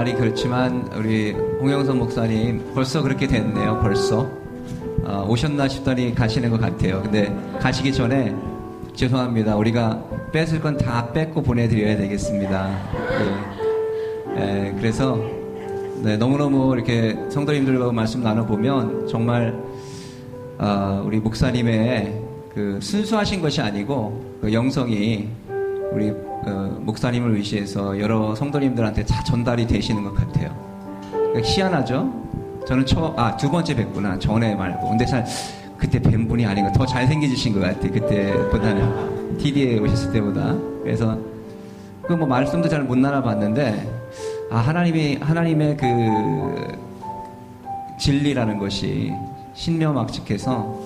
말이 그렇지만 우리 홍영선 목사님 벌써 그렇게 됐네요. 벌써 오셨나 싶더니 가시는 것 같아요. 근데 가시기 전에 죄송합니다. 우리가 뺏을 건 다 뺏고 보내드려야 되겠습니다. 그래서 너무너무 이렇게 성도님들과 말씀 나눠보면 정말 우리 목사님의 그 순수하신 것이 아니고 그 영성이 우리 목사님을 위시해서 여러 성도님들한테 다 전달이 되시는 것 같아요. 그러니까 희한하죠? 저는 두 번째 뵙구나. 전에 말고. 근데 그때 뵌 분이 아닌가. 더 잘생겨지신 것 같아요. 그때보다는. TV에 오셨을 때보다. 그래서 뭐 말씀도 잘 못 나눠봤는데, 하나님의 그 진리라는 것이 신묘막측해서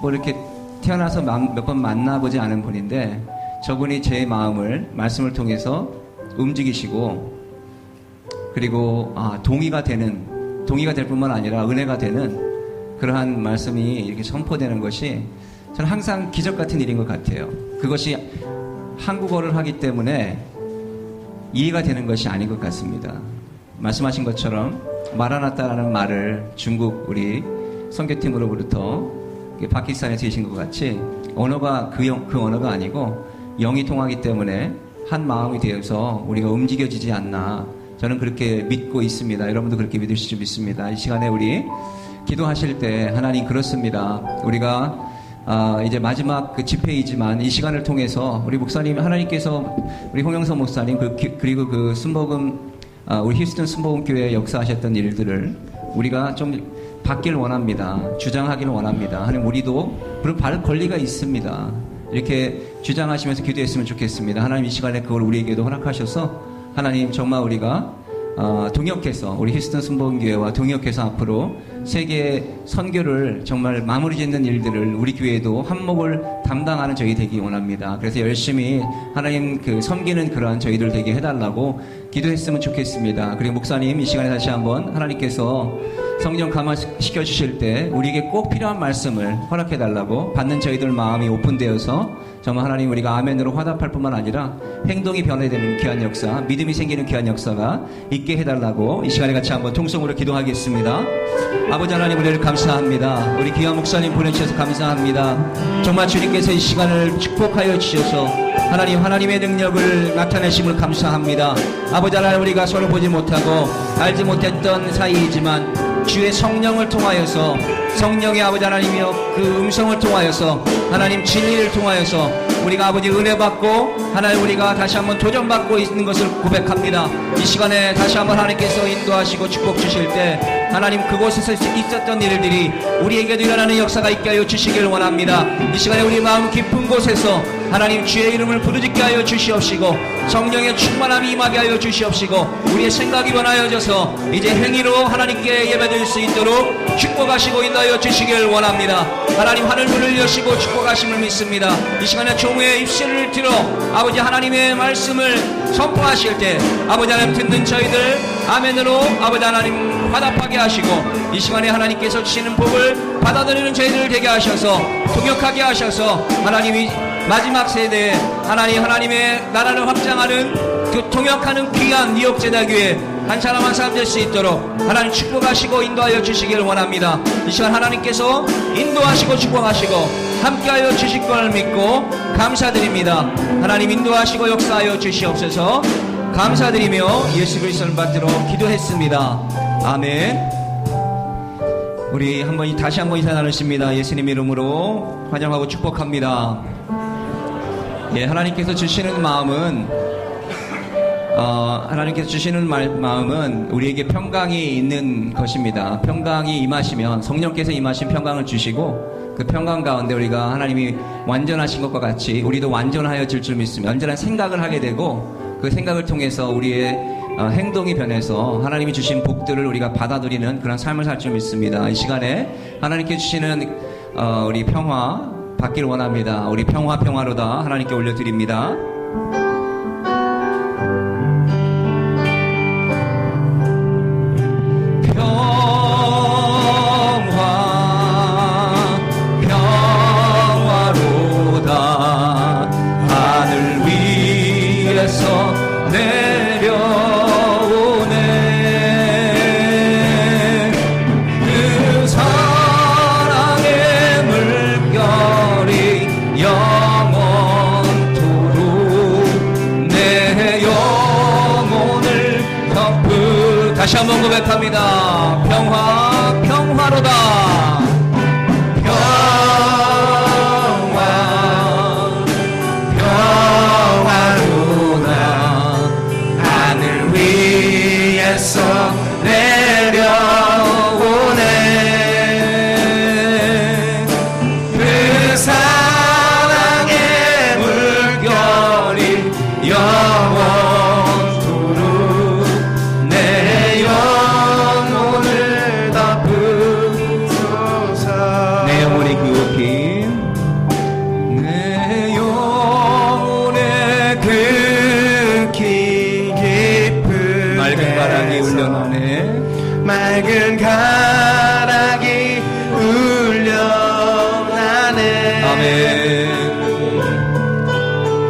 뭐 이렇게 태어나서 몇 번 만나보지 않은 분인데, 저분이 제 마음을 말씀을 통해서 움직이시고, 그리고 동의가 될 뿐만 아니라 은혜가 되는 그러한 말씀이 이렇게 선포되는 것이 저는 항상 기적 같은 일인 것 같아요. 그것이 한국어를 하기 때문에 이해가 되는 것이 아닌 것 같습니다. 말씀하신 것처럼 마라나타라는 말을 중국 우리 선교팀으로부터 파키스탄에서 계신 것 같이 언어가 그 언어가 아니고 영이 통하기 때문에 한 마음이 되어서 우리가 움직여지지 않나, 저는 그렇게 믿고 있습니다. 여러분도 그렇게 믿으실 줄 믿습니다. 이 시간에 우리 기도하실 때 하나님 그렇습니다. 우리가 이제 마지막 그 집회이지만 이 시간을 통해서 우리 목사님, 하나님께서 우리 홍영선 목사님 그리고 그 순복음 우리 휴스턴 순복음교회에 역사하셨던 일들을 우리가 좀 받길 원합니다. 주장하기를 원합니다. 하나님, 우리도 그런 바를 권리가 있습니다. 이렇게 주장하시면서 기도했으면 좋겠습니다. 하나님, 이 시간에 그걸 우리에게도 허락하셔서 하나님, 정말 우리가 동역해서 우리 휴스턴 순복음교회와 동역해서 앞으로 세계 선교를 정말 마무리 짓는 일들을 우리 교회도 한몫을 담당하는 저희 되기 원합니다. 그래서 열심히 하나님 섬기는 그러한 저희들 되게 해달라고 기도했으면 좋겠습니다. 그리고 목사님, 이 시간에 다시 한번 하나님께서 성령 감화시켜 주실 때 우리에게 꼭 필요한 말씀을 허락해 달라고, 받는 저희들 마음이 오픈되어서 정말 하나님, 우리가 아멘으로 화답할 뿐만 아니라 행동이 변화되는 귀한 역사, 믿음이 생기는 귀한 역사가 있게 해달라고 이 시간에 같이 한번 통성으로 기도하겠습니다. 아버지 하나님, 우리를 감사합니다. 우리 귀한 목사님 보내주셔서 감사합니다. 정말 주님께서 이 시간을 축복하여 주셔서 하나님의 능력을 나타내심을 감사합니다. 아버지 하나님, 우리가 서로 보지 못하고 알지 못했던 사이이지만 주의 성령을 통하여서, 성령의 아버지 하나님이여 그 음성을 통하여서, 하나님 진리를 통하여서 우리가 아버지 은혜 받고 하나님, 우리가 다시 한번 도전받고 있는 것을 고백합니다. 이 시간에 다시 한번 하나님께서 인도하시고 축복 주실 때 하나님, 그곳에서 있었던 일들이 우리에게도 일어나는 역사가 있게 하여 주시길 원합니다. 이 시간에 우리 마음 깊은 곳에서 하나님, 주의 이름을 부르짖게 하여 주시옵시고 성령의 충만함이 임하게 하여 주시옵시고 우리의 생각이 변하여져서 이제 행위로 하나님께 예배드릴 수 있도록 축복하시고 인도하여 주시길 원합니다. 하나님, 하늘문을 여시고 축복하심을 믿습니다. 이 시간에 종의 입술을 들어 아버지 하나님의 말씀을 선포하실 때 아버지 하나님, 듣는 저희들 아멘으로 아버지 하나님 화답하게 하시고 이 시간에 하나님께서 주시는 복을 받아들이는 저희들 되게 하셔서 동역하게 하셔서 하나님이 마지막 세대에 하나님의 나라를 확장하는 그 동역하는 귀한 미역제다교회 한 사람 한 사람 될 수 있도록 하나님 축복하시고 인도하여 주시기를 원합니다. 이 시간 하나님께서 인도하시고 축복하시고 함께하여 주실 걸 믿고 감사드립니다. 하나님, 인도하시고 역사하여 주시옵소서. 감사드리며 예수 그리스도를 받들어 기도했습니다. 아멘. 우리 다시 한번 인사 나누십니다. 예수님 이름으로 환영하고 축복합니다. 하나님께서 주시는 마음은 우리에게 평강이 있는 것입니다. 평강이 임하시면 성령께서 임하신 평강을 주시고 그 평강 가운데 우리가 하나님이 완전하신 것과 같이 우리도 완전하여질 줄 믿습니다. 완전한 생각을 하게 되고 그 생각을 통해서 우리의 행동이 변해서 하나님이 주신 복들을 우리가 받아들이는 그런 삶을 살 줄 믿습니다. 이 시간에 하나님께 주시는 우리 평화 받기를 원합니다. 우리 평화로다 하나님께 올려드립니다. 평화로다 하늘 위에서 내려오는 높이 내 영혼에 극히 깊은 맑은 가락이 울려나네 맑은 가락이 울려나네 아멘.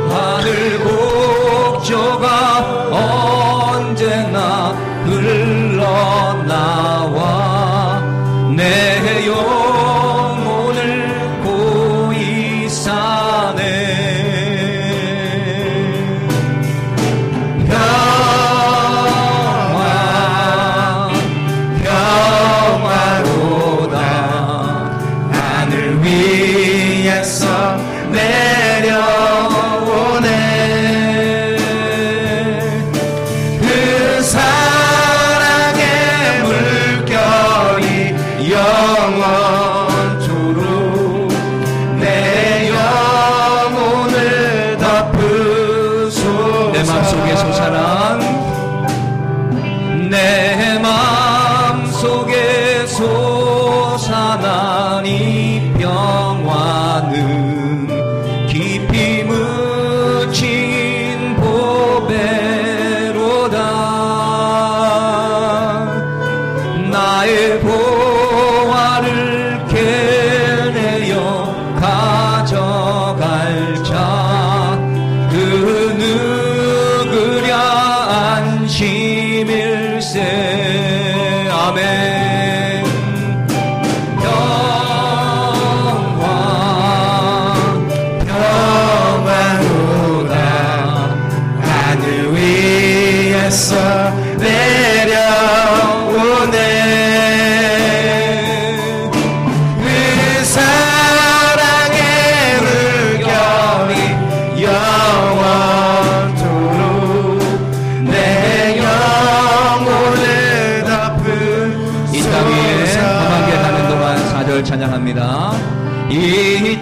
하늘 곡조가 언제나 흘러나와 내 영혼을 고이 사네 평화로다 하늘 위에서 내려오네 그 사랑의 물결이 영원토록 내 영혼을 덮으소서 내 맘속에 솟아난 내 맘속에 솟아난 이 평화는 깊이 묻힌 보배로다 나의 보화를 캐내어 가져갈 자 그 누구랴 안심일세 아멘 평화로다 하늘 위에서 내려오네 그 사랑의 물결이 영원토록 내 영혼을 덮은 이 땅 위에 험한 길 가는 동안 4절 찬양합니다 이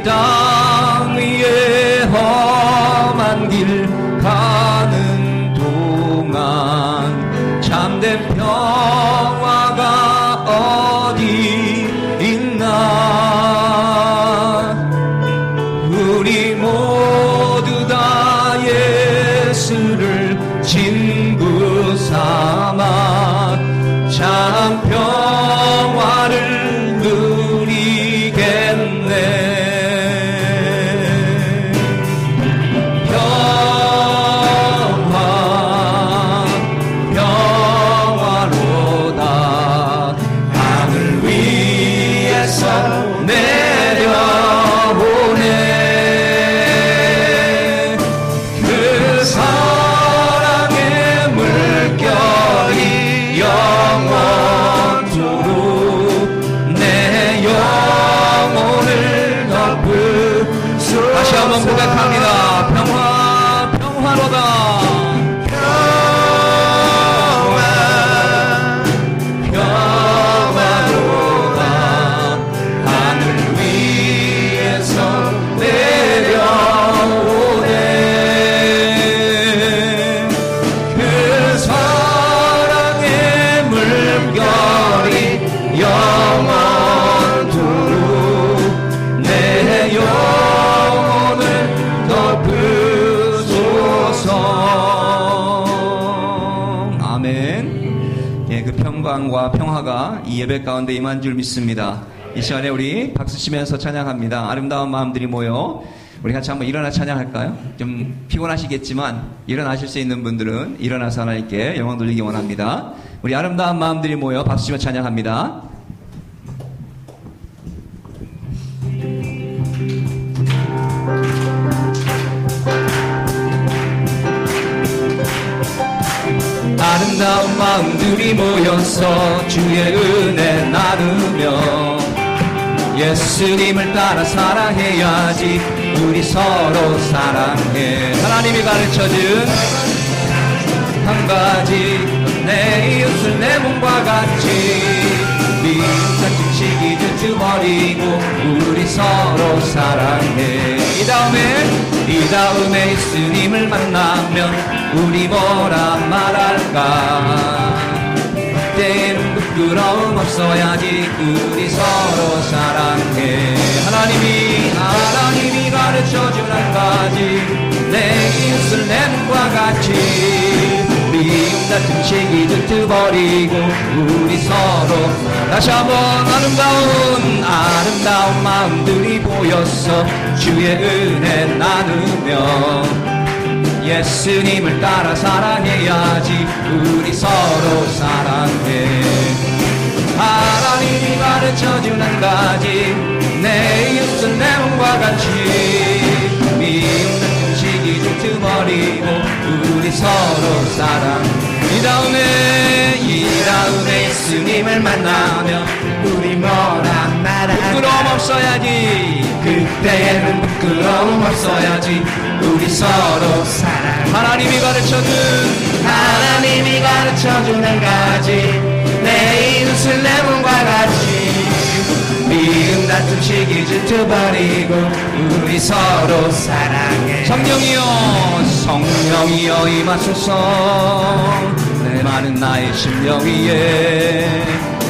땅 위에 험한 길 가는 동안 참된 평화가 어디 있나 우리 모두 다 예수를 친구 삼아 참 평화를 누리겠네 평화로다 하늘 위에서 내려오네 그 사랑의 물결이 영원토록 내 영혼을 덮으소서 다시 한번 고백합니다 평화로다 평화로다 하늘 위에서 내려오네 그 사랑의 물결이 영원토록 내 영혼을 덮으소서 아멘 예, 그 평강과 평화가 이 예배 가운데 임한 줄 믿습니다. 이 시간에 우리 박수 치면서 찬양합니다. 아름다운 마음들이 모여 우리 같이 한번 일어나 찬양할까요? 좀 피곤하시겠지만 일어나실 수 있는 분들은 일어나서 하나님께 영광 돌리기 원합니다. 우리 아름다운 마음들이 모여 박수 치며 찬양합니다. 아름다운 마음들이 모여서 주의 은혜 나누며 예수님을 따라 사랑해야지 우리 서로 사랑해 하나님이 가르쳐준 한 가지 내 이웃을 내 몸과 같이 미움과 증식이 주버리고 우리 서로 사랑해 이 다음에 예수님을 만나면 우리 뭐라 말할까 그때는 부끄러움 없어야지. 우리 서로 사랑해. 하나님이 가르쳐준 한 가지, 내 이웃을 내 눈과 같이. 미움 다툼 시기 들트버리고 우리 서로 다시 한번 아름다운 마음들이 보였어. 주의 은혜 나누며 예수님을 따라 사랑해야지. 우리 서로 사랑해. 하나님이 가르쳐준 한 가지, 내 이웃을 내 몸과 같이. 미움 다툼 시기 들트버리고 우리 서로 사랑. 이 다음에 예수님을 만나면 우리 뭐라 말아. 부끄러움 없어야지. 그때에는 부끄러움 없어야지. 우리 서로 사랑. 하나님이 가르쳐준 한 가지, 내 이웃을 내 몸과 같이. 미움 다툼 시기 질투버리고 우리 서로 사랑해. 성령이여 임하소서. 내 많은 나의 심령 위에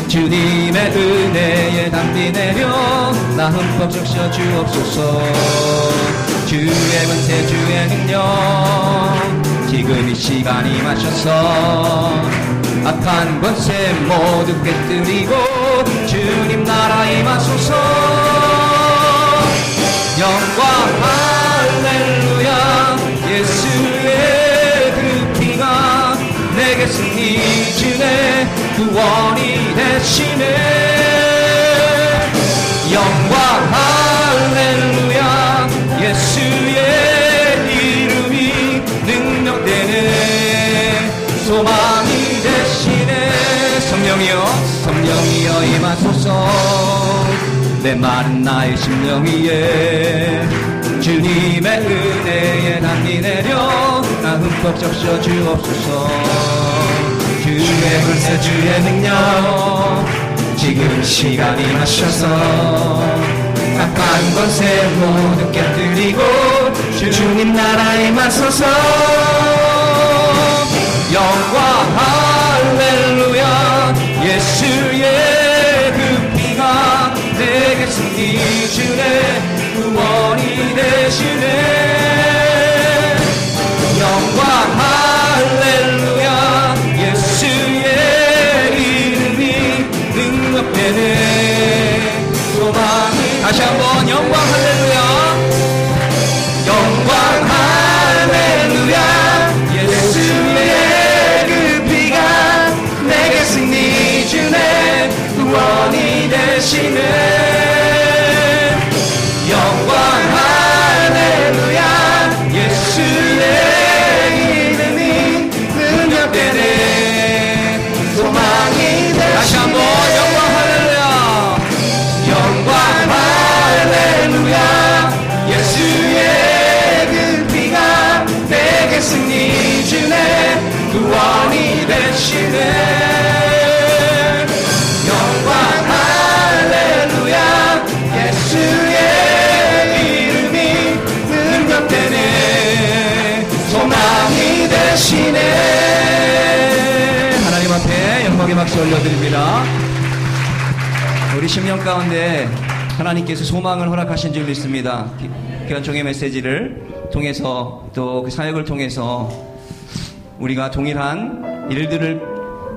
주님의 은혜에 담비 내려 나 흠뻑 적셔 주옵소서. 주의 권세 주의 능력 지금 이 시간 임하셔서 악한 권세 모두 깨뜨리고 주님 나라 임하소서. 영광 할렐루야. 예수의 그 피가 내게 승리 주네. 구원이 되시네. 영광 할렐루야. 예수의 이름이 능력되네. 소망이 되시네. 성령이여 임하소서. 내 마른 나의 심령 위에 주님의 은혜에 담비 내려 나 흠뻑 적셔 주옵소서. 주의 권세 주의 능력 지금 시간이 하셔서 악한 권세 모두 깨뜨리고 주님 나라에 임하소서. 영광 할렐루야. 예수의 그 피가 내게 승리 주네. 구원이 되시네. 영광 할렐루야. 예수의 이름이 능력되네. 소망이. 다시 한번 영광 할렐루야. 영광 할렐루야. 예수의 그 피가 내게 승리 주네. 구원이 되시네. 영광 할렐루야. 예수의 이름이 능력되네. 소망이 되시네. 다시 한번 영광 할렐루야. 영광 할렐루야. 예수의 그 피가 내게 승리 주네. 구원이 되시네. 영광 할렐루야. 예수의 이름이 능력되네. 소망이 되시네. 하나님 앞에 영광의 박수 올려드립니다. 우리 심령 가운데 하나님께서 소망을 허락하신 줄 믿습니다. 귀한종의 메시지를 통해서 또 그 사역을 통해서 우리가 동일한 일들을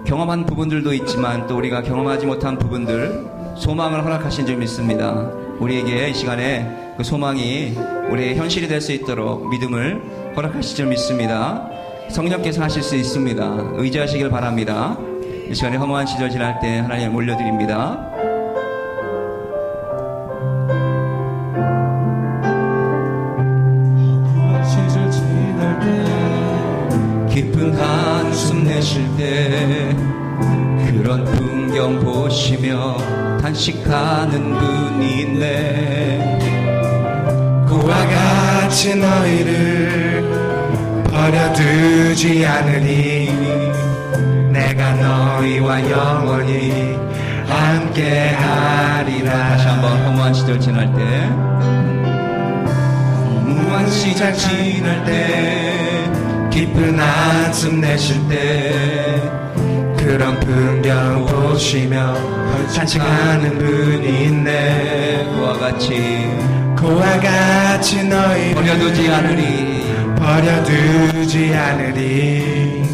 경험한 부분들도 있지만 또 우리가 경험하지 못한 부분들, 소망을 허락하신 줄 믿습니다. 우리에게 이 시간에 그 소망이 우리의 현실이 될 수 있도록 믿음을 허락하실 줄 믿습니다. 성령께서 하실 수 있습니다. 의지하시길 바랍니다. 이 시간에 허무한 시절 지날 때 하나님을 올려드립니다. 깊은 한숨 내쉴 때 그런 풍경 보시며 탄식하는 분이 있네. 그와 같이 너희를 버려두지 않으니 내가 너희와 영원히 함께하리라. 다시 한번 허무한 시절 지날 때, 허무한 시절 지날 때 깊은 한숨 내쉴 때 그런 풍경 보시며 탄식하는 분이 있네. 그와 같이 너희를 버려두지 않으리.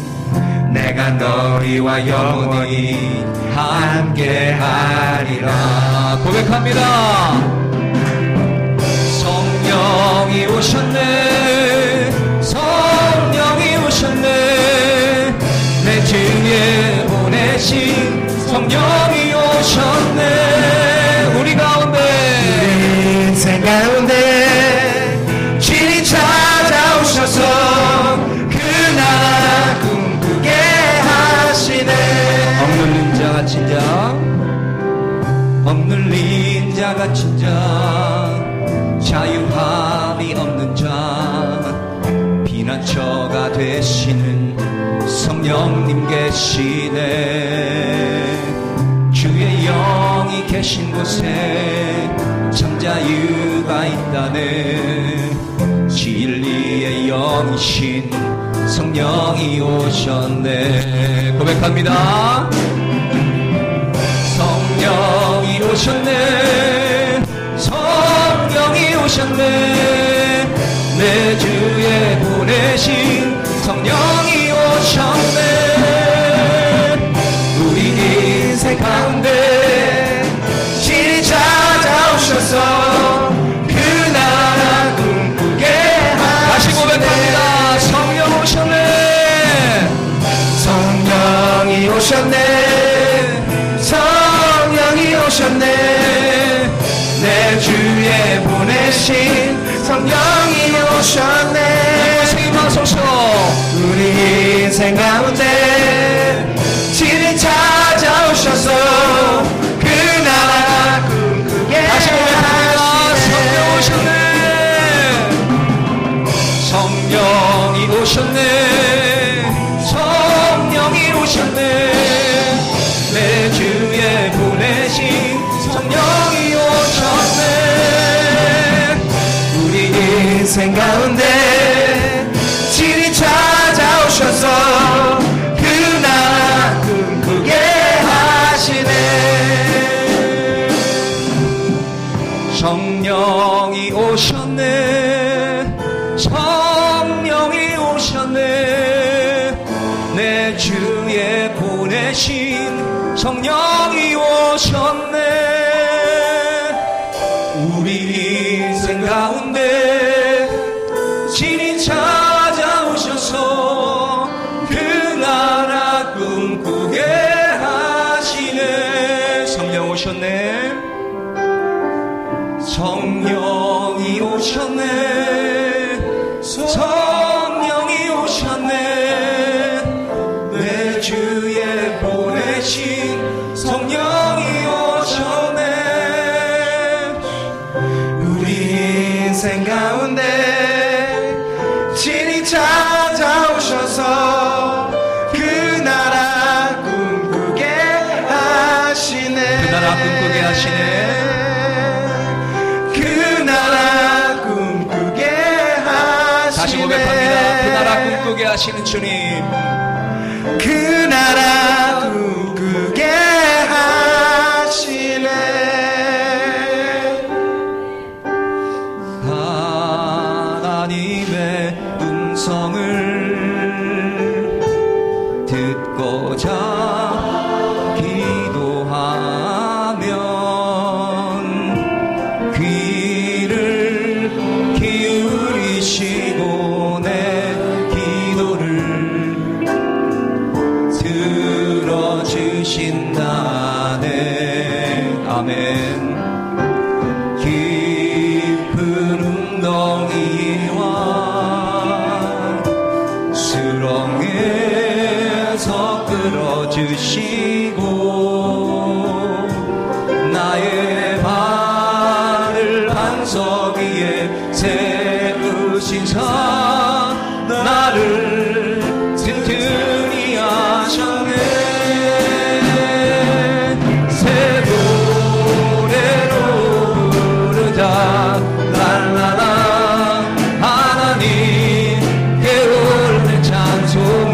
내가 너희와 영원히 함께하리라. 고백합니다. 성령이 오셨네. 성령이 오셨네. 내 주에 보내신 성령이 오셨네. 우리 가운데, 우리 인생 가운데 주님 찾아오셔서 그 나라 꿈꾸게 하시네. 억눌린 자 갇힌 자, 억눌린 자 갇힌 자, 자유함이 없는 자, 피난처가 되시는 성령님 계시네. 주의 영이 계신 곳에 참 자유가 있다네. 진리의 영이신 성령이 오셨네. 고백합니다. 성령이 오셨네. 성령이 오셨네. 내 주에 보내신 성령이 오셨네. 우리 인생 가운데 신이 찾아오셔서 그 나라 꿈꾸게 하시네. 다시 고백합니다. 성령 오셨네. 성령이 오셨네. 성령이 오셨네. 내 주에 보내신 성령이 오셨네. 우리 인생 가운데 진이 찾아오셔서 그 나라 꿈꾸게 하시네. 성령이 오셨네. 성령이 오셨네. 내 주에 보내신 성령이 오셨네. 우리 인생 가운데 진이 찾아오셔서 그 나라 꿈꾸게 하시네. 성령이 오셨네. 성령이 오셨네. 내 주에 보내신 성령이 오셨네. 우리 인생 가운데 진이 찾아오셔서 그 나라 꿈꾸게 하시네. 성령 오셨네. 성령이 오셨네. 성령이 오셨네. 내 주에 보내신 성령이 오셨네. 우리 인생 가운데 진이 찾아오셔서 그 나라 꿈꾸게 하시네. 그 나라 꿈꾸게 하시네. 그 나라 꿈꾸게 하시네. 다시 고백합니다. 그 나라 꿈꾸게 하시는 주님. 그 나라 꿈꾸게 하시네. 하나님의 음성을 듣고자 기도하면 귀를 기울이시고 내 기도를 들어주신다네. 아멘. 깊은 웅덩이와 수렁에서 끌어주시고 나의 발을 반석 위에 세우시사 나를 튼튼히 하셨네. 새 노래로 부르자 랄라라. 하나님께 올린 찬송을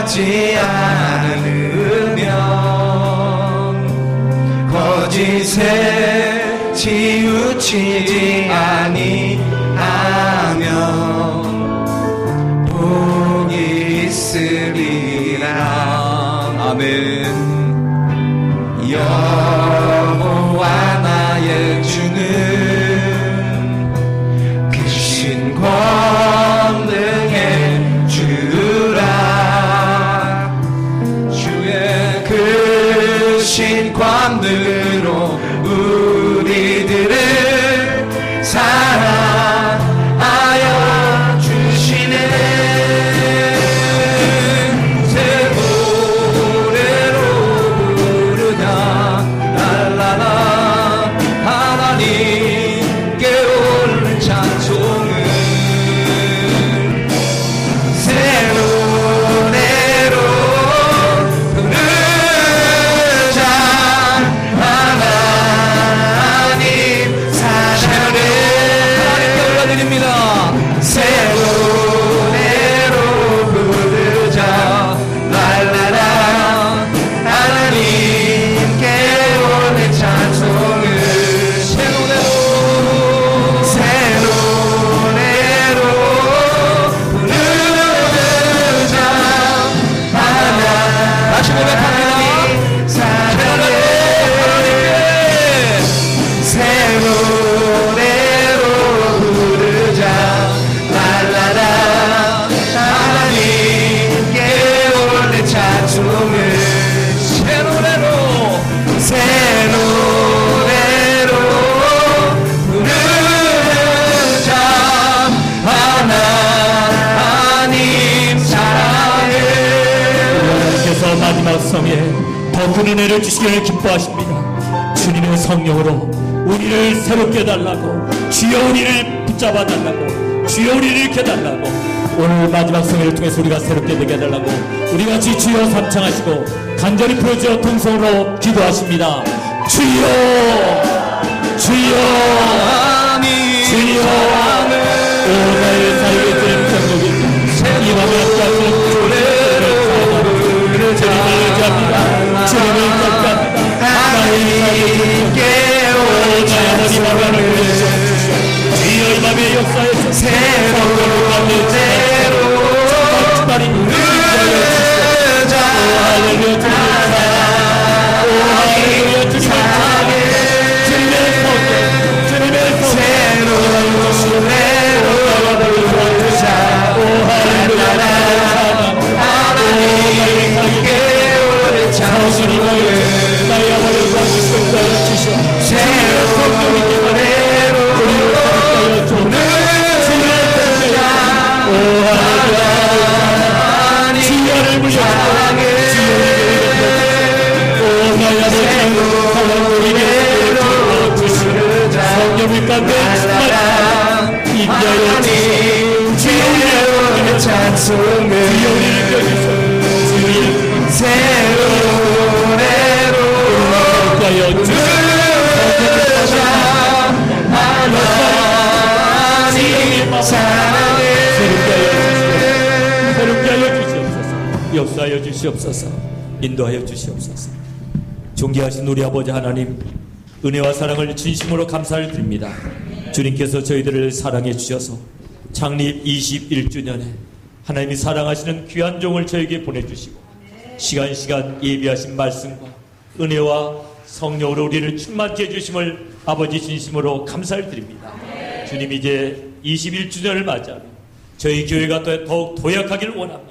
하지 않으면 거짓에 치우치지 아니하면 복이 있으리라. 아멘. 여호와 나의 주는 크신 권능의 주라. 주의 크신 권능으로 우리들을 사랑하여 주시네. 더 큰 은혜를 주시기를 기뻐하십니다. 주님의 성령으로 우리를 새롭게 해달라고, 주여 우리를 붙잡아 달라고, 주여 우리를 일으켜 달라고, 오늘 마지막 성회를 통해서 우리가 새롭게 되게 해달라고 우리 같이 주여 삼창하시고 간절히 부르짖어 통성으로 기도하십니다. 주여 주여 주여. 오 나의 사유의 주님 정독이 이 밤에 함께하시는 주님을 의지합니다. 주님을 의지합니다. 나의 사유의 주님, 오 나의 아버지 마음을 주여 이 밤에 역사에 성령을 받는 대로 주님을 역사하여 주시옵소서. 인도하여 주시옵소서. 존귀하신 우리 아버지 하나님, 은혜와 사랑을 진심으로 감사를 드립니다. 주님께서 저희들을 사랑해 주셔서 창립 21주년에 하나님이 사랑하시는 귀한 종을 저에게 보내주시고 시간 예비하신 말씀과 은혜와 성령으로 우리를 충만케 해주심을 아버지 진심으로 감사를 드립니다. 주님, 이제 21주년을 맞이하며 저희 교회가 더욱 도약하기를 원합니다.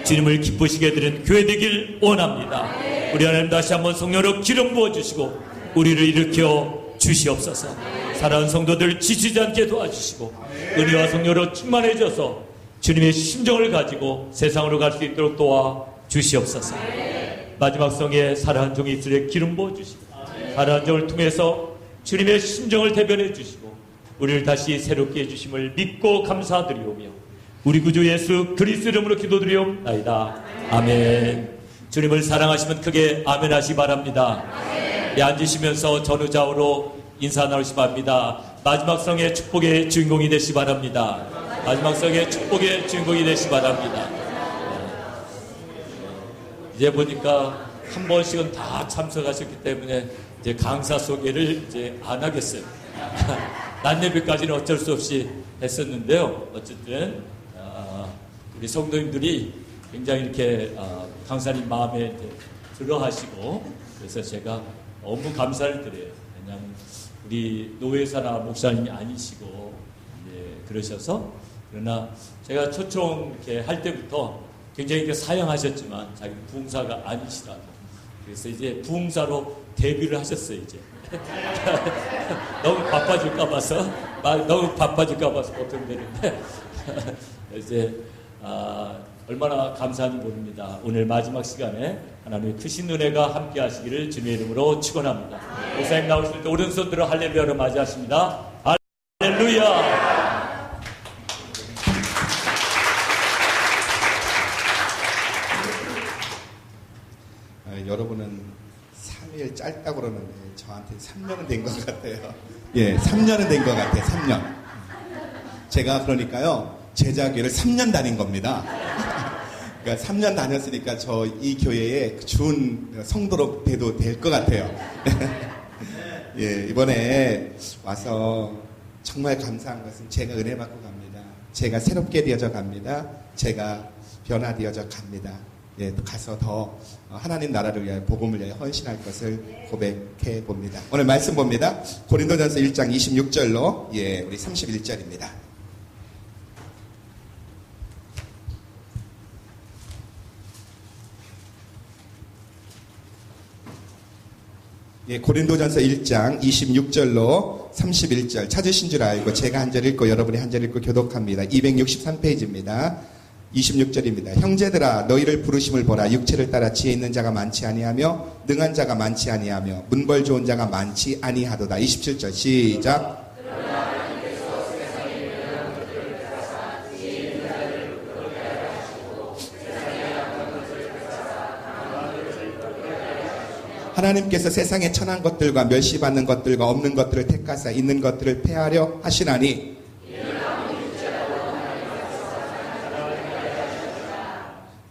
주님을 기쁘시게 해드리는 교회 되길 원합니다. 우리 하나님 다시 한번 성령으로 기름 부어주시고 우리를 일으켜 주시옵소서. 사랑하는 성도들 지치지 않게 도와주시고 은혜와 성령으로 충만해져서 주님의 심정을 가지고 세상으로 갈 수 있도록 도와 주시옵소서. 마지막 성에 사랑하는 종이 있으려 기름 부어주시고 사랑하는 종을 통해서 주님의 심정을 대변해 주시고 우리를 다시 새롭게 해주심을 믿고 감사드리오며 우리 구주 예수 그리스도 이름으로 기도드리옵나이다. 아멘. 주님을 사랑하시면 크게 아멘 하시 바랍니다. 네, 앉으시면서 전후좌우로 인사 나누시 바랍니다. 마지막 성의 축복의 주인공이 되시 바랍니다. 마지막 성의 축복의 주인공이 되시 바랍니다. 이제 보니까 한 번씩은 다 참석하셨기 때문에 이제 강사 소개를 이제 안 하겠어요. 낮 예배까지는 어쩔 수 없이 했었는데요. 어쨌든 우리 성도님들이 굉장히 이렇게 강사님 마음에 들어하시고 그래서 제가 너무 감사를 드려요. 왜냐하면 우리 노회사나 목사님이 아니시고 그러셔서 그러나 제가 초청 이렇게 할 때부터 굉장히 이렇게 사양하셨지만 자기 부흥사가 아니시라고 그래서 이제 부흥사로 데뷔를 하셨어요. 이제 너무 바빠질까 봐서 걱정되는데 이제 얼마나 감사한지 모릅니다. 오늘 마지막 시간에 하나님의 크신 은혜가 함께 하시기를 주님의 이름으로 축원합니다. 목사님 나오실 때 오른손 들어 할렐루야로 맞이하십니다. 할렐루야. 여러분은 3일 짧다고 그러는데 저한테 3년은 된 것 같아요. 예, 3년은 된 것 같아요. 3년. 제가 그러니까요 제자교회를 3년 다닌 겁니다. 그러니까 3년 다녔으니까 저 이 교회에 준 성도로 돼도 될 것 같아요. 예, 이번에 와서 정말 감사한 것은 제가 은혜 받고 갑니다. 제가 새롭게 되어져 갑니다. 제가 변화되어져 갑니다. 예, 가서 더 하나님 나라를 위하여 복음을 위하여 헌신할 것을 고백해 봅니다. 오늘 말씀 봅니다. 고린도전서 1장 26절로 예, 우리 31절입니다. 예, 고린도전서 1장 26절로 31절 찾으신 줄 알고 제가 한 절 읽고 여러분이 한 절 읽고 교독합니다. 263페이지입니다. 26절입니다. 형제들아 너희를 부르심을 보라. 육체를 따라 지혜 있는 자가 많지 아니하며 능한 자가 많지 아니하며 문벌 좋은 자가 많지 아니하도다. 27절 시작. 하나님께서 세상에 천한 것들과 멸시받는 것들과 없는 것들을 택하사 있는 것들을 폐하려 하시나니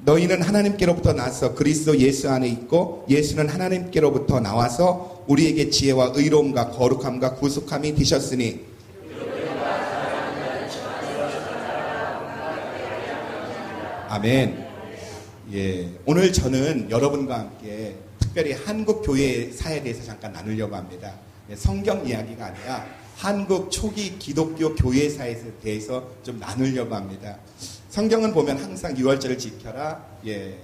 너희는 하나님께로부터 나서 그리스도 예수 안에 있고 예수는 하나님께로부터 나와서 우리에게 지혜와 의로움과 거룩함과 구속함이 되셨으니 아멘. 예, 오늘 저는 여러분과 함께 특별히 한국 교회사에 대해서 잠깐 나누려고 합니다. 성경 이야기가 아니라 한국 초기 기독교 교회사에 대해서 좀 나누려고 합니다. 성경은 보면 항상 유월절을 지켜라, 예,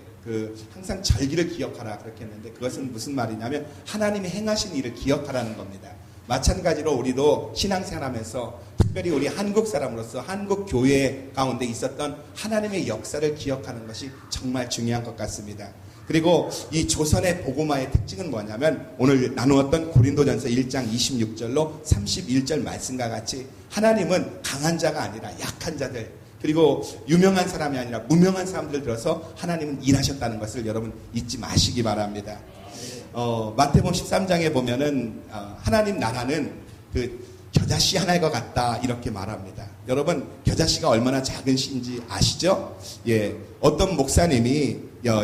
항상 절기를 기억하라 그렇게 했는데 그것은 무슨 말이냐면 하나님이 행하신 일을 기억하라는 겁니다. 마찬가지로 우리도 신앙생활하면서 특별히 우리 한국 사람으로서 한국 교회 가운데 있었던 하나님의 역사를 기억하는 것이 정말 중요한 것 같습니다. 그리고 이 조선의 복음화의 특징은 뭐냐면 오늘 나누었던 고린도전서 1장 26절로 31절 말씀과 같이 하나님은 강한 자가 아니라 약한 자들 그리고 유명한 사람이 아니라 무명한 사람들 들어서 하나님은 일하셨다는 것을 여러분 잊지 마시기 바랍니다. 마태복음 13장에 보면은 하나님 나라는 그 겨자씨 하나일 것 같다 이렇게 말합니다. 여러분 겨자씨가 얼마나 작은 씨인지 아시죠? 예, 어떤 목사님이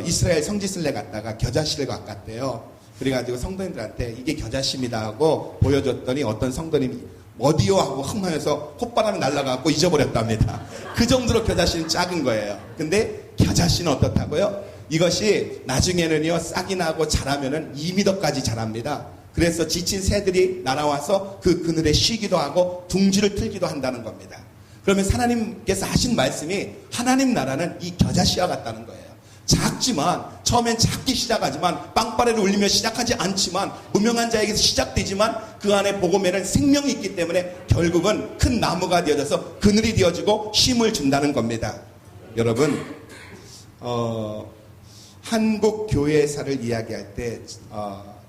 이스라엘 성지순례 갔다가 겨자씨를 갖갔대요. 그래가지고 성도님들한테 이게 겨자씨입니다 하고 보여줬더니 어떤 성도님이 어디요 하고 흥하면서 콧바람이 날아가고 잊어버렸답니다. 그 정도로 겨자씨는 작은 거예요. 근데 겨자씨는 어떻다고요? 이것이 나중에는요 싹이 나고 자라면은 2m까지 자랍니다. 그래서 지친 새들이 날아와서 그 그늘에 쉬기도 하고 둥지를 틀기도 한다는 겁니다. 그러면 하나님께서 하신 말씀이 하나님 나라는 이 겨자씨와 같다는 거예요. 작지만 처음엔 작기 시작하지만 빵빠레를 울리며 시작하지 않지만 무명한 자에게서 시작되지만 그 안에 복음에는 생명이 있기 때문에 결국은 큰 나무가 되어져서 그늘이 되어지고 쉼을 준다는 겁니다. 여러분 한국 교회사를 이야기할 때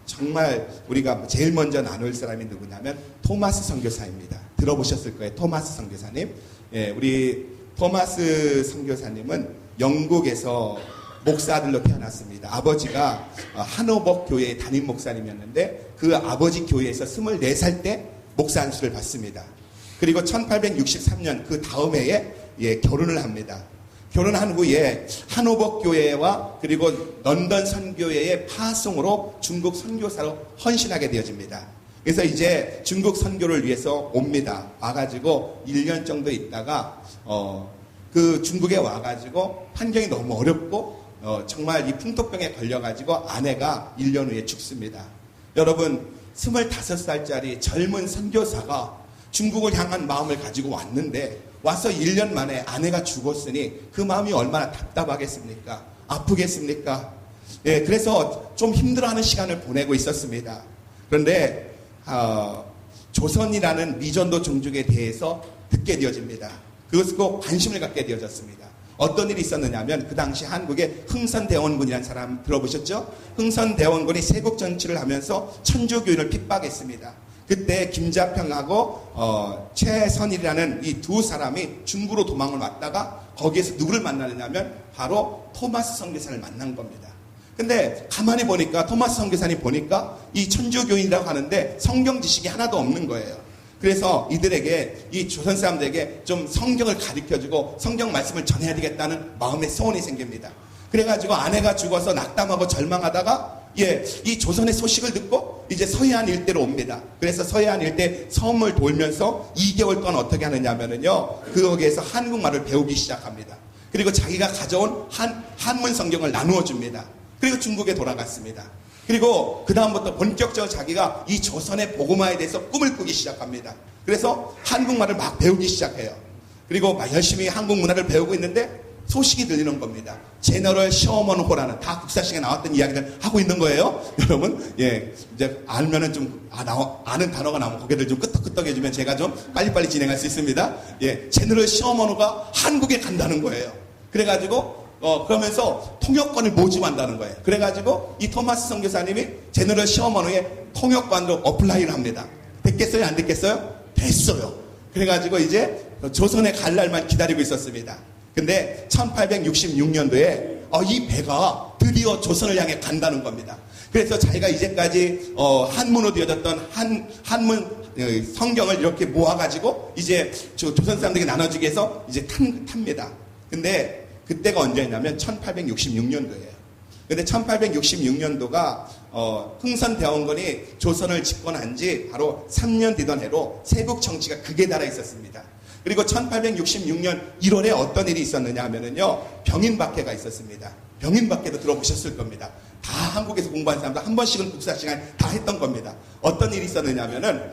정말 우리가 제일 먼저 나눌 사람이 누구냐면 토마스 선교사입니다. 들어보셨을 거예요. 토마스 선교사님. 예, 우리 토마스 선교사님은 영국에서 목사들로 태어났습니다. 아버지가 하노버 교회의 담임 목사님이었는데 그 아버지 교회에서 24살 때 목사 안수를 받습니다. 그리고 1863년 그 다음 해에 결혼을 합니다. 결혼한 후에 한호복 교회와 그리고 런던 선교회의 파송으로 중국 선교사로 헌신하게 되어집니다. 그래서 이제 중국 선교를 위해서 옵니다. 와가지고 1년 정도 있다가 그 중국에 와가지고 환경이 너무 어렵고 정말 이 풍토병에 걸려가지고 아내가 1년 후에 죽습니다. 여러분 25살짜리 젊은 선교사가 중국을 향한 마음을 가지고 왔는데 와서 1년 만에 아내가 죽었으니 그 마음이 얼마나 답답하겠습니까? 아프겠습니까? 예, 그래서 좀 힘들어하는 시간을 보내고 있었습니다. 그런데 조선이라는 미전도 종족에 대해서 듣게 되어집니다. 그것을 꼭 관심을 갖게 되어졌습니다. 어떤 일이 있었느냐 하면 그 당시 한국에 흥선대원군이라는 사람 들어보셨죠? 흥선대원군이 세국 정치를 하면서 천주교인을 핍박했습니다. 그때 김자평하고 최선일이라는 이 두 사람이 중구로 도망을 왔다가 거기에서 누구를 만나느냐면 바로 토마스 선교사를 만난 겁니다. 근데 가만히 보니까 토마스 선교사님 보니까 이 천주교인이라고 하는데 성경 지식이 하나도 없는 거예요. 그래서 이들에게 이 조선 사람들에게 좀 성경을 가르쳐주고 성경 말씀을 전해야 되겠다는 마음의 소원이 생깁니다. 그래가지고 아내가 죽어서 낙담하고 절망하다가 이 조선의 소식을 듣고 이제 서해안 일대로 옵니다. 그래서 서해안 일대 섬을 돌면서 2개월 동안 어떻게 하느냐면요, 거기에서 한국말을 배우기 시작합니다. 그리고 자기가 가져온 한문 성경을 나누어 줍니다. 그리고 중국에 돌아갔습니다. 그리고 그 다음부터 본격적으로 자기가 이 조선의 복음화에 대해서 꿈을 꾸기 시작합니다. 그래서 한국말을 막 배우기 시작해요. 그리고 막 열심히 한국 문화를 배우고 있는데 소식이 들리는 겁니다. 제너럴 셔먼호라는, 다 국사시간에 나왔던 이야기를 하고 있는 거예요. 여러분, 이제 알면은 좀 아는 단어가 나오면 고개를 좀 끄덕끄덕해주면 제가 좀 빨리빨리 진행할 수 있습니다. 제너럴 셔먼호가 한국에 간다는 거예요. 그래가지고 그러면서 통역관을 모집한다는 거예요. 그래가지고 이 토마스 선교사님이 제너럴 셔먼호의 통역관으로 어플라이를 합니다. 됐겠어요? 안 됐겠어요? 됐어요. 그래가지고 이제 조선에 갈 날만 기다리고 있었습니다. 근데 1866년도에 이 배가 드디어 조선을 향해 간다는 겁니다. 그래서 자기가 이제까지 한문으로 되어졌던 한문 성경을 이렇게 모아가지고 이제 조선 사람들에게 나눠주기 위해서 이제 탑니다. 근데 그때가 언제냐면 1866년도예요. 근데 1866년도가 흥선대원군이 조선을 집권한 지 바로 3년 뒤던 해로 세국 정치가 극에 달해 있었습니다. 그리고 1866년 1월에 어떤 일이 있었느냐 하면은요, 병인박해가 있었습니다. 병인박해도 들어보셨을 겁니다. 다 한국에서 공부한 사람들 한 번씩은 국사 시간에 다 했던 겁니다. 어떤 일이 있었느냐 하면은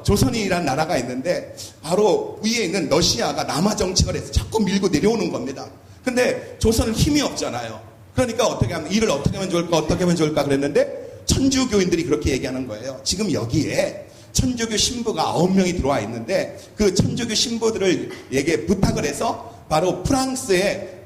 조선이라는 나라가 있는데 바로 위에 있는 러시아가 남하 정책을 해서 자꾸 밀고 내려오는 겁니다. 근데 조선은 힘이 없잖아요. 그러니까 일을 어떻게 하면 좋을까 그랬는데 천주교인들이 그렇게 얘기하는 거예요. 지금 여기에 천주교 신부가 9명이 들어와 있는데 그 천주교 신부들에게 부탁을 해서 바로 프랑스의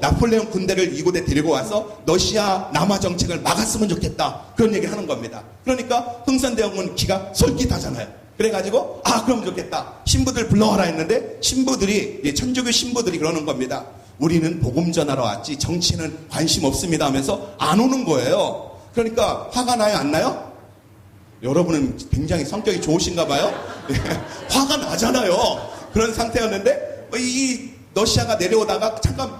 나폴레옹 군대를 이곳에 데리고 와서 러시아 남하 정책을 막았으면 좋겠다, 그런 얘기를 하는 겁니다. 그러니까 흥선대원군 기가 솔깃하잖아요. 그래가지고 그럼 좋겠다, 신부들 불러와라 했는데 천주교 신부들이 그러는 겁니다. 우리는 복음 전하러 왔지 정치는 관심 없습니다 하면서 안 오는 거예요. 그러니까 화가 나요, 안 나요? 여러분은 굉장히 성격이 좋으신가 봐요. 화가 나잖아요. 그런 상태였는데 이 러시아가 내려오다가 잠깐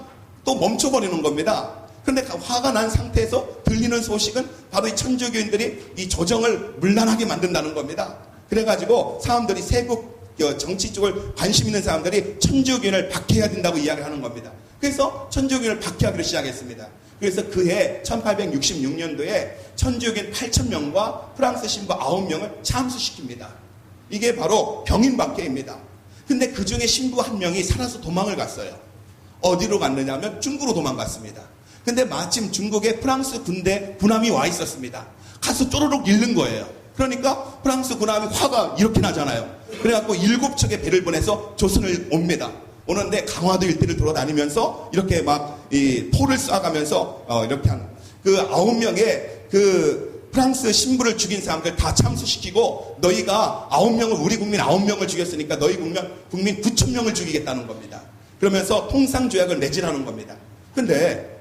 또 멈춰버리는 겁니다. 그런데 화가 난 상태에서 들리는 소식은 바로 이 천주교인들이 이 조정을 문란하게 만든다는 겁니다. 그래가지고 사람들이 세국 정치 쪽을 관심 있는 사람들이 천주교인을 박해해야 된다고 이야기를 하는 겁니다. 그래서 천주교인을 박해하기로 시작했습니다. 그래서 그해 1866년도에 천주교인 8,000명과 프랑스 신부 9명을 참수시킵니다. 이게 바로 병인박해입니다. 근데 그 중에 신부 한 명이 살아서 도망을 갔어요. 어디로 갔느냐면 중국으로 도망갔습니다. 근데 마침 중국에 프랑스 군대 군함이 와 있었습니다. 가서 쪼르륵 잃는 거예요. 그러니까 프랑스 군함이 화가 이렇게 나잖아요. 그래갖고 7척의 배를 보내서 조선을 옵니다. 오는데 강화도 일대를 돌아다니면서 이렇게 막 이 포를 쏴가면서 이렇게 하는 그 9명의 그 프랑스 신부를 죽인 사람들 다 참수시키고 너희가 9명을 우리 국민 9명을 죽였으니까 너희 국민 9,000명을 죽이겠다는 겁니다. 그러면서 통상조약을 맺으라는 겁니다. 근데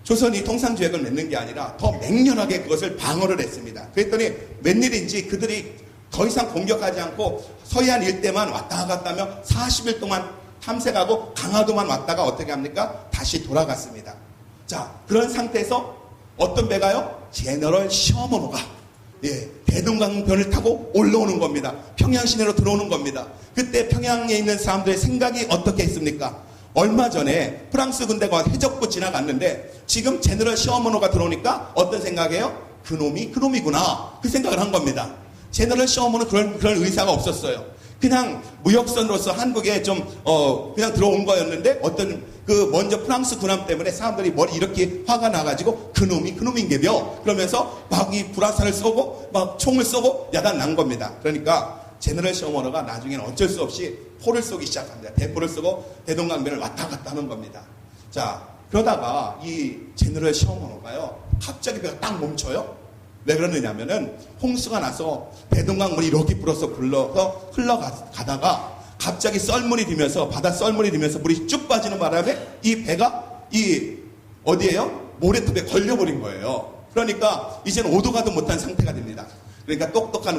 조선이 통상조약을 맺는 게 아니라 더 맹렬하게 그것을 방어를 했습니다. 그랬더니 웬일인지 그들이 더 이상 공격하지 않고 서해안 일대만 왔다 갔다 하며 40일 동안 탐색하고 강화도만 왔다가 어떻게 합니까? 다시 돌아갔습니다. 자, 그런 상태에서 어떤 배가요? 제너럴 시어머노가 대동강변을 타고 올라오는 겁니다. 평양 시내로 들어오는 겁니다. 그때 평양에 있는 사람들의 생각이 어떻게 했습니까? 얼마 전에 프랑스 군대가 해적고 지나갔는데 지금 제너럴 시어머노가 들어오니까 어떤 생각이에요? 그놈이구나. 그 생각을 한 겁니다. 제너럴 시어머노는 그런 의사가 없었어요. 그냥 무역선으로서 한국에 좀 그냥 들어온 거였는데 먼저 프랑스 군함 때문에 사람들이 머리 이렇게 화가 나가지고 그놈인게벼 그러면서 막 이 불화살을 쏘고 막 총을 쏘고 야단 난 겁니다. 그러니까 제너럴 시어머노가 나중에는 어쩔 수 없이 포를 쏘기 시작합니다. 대포를 쏘고 대동강변을 왔다 갔다 하는 겁니다. 자, 그러다가 이 제너럴 시어머노가요 갑자기 배가 딱 멈춰요. 왜 그러느냐면은 홍수가 나서 대동강물이 이렇게 불어서 흘러가다가 갑자기 썰물이 되면서 바다 썰물이 되면서 물이 쭉 빠지는 바람에 이 배가 어디에요? 모래톱에 걸려버린 거예요. 그러니까 이제는 오도 가도 못한 상태가 됩니다. 그러니까 똑똑한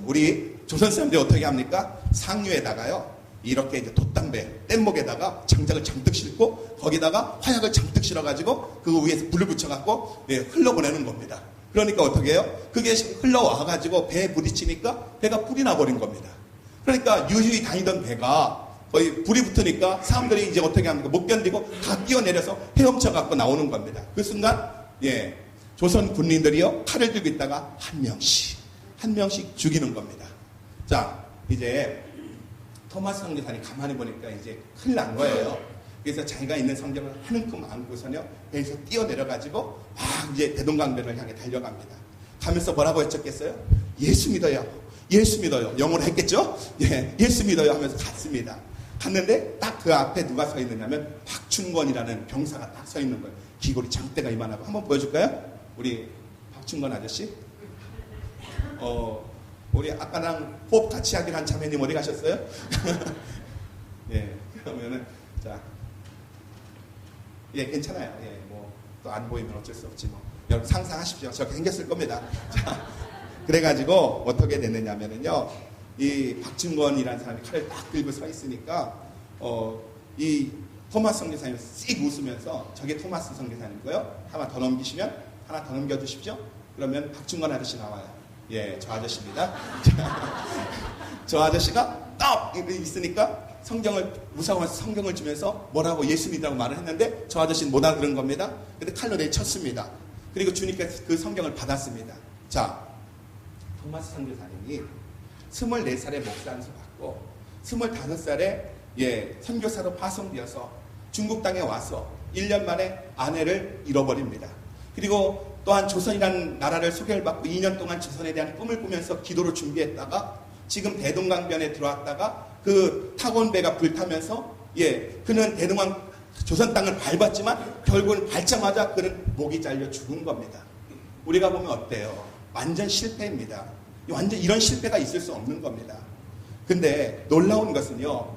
우리 조선 사람들이 어떻게 합니까? 상류에다가요 이렇게 이제 돛담배 뗏목에다가 장작을 잔뜩 싣고 거기다가 화약을 잔뜩 실어가지고 그 위에서 불을 붙여갖고 흘러보내는 겁니다. 그러니까 어떻게 해요? 그게 흘러와가지고 배에 부딪히니까 배가 불이 나버린 겁니다. 그러니까 유유히 다니던 배가 거의 불이 붙으니까 사람들이 이제 어떻게 합니까? 못 견디고 다 뛰어내려서 헤엄쳐갖고 나오는 겁니다. 그 순간 조선 군인들이요 칼을 들고 있다가 한 명씩 죽이는 겁니다. 자, 이제 토마스 선교사님 가만히 보니까 이제 큰일 난 거예요. 그래서 자기가 있는 성경을 한 움큼 안고서요 배에서 뛰어내려가지고 막 이제 대동강변을 향해 달려갑니다. 가면서 뭐라고 외쳤겠어요? 예수 믿어요. 예수 믿어요. 영어로 했겠죠? 예수 믿어요 하면서 갔습니다. 갔는데 딱 그 앞에 누가 서 있느냐면 박춘권이라는 병사가 딱 서 있는 거예요. 귀걸이 장대가 이만하고. 한번 보여줄까요? 우리 박춘권 아저씨. 우리 아까랑 호흡 같이 하기로 한 자매님 어디 가셨어요? 그러면은 자, 괜찮아요. 뭐 또 안 보이면 어쩔 수 없지 뭐. 여러분 상상하십시오. 저렇게 생겼을 겁니다. 자, 그래가지고 어떻게 됐느냐면은요, 이 박준건이라는 사람이 칼을 딱 들고 서 있으니까 이 토마스 선교사님이 씩 웃으면서 저게 토마스 선교사님이고요. 하나 더 넘기시면 하나 더 넘겨주십시오. 그러면 박준건 아저씨 나와요. 저 아저씨입니다. 저 아저씨가 딱 있으니까 무서워서 성경을 주면서 뭐라고 예수 믿으라고 말을 했는데 저 아저씨는 못 알아들은 겁니다. 근데 칼로 내쳤습니다. 그리고 주님께서 그 성경을 받았습니다. 자, 토마스 선교사님이 24살에 목사안수 받고 25살에 선교사로 파송되어서 중국 땅에 와서 1년 만에 아내를 잃어버립니다. 그리고 또한 조선이라는 나라를 소개를 받고 2년 동안 조선에 대한 꿈을 꾸면서 기도를 준비했다가 지금 대동강변에 들어왔다가 그 타곤배가 불타면서 그는 조선 땅을 밟았지만 결국은 밟자마자 그는 목이 잘려 죽은 겁니다. 우리가 보면 어때요? 완전 실패입니다. 완전 이런 실패가 있을 수 없는 겁니다. 근데 놀라운 것은요,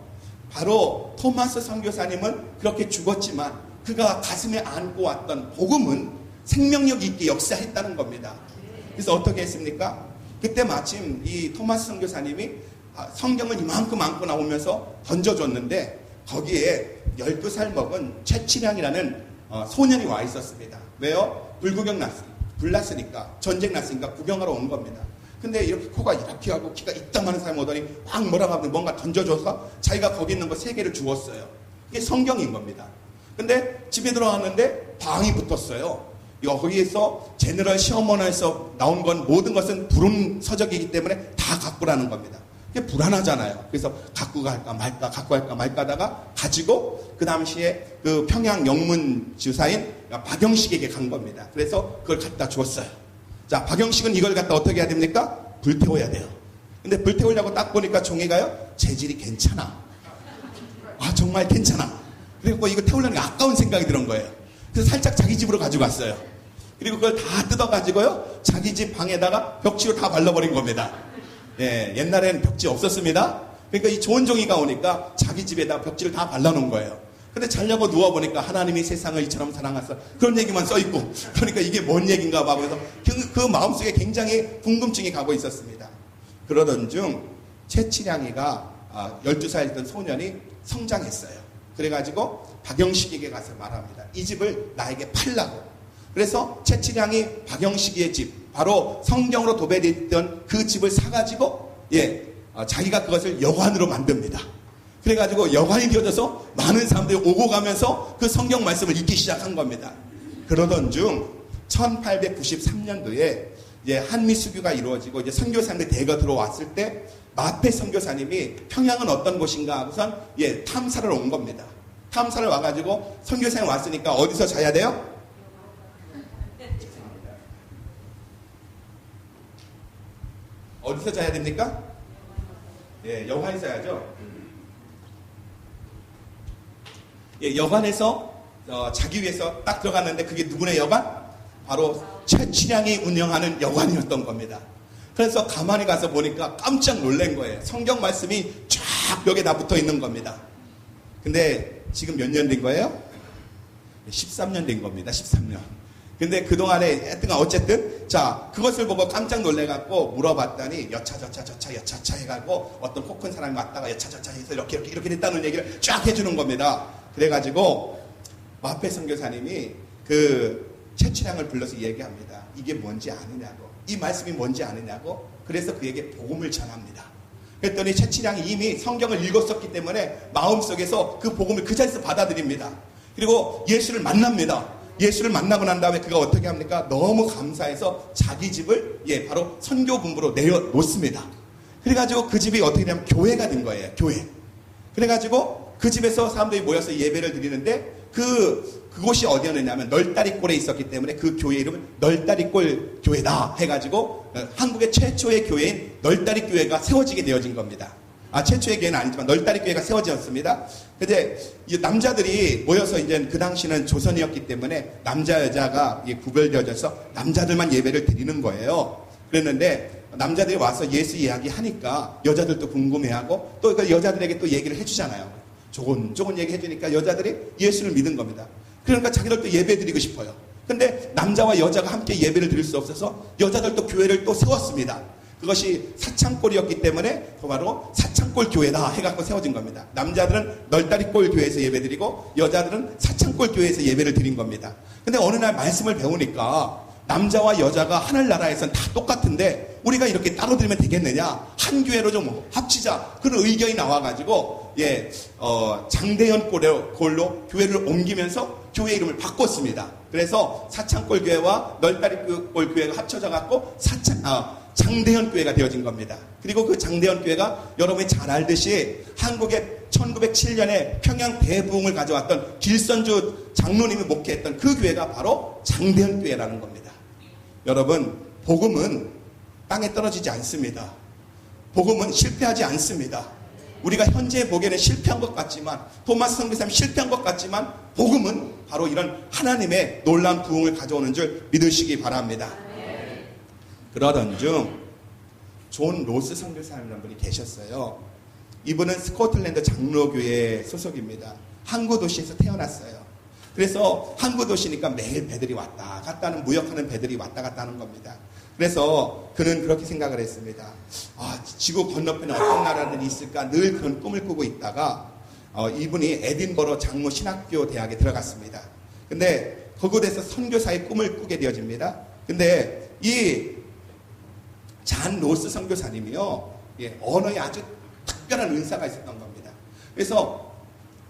바로 토마스 선교사님은 그렇게 죽었지만 그가 가슴에 안고 왔던 복음은 생명력 있게 역사했다는 겁니다. 그래서 어떻게 했습니까? 그때 마침 이 토마스 선교사님이 성경을 이만큼 안고 나오면서 던져줬는데 거기에 12살 먹은 최치량이라는 소년이 와 있었습니다. 왜요? 불 났으니까, 전쟁 났으니까 구경하러 온 겁니다. 근데 이렇게 코가 이렇게 하고 키가 이따만한 사람이 오더니 막 뭐라고 하면 뭔가 던져줘서 자기가 거기 있는 거 3개를 주웠어요. 이게 성경인 겁니다. 근데 집에 들어갔는데 방이 붙었어요. 거기에서 제너럴 시어머니에서 나온 건 모든 것은 불운 서적이기 때문에 다 갖고라는 겁니다. 그게 불안하잖아요. 그래서 갖고 갈까 말까 하다가 가지고 그 당시에 그 평양 영문 주사인 박영식에게 간 겁니다. 그래서 그걸 갖다 주었어요. 자, 박영식은 이걸 갖다 어떻게 해야 됩니까? 불태워야 돼요. 근데 불태우려고 딱 보니까 종이가요, 재질이 괜찮아. 정말 괜찮아. 그리고 이거 태우려는 게 아까운 생각이 드는 거예요. 그래서 살짝 자기 집으로 가지고 왔어요. 그리고 그걸 다 뜯어가지고요, 자기 집 방에다가 벽지로 다 발라버린 겁니다. 옛날에는 벽지 없었습니다. 그러니까 이 좋은 종이가 오니까 자기 집에다 벽지를 다 발라놓은 거예요. 근데 자려고 누워보니까 하나님이 세상을 이처럼 사랑하사 그런 얘기만 써있고, 그러니까 이게 뭔 얘기인가 봐. 그래서 그 마음속에 굉장히 궁금증이 가고 있었습니다. 그러던 중 최치량이가 12살 있던 소년이 성장했어요. 그래가지고 박영식에게 가서 말합니다. 이 집을 나에게 팔라고. 그래서 채치량이 박영식의 집, 바로 성경으로 도배되어 있던 그 집을 사가지고 자기가 그것을 여관으로 만듭니다. 그래가지고 여관이 되어져서 많은 사람들이 오고 가면서 그 성경 말씀을 읽기 시작한 겁니다. 그러던 중 1893년도에 한미 수교가 이루어지고 이제 선교사님들이 대거 들어왔을 때 마페 선교사님이 평양은 어떤 곳인가 하고선 탐사를 온 겁니다. 탐사를 와가지고 선교사님 왔으니까 어디서 자야 돼요? 어디서 자야 됩니까? 여관에 자야죠. 여관에서 자기 위해서 딱 들어갔는데 그게 누구네 여관? 바로 최치량이 운영하는 여관이었던 겁니다. 그래서 가만히 가서 보니까 깜짝 놀란 거예요. 성경 말씀이 쫙 벽에 다 붙어 있는 겁니다. 근데 지금 몇 년 된 거예요? 13년 된 겁니다. 13년. 근데 그동안에 하여튼간 어쨌든 그것을 보고 깜짝 놀래갖고 물어봤더니 여차저차 해가지고 어떤 코 큰 사람이 왔다가 여차저차 해서 이렇게 됐다는 얘기를 쫙 해주는 겁니다. 그래가지고 마페 선교사님이 그 최치량을 불러서 얘기합니다. 이게 뭔지 아느냐고, 이 말씀이 뭔지 아느냐고. 그래서 그에게 복음을 전합니다. 그랬더니 최치량이 이미 성경을 읽었었기 때문에 마음속에서 그 복음을 그 자리에서 받아들입니다. 그리고 예수를 만납니다. 예수를 만나고 난 다음에 그가 어떻게 합니까? 너무 감사해서 자기 집을 바로 선교본부로 내어놓습니다. 그래가지고 그 집이 어떻게 되냐면 교회가 된 거예요. 교회. 그래가지고 그 집에서 사람들이 모여서 예배를 드리는데 그곳이 어디였느냐면 널다리골에 있었기 때문에 그 교회 이름은 널다리골 교회다 해가지고 한국의 최초의 교회인 널다리교회가 세워지게 되어진 겁니다. 최초의 교회는 아니지만 널다리교회가 세워졌습니다. 근데 이 남자들이 모여서 이제 그 당시는 조선이었기 때문에 남자 여자가 구별되어져서 남자들만 예배를 드리는 거예요. 그랬는데 남자들이 와서 예수 이야기 하니까 여자들도 궁금해하고 또 그 여자들에게 또 얘기를 해주잖아요. 조곤조곤 얘기해주니까 여자들이 예수를 믿은 겁니다. 그러니까 자기들도 예배 드리고 싶어요. 근데 남자와 여자가 함께 예배를 드릴 수 없어서 여자들도 교회를 또 세웠습니다. 그것이 사창골이었기 때문에 바로 사창골 교회다 해갖고 세워진 겁니다. 남자들은 널다리골 교회에서 예배드리고 여자들은 사창골 교회에서 예배를 드린 겁니다. 근데 어느 날 말씀을 배우니까 남자와 여자가 하늘나라에선 다 똑같은데 우리가 이렇게 따로 드리면 되겠느냐, 한 교회로 좀 합치자, 그런 의견이 나와가지고 장대현 골로 교회를 옮기면서 교회 이름을 바꿨습니다. 그래서 사창골 교회와 널다리골 교회가 합쳐져갖고 장대현 교회가 되어진 겁니다. 그리고 그 장대현 교회가 여러분이 잘 알듯이 한국의 1907년에 평양 대부흥을 가져왔던 길선주 장로님이 목회했던 그 교회가 바로 장대현 교회라는 겁니다. 여러분, 복음은 땅에 떨어지지 않습니다. 복음은 실패하지 않습니다. 우리가 현재 보기에는 실패한 것 같지만, 토마스 선교사님 실패한 것 같지만, 복음은 바로 이런 하나님의 놀라운 부흥을 가져오는 줄 믿으시기 바랍니다. 그러던 중 존 로스 선교사님이라는 분이 계셨어요. 이분은 스코틀랜드 장로교회 소속입니다. 항구 도시에서 태어났어요. 그래서 항구 도시니까 매일 배들이 왔다 갔다 하는, 무역하는 배들이 왔다 갔다 하는 겁니다. 그래서 그는 그렇게 생각을 했습니다. 지구 건너편에 어떤 나라들이 있을까 늘 그런 꿈을 꾸고 있다가 이분이 에딘버러 장로 신학교 대학에 들어갔습니다. 근데 그곳에서 선교사의 꿈을 꾸게 되어집니다. 근데 이 잔 로스 선교사님이요, 언어에 아주 특별한 은사가 있었던 겁니다. 그래서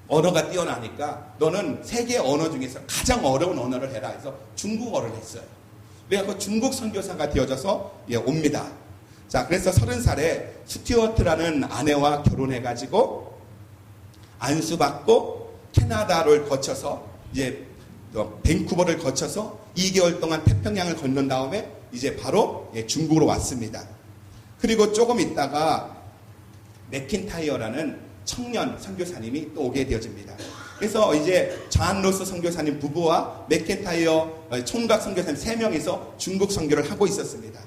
언어가 뛰어나니까 너는 세계 언어 중에서 가장 어려운 언어를 해라 해서 중국어를 했어요. 그래서 중국 선교사가 되어져서 옵니다. 그래서 30살에 스튜어트라는 아내와 결혼해가지고 안수받고 캐나다를 거쳐서 밴쿠버를 거쳐서 2개월 동안 태평양을 건넌 다음에 이제 바로 중국으로 왔습니다. 그리고 조금 있다가 맥킨타이어라는 청년 선교사님이 또 오게 되어집니다. 그래서 이제 잔 로스 선교사님 부부와 맥킨타이어 총각 선교사님 3명이서 중국 선교를 하고 있었습니다.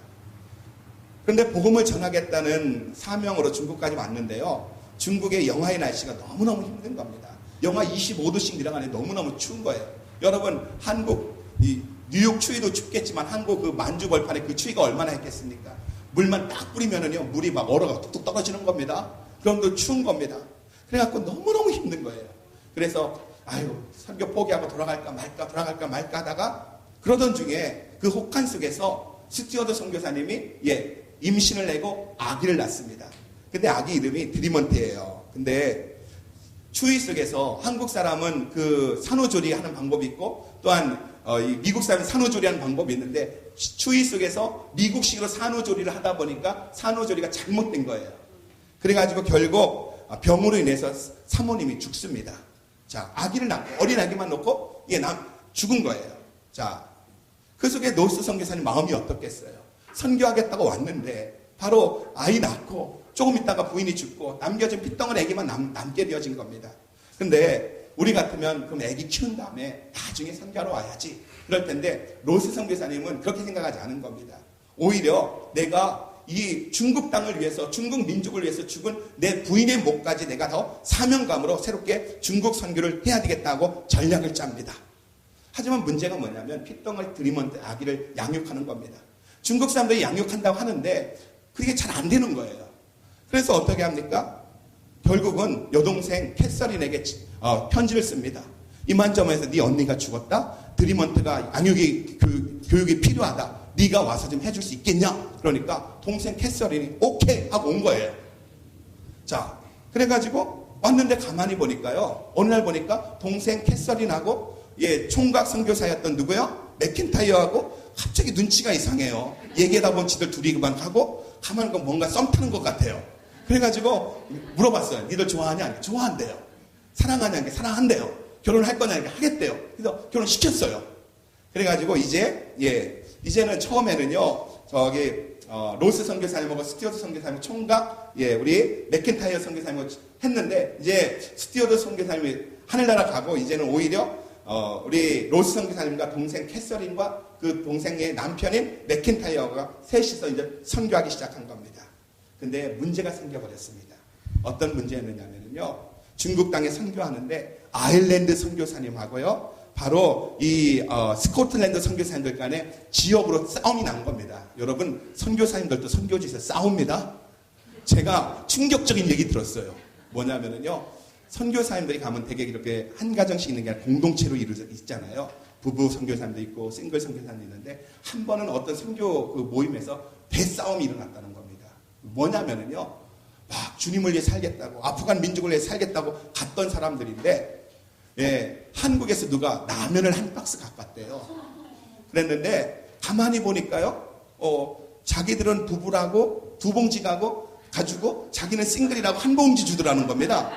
그런데 복음을 전하겠다는 사명으로 중국까지 왔는데요. 중국의 영하의 날씨가 너무너무 힘든 겁니다. 영하 25도씩 내려가니 너무너무 추운 거예요. 여러분, 한국 뉴욕 추위도 춥겠지만 한국 그 만주 벌판에 그 추위가 얼마나 했겠습니까? 물만 딱 뿌리면은요, 물이 막 얼어가 뚝뚝 떨어지는 겁니다. 그럼도 추운 겁니다. 그래갖고 너무너무 힘든 거예요. 그래서 아유 선교 포기하고 돌아갈까 말까 하다가 그러던 중에 그 혹한 속에서 스튜어드 선교사님이 임신을 내고 아기를 낳습니다. 근데 아기 이름이 드리먼트예요. 근데 추위 속에서 한국 사람은 그 산후조리 하는 방법이 있고 또한 미국 사람은 산후조리 하는 방법이 있는데 추위 속에서 미국식으로 산후조리를 하다 보니까 산후조리가 잘못된 거예요. 그래가지고 결국 병으로 인해서 사모님이 죽습니다. 자, 아기를 낳고 어린 아기만 놓고 죽은 거예요. 자, 그 속에 노스 선교사님 마음이 어떻겠어요? 선교하겠다고 왔는데 바로 아이 낳고 조금 있다가 부인이 죽고 남겨진 핏덩어리 애기만 남게 되어진 겁니다. 근데 우리 같으면 그럼 애기 키운 다음에 나중에 선교하러 와야지 그럴 텐데 로스 선교사님은 그렇게 생각하지 않은 겁니다. 오히려 내가 이 중국 땅을 위해서 중국 민족을 위해서 죽은 내 부인의 목까지 내가 더 사명감으로 새롭게 중국 선교를 해야 되겠다고 전략을 짭니다. 하지만 문제가 뭐냐면 핏덩어리 드리먼트 아기를 양육하는 겁니다. 중국 사람들이 양육한다고 하는데 그게 잘 안 되는 거예요. 그래서 어떻게 합니까? 결국은 여동생 캐서린에게 편지를 씁니다. 이만저만해서 네 언니가 죽었다. 드리먼트가 교육이 필요하다. 네가 와서 좀 해줄 수 있겠냐? 그러니까 동생 캐서린이 오케이 하고 온 거예요. 자, 그래가지고 왔는데 가만히 보니까요. 어느 날 보니까 동생 캐서린하고 총각 선교사였던 누구요? 맥킨타이어하고 갑자기 눈치가 이상해요. 얘기하다 보면 지들 둘이 그만 가고 가만히 보면 뭔가 썸 타는 것 같아요. 그래가지고 물어봤어요. 니들 좋아하냐? 좋아한대요. 사랑하냐? 사랑한대요. 결혼할 거냐? 하겠대요. 그래서 결혼시켰어요. 그래가지고 이제는 처음에는요, 로스 선교사님하고 스튜어드 선교사님 총각, 우리 맥킨타이어 선교사님하고 했는데, 이제 스튜어드 선교사님이 하늘나라 가고, 이제는 오히려, 우리 로스 선교사님과 동생 캐서린과 그 동생의 남편인 맥킨타이어가 셋이서 이제 선교하기 시작한 겁니다. 근데 문제가 생겨버렸습니다. 어떤 문제였느냐면요, 중국 땅에 선교하는데, 아일랜드 선교사님하고요, 바로 이 스코틀랜드 선교사님들 간에 지역으로 싸움이 난 겁니다. 여러분 선교사님들도 선교지에서 싸웁니다. 제가 충격적인 얘기 들었어요. 뭐냐면요, 선교사님들이 가면 되게 이렇게 한 가정씩 있는 게 아니라 공동체로 이루어져 있잖아요. 부부 선교사님도 있고 싱글 선교사님도 있는데 한 번은 어떤 선교 그 모임에서 대싸움이 일어났다는 겁니다. 뭐냐면요, 막 주님을 위해 살겠다고 아프간 민족을 위해 살겠다고 갔던 사람들인데. 한국에서 누가 라면을 한 박스 갖고 왔대요. 그랬는데 가만히 보니까요, 자기들은 부부라고 두 봉지 가지고 자기는 싱글이라고 한 봉지 주더라는 겁니다.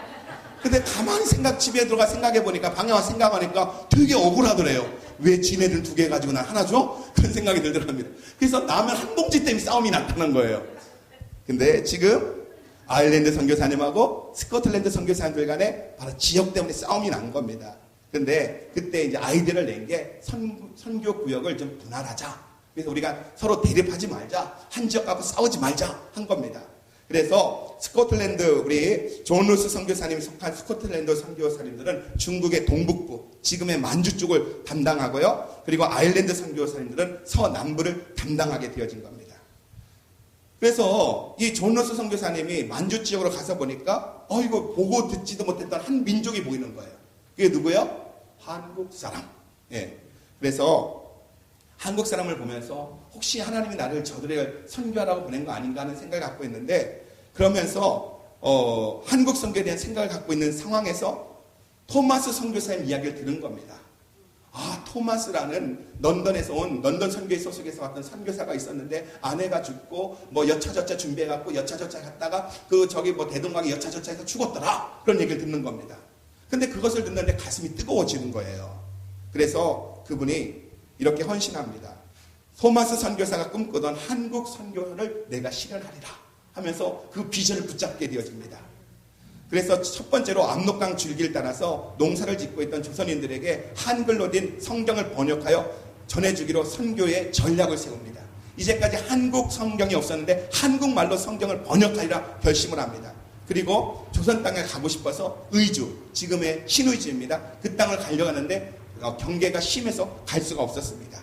근데 가만히 집에 들어가 생각해 보니까 방에 와서 생각하니까 되게 억울하더래요. 왜 지네들 두 개 가지고 난 하나 줘? 그런 생각이 들더랍니다. 그래서 라면 한 봉지 때문에 싸움이 났다는 거예요. 근데 지금 아일랜드 선교사님하고 스코틀랜드 선교사님들 간에 바로 지역 때문에 싸움이 난 겁니다. 근데 그때 이제 아이디어를 낸 게 선교 구역을 좀 분할하자. 그래서 우리가 서로 대립하지 말자. 한 지역 갖고 싸우지 말자 한 겁니다. 그래서 스코틀랜드 우리 존 루스 선교사님이 속한 스코틀랜드 선교사님들은 중국의 동북부, 지금의 만주 쪽을 담당하고요. 그리고 아일랜드 선교사님들은 서남부를 담당하게 되어진 겁니다. 그래서 이 존 루스 선교사님이 만주 지역으로 가서 보니까 이거 보고 듣지도 못했던 한 민족이 보이는 거예요. 그게 누구예요? 한국 사람. 그래서 한국 사람을 보면서 혹시 하나님이 나를 저들에게 선교하라고 보낸 거 아닌가 하는 생각을 갖고 있는데, 그러면서 한국 선교에 대한 생각을 갖고 있는 상황에서 토마스 선교사님 이야기를 들은 겁니다. 토마스라는 런던에서 온 런던 선교회 소속에서 왔던 선교사가 있었는데 아내가 죽고 뭐 여차저차 준비해갖고 여차저차 갔다가 대동강에 여차저차해서 죽었더라, 그런 얘기를 듣는 겁니다. 근데 그것을 듣는데 가슴이 뜨거워지는 거예요. 그래서 그분이 이렇게 헌신합니다. 토마스 선교사가 꿈꾸던 한국 선교를 내가 실현하리라 하면서 그 비전을 붙잡게 되어집니다. 그래서 첫 번째로 압록강 줄기를 따라서 농사를 짓고 있던 조선인들에게 한글로 된 성경을 번역하여 전해주기로 선교의 전략을 세웁니다. 이제까지 한국 성경이 없었는데 한국말로 성경을 번역하리라 결심을 합니다. 그리고 조선 땅에 가고 싶어서 의주, 지금의 신의주입니다. 그 땅을 가려고 하는데 경계가 심해서 갈 수가 없었습니다.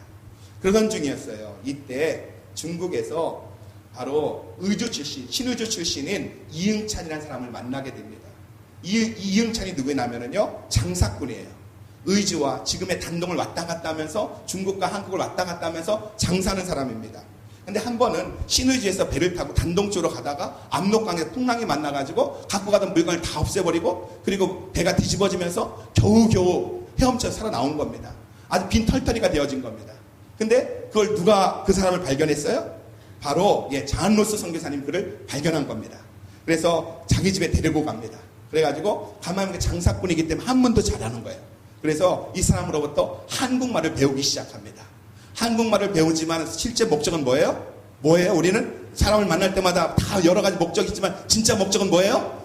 그러던 중이었어요. 이때 중국에서 바로 의주 출신, 신의주 출신인 이응찬이라는 사람을 만나게 됩니다. 이응찬이 누구냐면요, 장사꾼이에요. 의주와 지금의 단동을 왔다 갔다 하면서 중국과 한국을 왔다 갔다 하면서 장사하는 사람입니다. 근데 한 번은 신의주에서 배를 타고 단동 쪽으로 가다가 압록강에서 풍랑이 만나가지고 갖고 가던 물건을 다 없애버리고, 그리고 배가 뒤집어지면서 겨우겨우 헤엄쳐 살아나온 겁니다. 아주 빈털터리가 되어진 겁니다. 근데 그걸 누가 그 사람을 발견했어요? 바로 잔로스 선교사님 그를 발견한 겁니다. 그래서 자기 집에 데리고 갑니다. 그래가지고 가만히 장사꾼이기 때문에 한문도 잘하는 거예요. 그래서 이 사람으로부터 한국말을 배우기 시작합니다. 한국말을 배우지만 실제 목적은 뭐예요? 우리는 사람을 만날 때마다 다 여러 가지 목적이 있지만 진짜 목적은 뭐예요?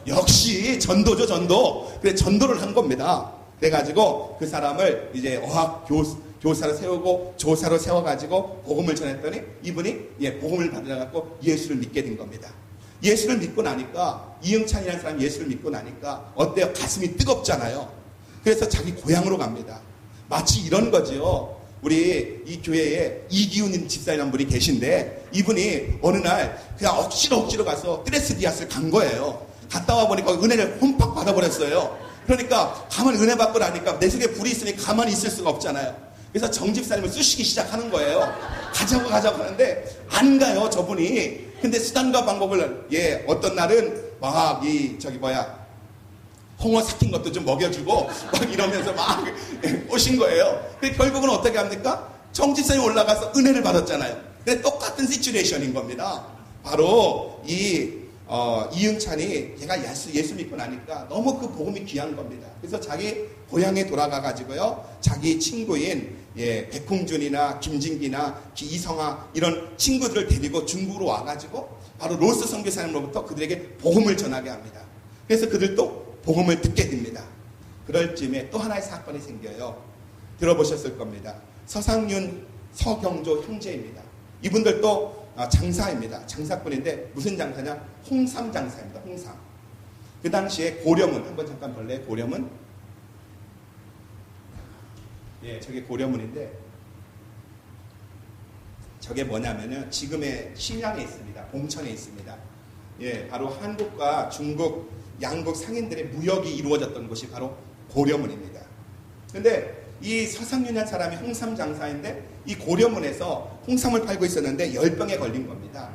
역시 전도죠, 전도. 그래, 전도를 한 겁니다. 그래가지고 그 사람을 이제 어학 교사로 세우고 조사로 세워가지고 복음을 전했더니 이분이 복음을 받으려고 예수를 믿게 된 겁니다. 예수를 믿고 나니까, 이응찬이라는 사람이 예수를 믿고 나니까 어때요? 가슴이 뜨겁잖아요. 그래서 자기 고향으로 갑니다. 마치 이런 거죠. 우리 이 교회에 이기훈 집사라는 분이 계신데, 이분이 어느 날 그냥 억지로 가서 트레스 디아스를 간 거예요. 갔다 와 보니까 은혜를 홈팍 받아버렸어요. 그러니까 가만히 은혜 받고 나니까 내 속에 불이 있으니 가만히 있을 수가 없잖아요. 그래서 정 집사님을 쑤시기 시작하는 거예요. 가자고 하는데 안 가요, 저분이. 근데 수단과 방법을, 어떤 날은 막 홍어 삭힌 것도 좀 먹여주고 막 이러면서 막 오신 거예요. 근데 결국은 어떻게 합니까? 정 집사님 올라가서 은혜를 받았잖아요. 근데 똑같은 시츄에이션인 겁니다. 바로 이응찬이 걔가 예수 믿고 나니까 너무 그 복음이 귀한 겁니다. 그래서 자기 고향에 돌아가 가지고요, 자기 친구인 백홍준이나 김진기나 이성아 이런 친구들을 데리고 중국으로 와가지고 바로 로스 선교사님으로부터 그들에게 복음을 전하게 합니다. 그래서 그들도 복음을 듣게 됩니다. 그럴 즈음에 또 하나의 사건이 생겨요. 들어보셨을 겁니다. 서상윤, 서경조 형제입니다. 이분들도 장사입니다. 장사꾼인데 무슨 장사냐? 홍삼 장사입니다. 홍삼. 그 당시에 고려문, 한번 잠깐 볼래요? 고려문? 저게 고려문인데, 저게 뭐냐면은 지금의 신양에 있습니다. 봉천에 있습니다. 바로 한국과 중국, 양국 상인들의 무역이 이루어졌던 곳이 바로 고려문입니다. 근데 이 서상윤이라는 사람이 홍삼 장사인데, 이 고려문에서 홍삼을 팔고 있었는데 열병에 걸린 겁니다.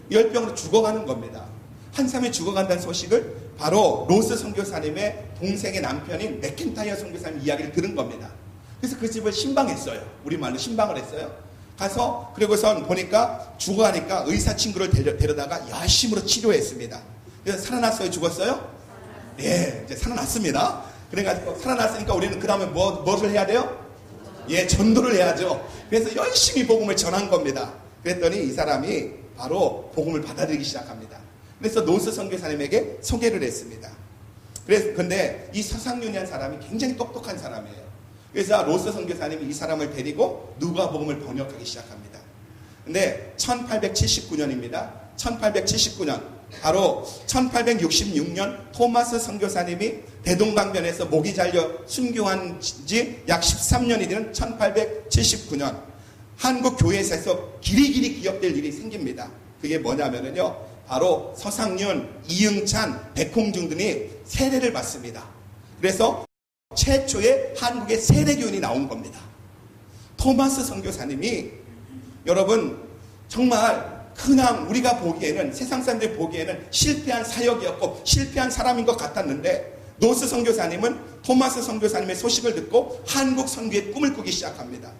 열병으로 죽어가는 겁니다. 한 사람이 죽어간다는 소식을 바로 로스 선교사님의 동생의 남편인 맥켄타이어 선교사님 이야기를 들은 겁니다. 그래서 그 집을 신방했어요. 우리말로 신방을 했어요. 가서 그리고선 보니까 죽어가니까 의사 친구를 데려다가 열심으로 치료했습니다. 그래서 살아났어요? 죽었어요? 네, 이제 살아났습니다. 그래가지고 살아났으니까 우리는 그 다음에 무엇을 해야 돼요? 전도를 해야죠. 그래서 열심히 복음을 전한 겁니다. 그랬더니 이 사람이 바로 복음을 받아들이기 시작합니다. 그래서 노스 선교사님에게 소개를 했습니다. 근데 이 서상윤이라는 사람이 굉장히 똑똑한 사람이에요. 그래서 로스 선교사님이 이 사람을 데리고 누가복음을 번역하기 시작합니다. 근데 1879년입니다. 1879년, 바로 1866년 토마스 선교사님이 대동강변에서 목이 잘려 순교한 지 약 13년이 되는 1879년, 한국 교회에서 길이길이 기억될 일이 생깁니다. 그게 뭐냐면요, 바로 서상윤, 이응찬, 백홍준 등이 세례를 받습니다. 그래서 최초의 한국의 세례교인이 나온 겁니다. 토마스 선교사님이, 여러분, 정말 그냥 우리가 보기에는, 세상 사람들이 보기에는 실패한 사역이었고 실패한 사람인 것 같았는데, 노스 선교사님은 토마스 선교사님의 소식을 듣고 한국 선교의 꿈을 꾸기 시작합니다.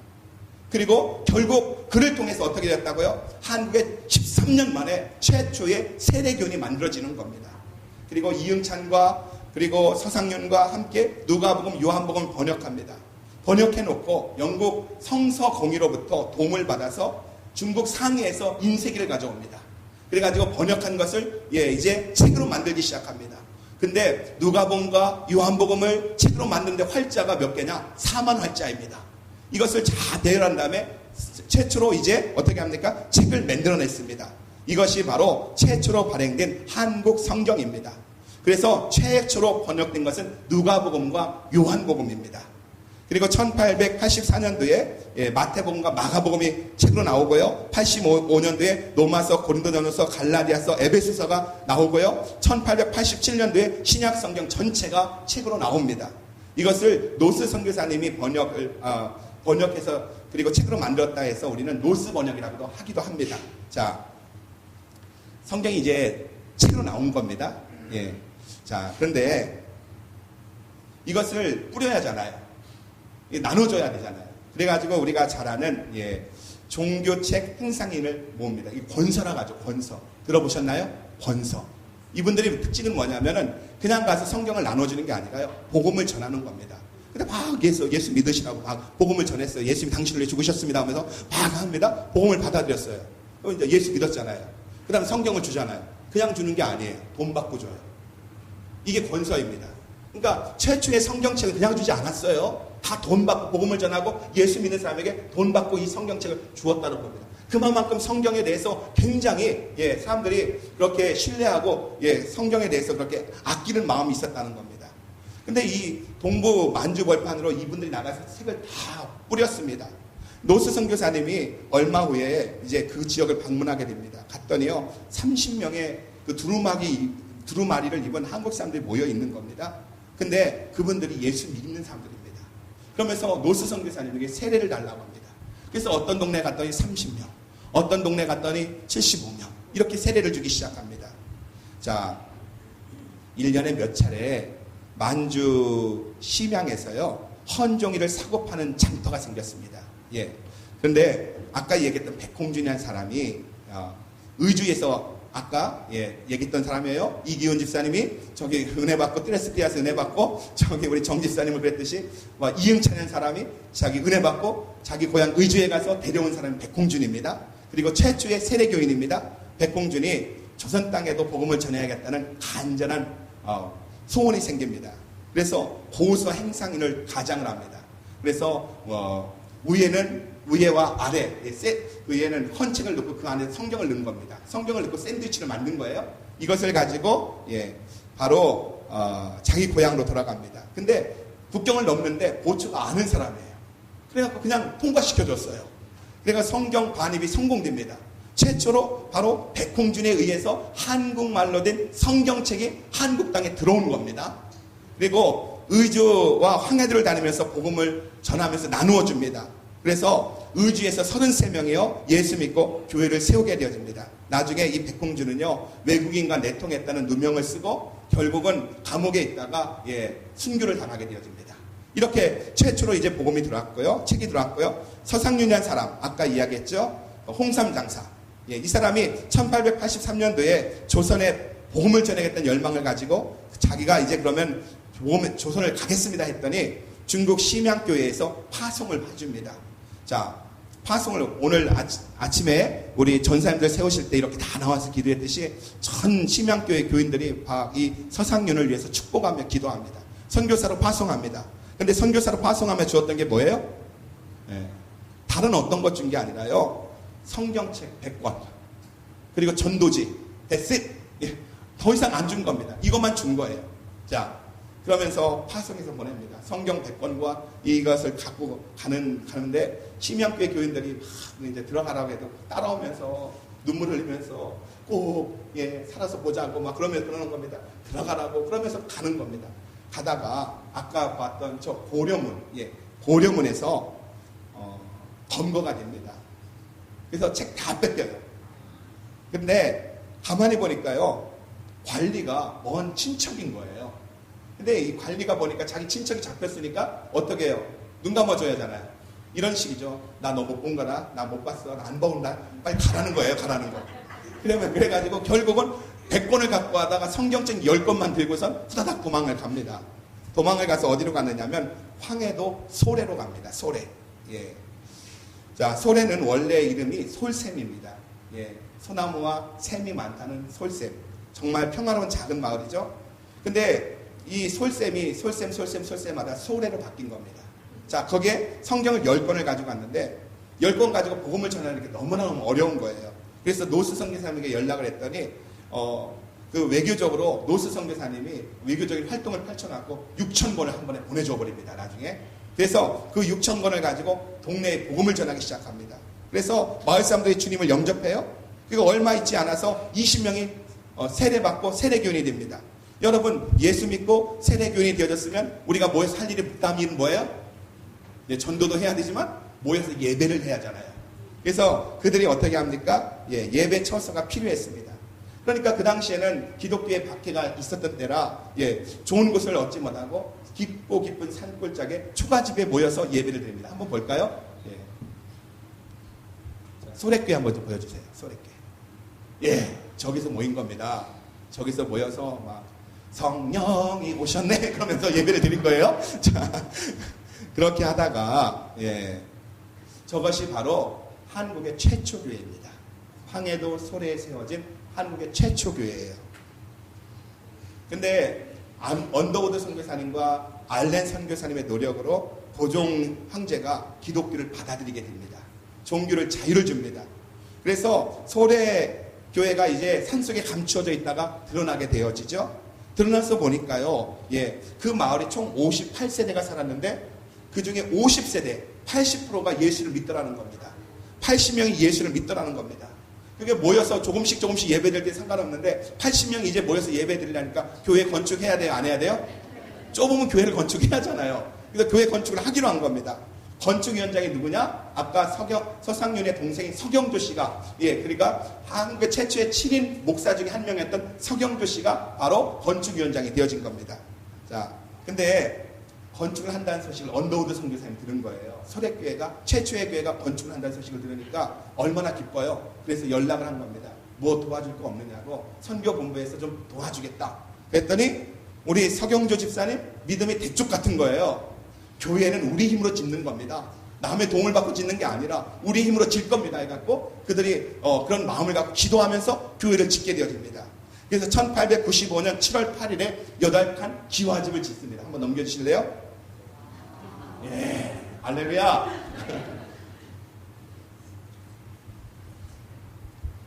그리고 결국 그를 통해서 어떻게 됐다고요? 한국에 13년 만에 최초의 세례교인이 만들어지는 겁니다. 그리고 이응찬과 그리고 서상윤과 함께 누가복음, 요한복음을 번역합니다. 번역해놓고 영국 성서공의로부터 도움을 받아서 중국 상해에서 인쇄기를 가져옵니다. 그래가지고 번역한 것을 이제 책으로 만들기 시작합니다. 근데 누가복음과 요한복음을 책으로 만드는데 활자가 몇 개냐? 4만 활자입니다. 이것을 다 대열한 다음에 최초로 이제 어떻게 합니까? 책을 만들어냈습니다. 이것이 바로 최초로 발행된 한국 성경입니다. 그래서 최초로 번역된 것은 누가복음과 요한복음입니다. 그리고 1884년도에 마태복음과 마가복음이 책으로 나오고요. 85년도에 로마서, 고린도전서, 갈라디아서, 에베소서가 나오고요. 1887년도에 신약 성경 전체가 책으로 나옵니다. 이것을 노스 선교사님이 번역해서 그리고 책으로 만들었다 해서 우리는 노스 번역이라고도 하기도 합니다. 자, 성경이 이제 책으로 나온 겁니다. 예. 자, 그런데 이것을 뿌려야 하잖아요. 나눠줘야 되잖아요. 그래가지고 우리가 잘 아는 종교책 행상인을 모읍니다. 이 권서라고 하죠. 권서. 들어보셨나요? 권서. 이분들의 특징은 뭐냐면은 그냥 가서 성경을 나눠주는 게 아니라요. 복음을 전하는 겁니다. 근데 막 예수 믿으시라고 막 복음을 전했어요. 예수님이 당신을 위해 죽으셨습니다 하면서 막 합니다. 복음을 받아들였어요. 그럼 이제 예수 믿었잖아요. 그 다음에 성경을 주잖아요. 그냥 주는 게 아니에요. 돈 받고 줘요. 이게 권서입니다. 그러니까 최초의 성경책을 그냥 주지 않았어요. 다 돈 받고 복음을 전하고 예수 믿는 사람에게 돈 받고 이 성경책을 주었다는 겁니다. 그만큼 성경에 대해서 굉장히 사람들이 그렇게 신뢰하고 성경에 대해서 그렇게 아끼는 마음이 있었다는 겁니다. 근데 이 동부 만주 벌판으로 이분들이 나가서 책을 다 뿌렸습니다. 노스 선교사님이 얼마 후에 이제 그 지역을 방문하게 됩니다. 갔더니요 30명의 그 두루마리를 입은 한국 사람들이 모여 있는 겁니다. 근데 그분들이 예수 믿는 사람들입니다. 그러면서 노스 선교사님에게 세례를 달라고 합니다. 그래서 어떤 동네 갔더니 30명, 어떤 동네 갔더니 75명 이렇게 세례를 주기 시작합니다. 자, 1년에 몇 차례 만주 심양에서요 헌종이를 사고 파는 장터가 생겼습니다. 예. 그런데 아까 얘기했던 백홍준이라는 사람이 의주에서 아까 얘기했던 사람이에요. 이기훈 집사님이 저기 은혜 받고 트레스피아스 은혜 받고 저기 우리 정 집사님을 그랬듯이 이응찬이라는 사람이 자기 은혜 받고 자기 고향 의주에 가서 데려온 사람이 백홍준입니다. 그리고 최초의 세례교인입니다. 백홍준이 조선 땅에도 복음을 전해야겠다는 간절한 소원이 생깁니다. 그래서 고서 행상인을 가장을 합니다. 그래서 위에와 아래, 위에는 헌책을 넣고 그 안에 성경을 넣은 겁니다. 성경을 넣고 샌드위치를 만든 거예요. 이것을 가지고 바로 자기 고향으로 돌아갑니다. 근데 국경을 넘는데 보초가 아는 사람이에요. 그래갖고 그냥 통과시켜줬어요. 그래서 성경 반입이 성공됩니다. 최초로 바로 백홍준에 의해서 한국말로 된 성경책이 한국 땅에 들어오는 겁니다. 그리고 의주와 황해도를 다니면서 복음을 전하면서 나누어 줍니다. 그래서 의주에서 33명이요 예수 믿고 교회를 세우게 되어집니다. 나중에 이 백홍준은요 외국인과 내통했다는 누명을 쓰고 결국은 감옥에 있다가 순교를 당하게 되어집니다. 이렇게 최초로 이제 복음이 들어왔고요, 책이 들어왔고요. 서상윤이라는 사람 아까 이야기했죠. 홍삼장사. 이 사람이 1883년도에 조선에 복음을 전하겠다는 열망을 가지고 자기가 이제 그러면 조선을 가겠습니다 했더니 중국 심양교회에서 파송을 봐줍니다. 자, 파송을 오늘 아침에 우리 전사님들 세우실 때 이렇게 다 나와서 기도했듯이 전 심양교회 교인들이 이 서상윤을 위해서 축복하며 기도합니다. 선교사로 파송합니다. 근데 선교사로 파송하며 주었던 게 뭐예요? 다른 어떤 것 준 게 아니라요. 성경책 100권 그리고 전도지 됐it. 더 이상 안 준 겁니다. 이것만 준 거예요. 자, 그러면서 파송해서 보냅니다. 성경 100권과 이것을 갖고 가는데 심양교회 교인들이 막 이제 들어가라고 해도 따라오면서 눈물 흘리면서 꼭 살아서 보자고 막 그러는 겁니다. 들어가라고 그러면서 가는 겁니다. 가다가 아까 봤던 저 고려문, 고려문에서 검거가 됩니다. 그래서 책 다 뺏겨요. 근데 가만히 보니까요 관리가 먼 친척인 거예요. 근데 이 관리가 보니까 자기 친척이 잡혔으니까 어떻게 해요? 눈 감아줘야 하잖아요. 이런 식이죠. 나 너 못 본 거라? 나 못 봤어? 나 안 본다? 빨리 가라는 거예요. 가라는 거. 그래가지고 결국은 100권을 갖고 하다가 성경책 10권만 들고선 후다닥 도망을 갑니다. 도망을 가서 어디로 갔느냐면 황해도 소래로 갑니다. 소래. 자, 소래는 원래 이름이 솔샘입니다. 소나무와 샘이 많다는 솔샘. 정말 평화로운 작은 마을이죠. 근데 이 솔샘마다 소래로 바뀐 겁니다. 자, 거기에 성경을 10권을 가지고 갔는데 10권 가지고 복음을 전하는 게 너무너무 어려운 거예요. 그래서 노스 선교사님에게 연락을 했더니 그 외교적으로 노스 선교사님이 외교적인 활동을 펼쳐갖고 6,000권을 한 번에 보내줘 버립니다. 나중에 그래서 그 6천 권을 가지고 동네에 복음을 전하기 시작합니다. 그래서 마을 사람들이 주님을 영접해요. 그리고 얼마 있지 않아서 20명이 세례받고 세례교인이 됩니다. 여러분, 예수 믿고 세례교인이 되어졌으면 우리가 모여서 할 일이 다음 일은 뭐예요? 네, 전도도 해야 되지만 모여서 예배를 해야 하잖아요. 그래서 그들이 어떻게 합니까? 예배 처소가 필요했습니다. 그러니까 그 당시에는 기독교의 박해가 있었던 때라 좋은 곳을 얻지 못하고 깊고 깊은 산골짜기에 초가집에 모여서 예배를 드립니다. 한번 볼까요? 소래교회 한번 좀 보여주세요. 소래교회. 저기서 모인 겁니다. 저기서 모여서 막 성령이 오셨네 그러면서 예배를 드린 거예요. 자, 그렇게 하다가 저것이 바로 한국의 최초 교회입니다. 황해도 소래에 세워진 한국의 최초 교회예요. 근데 언더우드 선교사님과 알렌 선교사님의 노력으로 고종 황제가 기독교를 받아들이게 됩니다. 종교를 자유를 줍니다. 그래서 소래 교회가 이제 산속에 감추어져 있다가 드러나게 되어지죠. 드러나서 보니까요, 그 마을에 총 58세대가 살았는데 그 중에 50세대, 80%가 예수를 믿더라는 겁니다. 80명이 예수를 믿더라는 겁니다. 그게 모여서 조금씩 예배드릴 때 상관없는데 80명이 이제 모여서 예배드리려니까 교회 건축해야 돼요? 안 해야 돼요? 좁으면 교회를 건축해야 하잖아요. 그래서 교회 건축을 하기로 한 겁니다. 건축위원장이 누구냐? 아까 서상윤의 동생인 서경조 씨가, 그러니까 한국의 최초의 7인 목사 중에 한 명이었던 서경조 씨가 바로 건축위원장이 되어진 겁니다. 자, 근데 건축을 한다는 소식을 언더우드 선교사님이 들은 거예요. 소래교회가, 최초의 교회가 건축을 한다는 소식을 들으니까 얼마나 기뻐요. 그래서 연락을 한 겁니다. 뭐 도와줄 거 없느냐고, 선교본부에서 좀 도와주겠다. 그랬더니 우리 서경조 집사님 믿음이 대쪽 같은 거예요. 교회는 우리 힘으로 짓는 겁니다. 남의 도움을 받고 짓는 게 아니라 우리 힘으로 질 겁니다. 해갖고 그들이 그런 마음을 갖고 기도하면서 교회를 짓게 되어집니다. 그래서 1895년 7월 8일에 8칸 기와집을 짓습니다. 한번 넘겨주실래요? 할렐루야.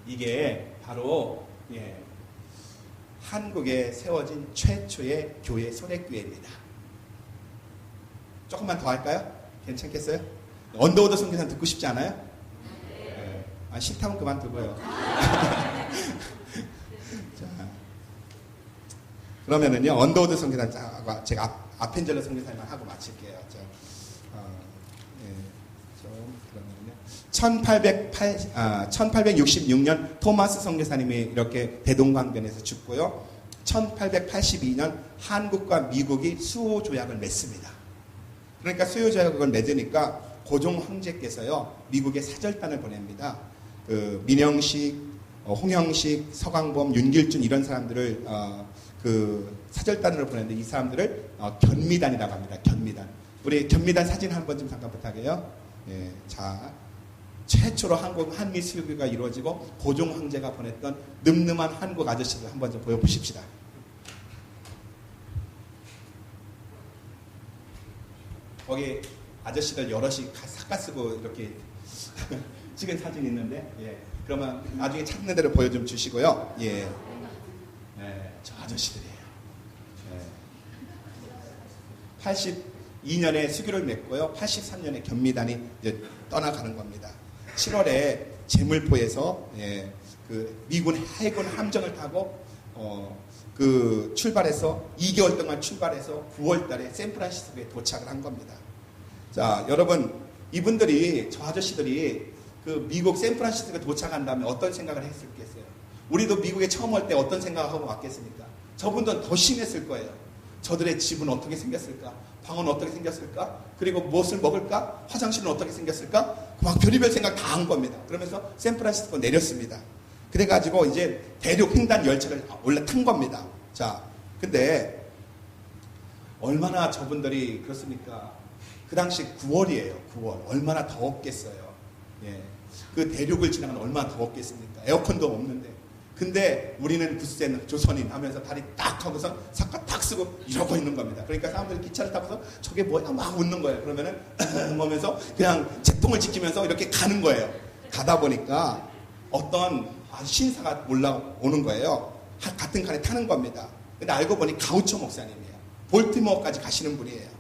이게 바로 한국에 세워진 최초의 교회 소래교회입니다. 조금만 더 할까요? 괜찮겠어요? 언더우드 선교사님 듣고 싶지 않아요? 싫다면 그만두고요. 자, 그러면은요, 언더우드 선교사님 제가 아펜젤러 선교사님만 하고 마칠게요. 그러면요, 1866년 토마스 선교사님이 이렇게 대동강변에서 죽고요. 1882년 한국과 미국이 수호 조약을 맺습니다. 그러니까 수호 조약을 맺으니까 고종 황제께서요, 미국에 사절단을 보냅니다. 그 민영식, 홍영식, 서광범, 윤길준 이런 사람들을 그 사절단으로 보냈는데 이 사람들을 견미단이라고 합니다. 견미단. 우리 견미단 사진 한번 좀 잠깐 부탁해요. 자, 최초로 한미 수교가 이루어지고 고종 황제가 보냈던 늠름한 한국 아저씨들 한번 좀 보여보십시다. 거기 아저씨들 여럿이 삭가 쓰고 이렇게 찍은 사진이 있는데, 그러면 나중에 찾는 대로 보여 좀 주시고요. 저 아저씨들이에요. 82년에 수교를 맺고요. 83년에 견미단이 이제 떠나가는 겁니다. 7월에 제물포에서 그 미군 해군 함정을 타고 그 출발해서 2개월 동안 출발해서 9월달에 샌프란시스코에 도착을 한 겁니다. 자, 여러분, 이분들이, 저 아저씨들이 그 미국 샌프란시스코에 도착한 다음에 어떤 생각을 했을겠어요? 우리도 미국에 처음 올 때 어떤 생각을 하고 왔겠습니까? 저분들은 더 심했을 거예요. 저들의 집은 어떻게 생겼을까? 방은 어떻게 생겼을까? 그리고 무엇을 먹을까? 화장실은 어떻게 생겼을까? 막 별의별 생각 다 한 겁니다. 그러면서 샌프란시스코 내렸습니다. 그래가지고 이제 대륙 횡단 열차를 올라탄 겁니다. 자, 근데 얼마나 저분들이 그렇습니까? 그 당시 9월이에요. 9월. 얼마나 더웠겠어요. 그 대륙을 지나가면 얼마나 더웠겠습니까? 에어컨도 없는데. 근데 우리는 굳센 조선인 하면서 다리 딱 하고서 삭가 딱 쓰고 이러고 있는 겁니다. 그러니까 사람들이 기차를 타고서 저게 뭐야 막 웃는 거예요. 그러면은 보면서 그냥 제통을 지키면서 이렇게 가는 거예요. 가다 보니까 어떤 신사가 올라오는 거예요. 같은 칸에 타는 겁니다. 근데 알고 보니 가우처 목사님이에요. 볼티모어까지 가시는 분이에요.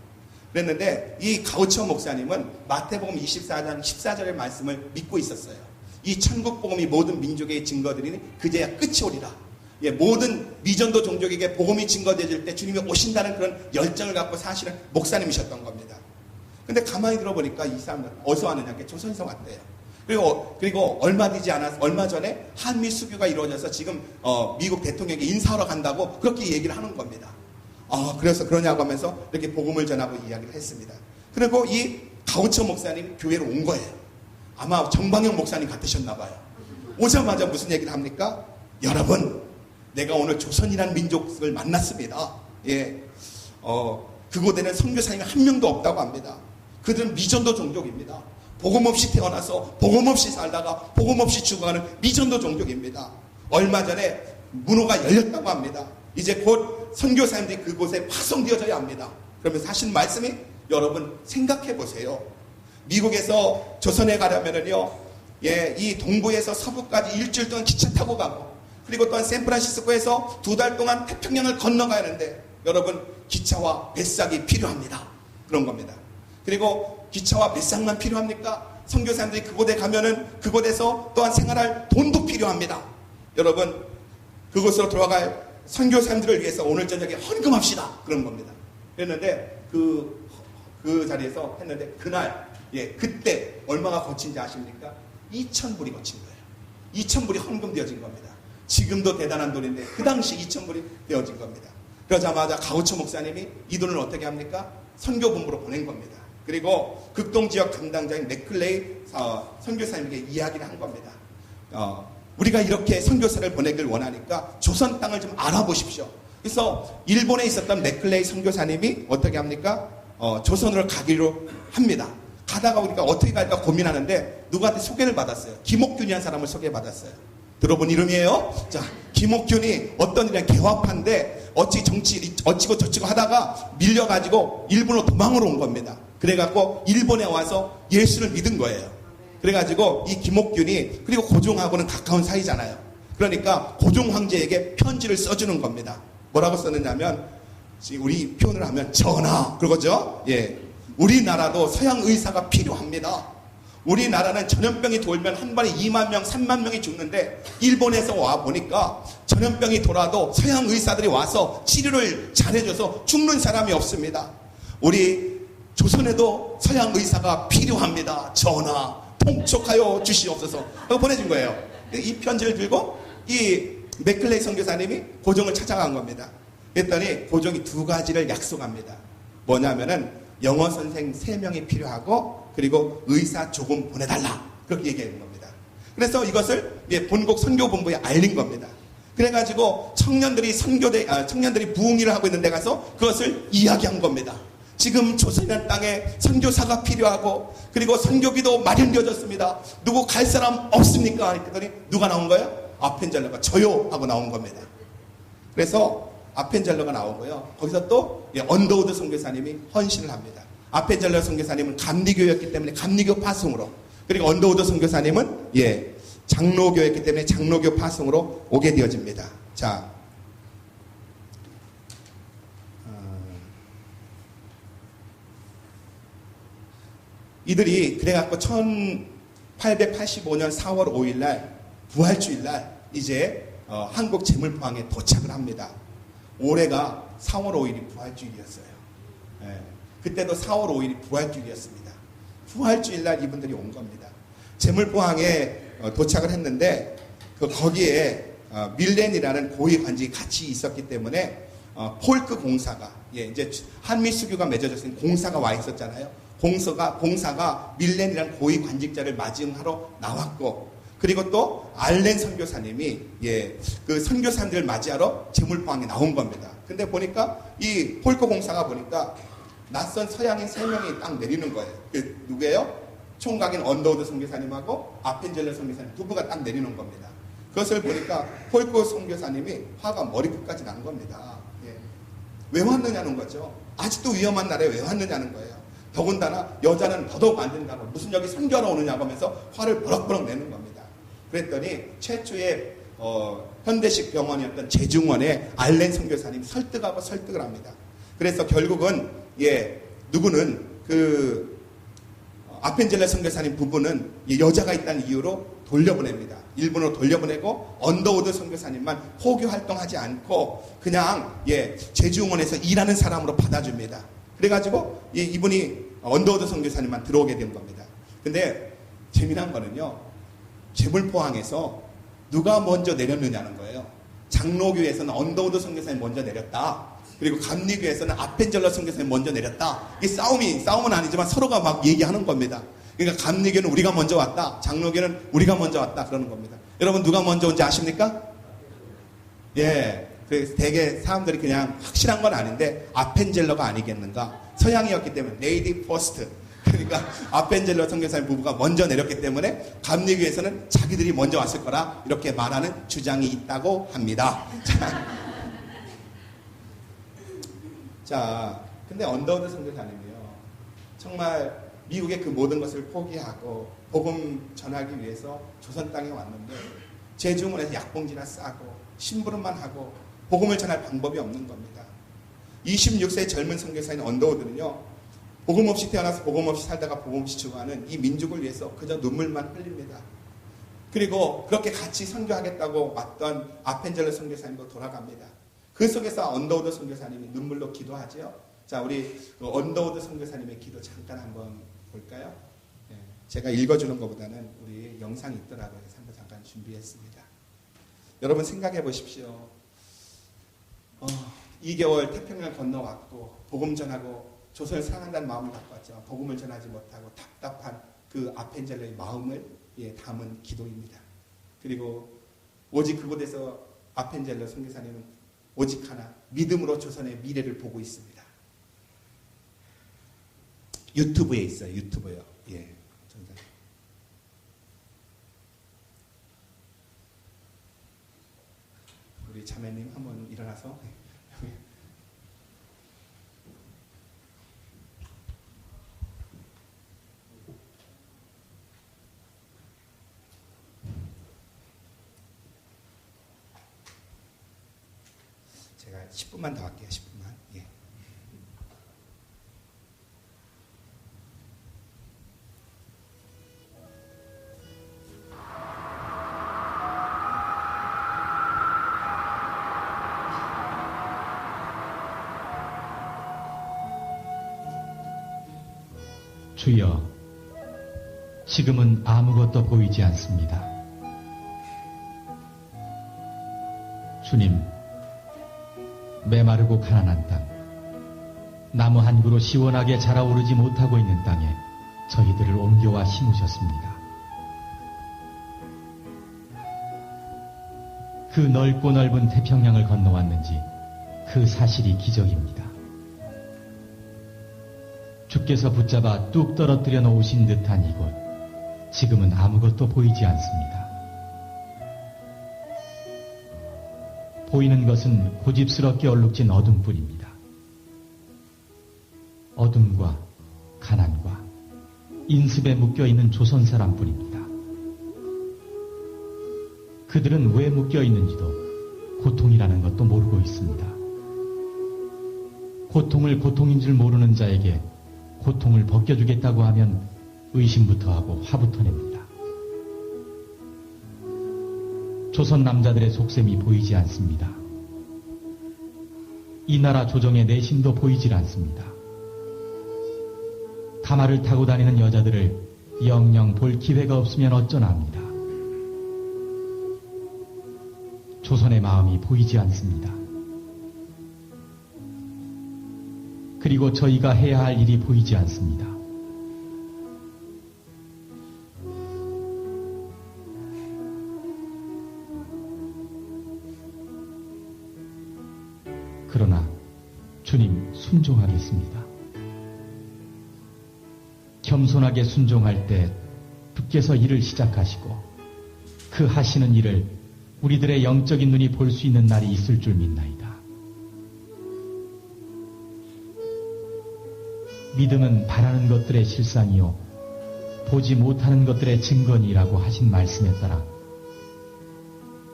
그랬는데 이 가우처 목사님은 마태복음 24장 14절의 말씀을 믿고 있었어요. 이 천국 복음이 모든 민족에게 증거드리니 그제야 끝이 오리라. 예, 모든 미전도 종족에게 복음이 증거되질 때 주님이 오신다는 그런 열정을 갖고 사실은 목사님이셨던 겁니다. 근데 가만히 들어보니까 이 사람들 어디서 왔느냐? 조선에서 왔대요. 그리고 얼마 전에 한미 수교가 이루어져서 지금 미국 대통령에게 인사하러 간다고 그렇게 얘기를 하는 겁니다. 그래서 그러냐고 하면서 이렇게 복음을 전하고 이야기를 했습니다. 그리고 이 가우처 목사님 교회로 온 거예요. 아마 정방영 목사님 같으셨나 봐요. 오자마자 무슨 얘기를 합니까? 여러분, 내가 오늘 조선이라는 민족을 만났습니다. 예, 그곳에는 선교사님이 한 명도 없다고 합니다. 그들은 미전도 종족입니다. 복음 없이 태어나서 복음 없이 살다가 복음 없이 죽어가는 미전도 종족입니다. 얼마 전에 문호가 열렸다고 합니다. 이제 곧 선교사님들이 그곳에 파송되어져야 합니다. 그러면서 하신 말씀이 여러분 생각해 보세요. 미국에서 조선에 가려면은요, 예, 이 동부에서 서부까지 일주일 동안 기차 타고 가고, 그리고 또한 샌프란시스코에서 2달 동안 태평양을 건너가야 하는데, 여러분 기차와 뱃삭이 필요합니다. 그런 겁니다. 그리고 기차와 뱃삭만 필요합니까? 선교사님들이 그곳에 가면은 그곳에서 또한 생활할 돈도 필요합니다. 여러분 그곳으로 돌아갈 선교사님들을 위해서 오늘 저녁에 헌금합시다. 그런 겁니다. 그랬는데 그 자리에서 했는데 그날, 예, 그때 얼마가 거친지 아십니까? 2,000불이 거친 거예요. 2,000불이 헌금되어진 겁니다. 지금도 대단한 돈인데 그 당시 2,000불이 되어진 겁니다. 그러자마자 가우처 목사님이 이 돈을 어떻게 합니까? 선교본부로 보낸 겁니다. 그리고 극동지역 담당자인 맥클레이 선교사님에게 이야기를 한 겁니다. 우리가 이렇게 선교사를 보내길 원하니까 조선 땅을 좀 알아보십시오. 그래서 일본에 있었던 맥클레이 선교사님이 어떻게 합니까? 조선으로 가기로 합니다. 가다가 우리가 어떻게 갈까 고민하는데 누구한테 소개를 받았어요. 김옥균이라는 사람을 소개받았어요. 들어본 이름이에요. 자, 김옥균이 어떤 일이냐, 개화파인데 어찌고 저찌고 하다가 밀려가지고 일본으로 도망으로 온 겁니다. 그래갖고 일본에 와서 예수를 믿은 거예요. 그래가지고 이 김옥균이, 그리고 고종하고는 가까운 사이잖아요. 그러니까 고종 황제에게 편지를 써주는 겁니다. 뭐라고 썼느냐면, 우리 표현을 하면 전하, 그거죠? 예, 우리나라도 서양 의사가 필요합니다. 우리나라는 전염병이 돌면 한 번에 2만 명, 3만 명이 죽는데 일본에서 와 보니까 전염병이 돌아도 서양 의사들이 와서 치료를 잘해줘서 죽는 사람이 없습니다. 우리 조선에도 서양 의사가 필요합니다. 전하, 통촉하여 주시옵소서 하고 보내준 거예요. 이 편지를 들고 이 맥클레이 선교사님이 고종을 찾아간 겁니다. 그랬더니 고종이 2가지를 약속합니다. 뭐냐면은 영어 선생 3명이 필요하고, 그리고 의사 조금 보내달라. 그렇게 얘기하는 겁니다. 그래서 이것을 본국 선교본부에 알린 겁니다. 그래가지고 청년들이 부흥일을 하고 있는 데 가서 그것을 이야기한 겁니다. 지금 조선이라는 땅에 선교사가 필요하고, 그리고 선교비도 마련되어졌습니다. 누구 갈 사람 없습니까? 그랬더니 누가 나온 거예요? 아펜젤러가 저요 하고 나온 겁니다. 그래서 아펜젤러가 나오고요. 거기서 또 언더우드 선교사님이 헌신을 합니다. 아펜젤러 선교사님은 감리교였기 때문에 감리교 파송으로, 그리고 언더우드 선교사님은 장로교였기 때문에 장로교 파송으로 오게 되어집니다. 자, 이들이 그래갖고 1885년 4월 5일날 부활주일날 이제 한국 제물포항에 도착을 합니다. 올해가 4월 5일이 부활주일이었어요. 예, 그때도 4월 5일이 부활주일이었습니다. 부활주일날 이분들이 온 겁니다. 제물포항에 도착을 했는데 거기에 밀렌이라는 고위 관직이 같이 있었기 때문에 폴크 공사가, 이제 한미 수교가 맺어졌으니 공사가 와 있었잖아요. 공사가 밀렌이라는 고위 관직자를 맞이하러 나왔고, 그리고 또 알렌 선교사님이 그 선교사님들을 맞이하러 제물포항에 나온 겁니다. 근데 보니까 이 폴크 공사가 보니까 낯선 서양인 3명이 딱 내리는 거예요. 누구예요? 총각인 언더우드 선교사님하고 아펜젤러 선교사님 2분가 딱 내리는 겁니다. 그것을 보니까 폴크 선교사님이 화가 머리끝까지 난 겁니다. 왜 왔느냐는 거죠. 아직도 위험한 나라에 왜 왔느냐는 거예요. 더군다나 여자는 더더욱 안 된다고, 무슨 여기 선교하러 오느냐고 하면서 화를 버럭버럭 내는 겁니다. 그랬더니 최초의 현대식 병원이었던 제중원의 알렌 선교사님이 설득을 합니다. 그래서 결국은 누구는 아펜젤러 선교사님 부부는 여자가 있다는 이유로 돌려보냅니다. 일본으로 돌려보내고 언더우드 선교사님만 포교 활동하지 않고 그냥 제주응원에서 일하는 사람으로 받아줍니다. 그래가지고 이분이 언더우드 선교사님만 들어오게 된 겁니다. 근데 재미난 거는요, 제물포항에서 누가 먼저 내렸느냐는 거예요. 장로교에서는 언더우드 선교사님 먼저 내렸다. 그리고 감리교에서는 아펜젤러 선교사님 먼저 내렸다. 이 싸움은 아니지만 서로가 막 얘기하는 겁니다. 그러니까 감리교는 우리가 먼저 왔다. 장로교는 우리가 먼저 왔다. 그러는 겁니다. 여러분 누가 먼저 온지 아십니까? 되게 사람들이 그냥 확실한 건 아닌데 아펜젤러가 아니겠는가. 서양이었기 때문에 레이디 퍼스트. 그러니까 아펜젤러 선교사님 부부가 먼저 내렸기 때문에 감리교에서는 자기들이 먼저 왔을 거라 이렇게 말하는 주장이 있다고 합니다. 자, 근데 언더우드 선교사님이요, 정말 미국의 그 모든 것을 포기하고 복음 전하기 위해서 조선 땅에 왔는데 제주문에서 약봉지나 싸고 심부름만 하고 복음을 전할 방법이 없는 겁니다. 26세 젊은 선교사인 언더우드는요, 복음 없이 태어나서 복음 없이 살다가 복음 없이 죽어가는 이 민족을 위해서 그저 눈물만 흘립니다. 그리고 그렇게 같이 선교하겠다고 왔던 아펜젤러 선교사님도 돌아갑니다. 그 속에서 언더우드 선교사님이 눈물로 기도하죠. 자, 우리 언더우드 선교사님의 기도 잠깐 한번 볼까요? 제가 읽어주는 것보다는 우리 영상이 있더라고요. 그래서 한번 잠깐 준비했습니다. 여러분 생각해 보십시오. 2개월 태평양 건너왔고 복음 전하고 조선을 사랑한다는 마음을 갖고 왔지만 복음을 전하지 못하고 답답한 그 아펜젤러의 마음을 담은 기도입니다. 그리고 오직 그곳에서 아펜젤러 선교사님은 오직 하나, 믿음으로 조선의 미래를 보고 있습니다. 유튜브에 있어요. 유튜브요. 우리 자매님 한번 일어나서. 제가 10분만 더 할게요. 10분만. 주여, 지금은 아무것도 보이지 않습니다. 주님, 메마르고 가난한 땅, 나무 한 그루 시원하게 자라오르지 못하고 있는 땅에 저희들을 옮겨와 심으셨습니다. 그 넓고 넓은 태평양을 건너왔는지 그 사실이 기적입니다. 주께서 붙잡아 뚝 떨어뜨려 놓으신 듯한 이곳, 지금은 아무것도 보이지 않습니다. 보이는 것은 고집스럽게 얼룩진 어둠뿐입니다. 어둠과 가난과 인습에 묶여있는 조선 사람뿐입니다. 그들은 왜 묶여있는지도 고통이라는 것도 모르고 있습니다. 고통을 고통인 줄 모르는 자에게 고통을 벗겨주겠다고 하면 의심부터 하고 화부터 냅니다. 조선 남자들의 속셈이 보이지 않습니다. 이 나라 조정의 내심도 보이질 않습니다. 가마를 타고 다니는 여자들을 영영 볼 기회가 없으면 어쩌나 합니다. 조선의 마음이 보이지 않습니다. 그리고 저희가 해야 할 일이 보이지 않습니다. 그러나 주님, 순종하겠습니다. 겸손하게 순종할 때 주께서 일을 시작하시고 그 하시는 일을 우리들의 영적인 눈이 볼 수 있는 날이 있을 줄 믿나이다. 믿음은 바라는 것들의 실상이요 보지 못하는 것들의 증거니라고 하신 말씀에 따라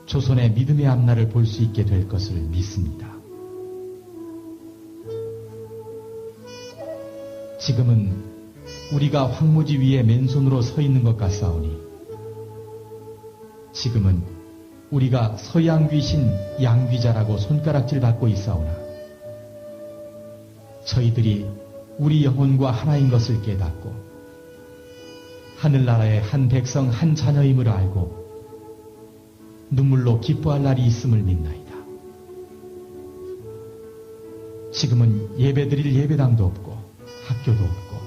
조선의 믿음의 앞날을 볼 수 있게 될 것을 믿습니다. 지금은 우리가 황무지 위에 맨손으로 서 있는 것 같사오니 지금은 우리가 서양 귀신 양귀자라고 손가락질 받고 있사오나 저희들이 우리 영혼과 하나인 것을 깨닫고 하늘나라의 한 백성 한 자녀임을 알고 눈물로 기뻐할 날이 있음을 믿나이다. 지금은 예배드릴 예배당도 없고 학교도 없고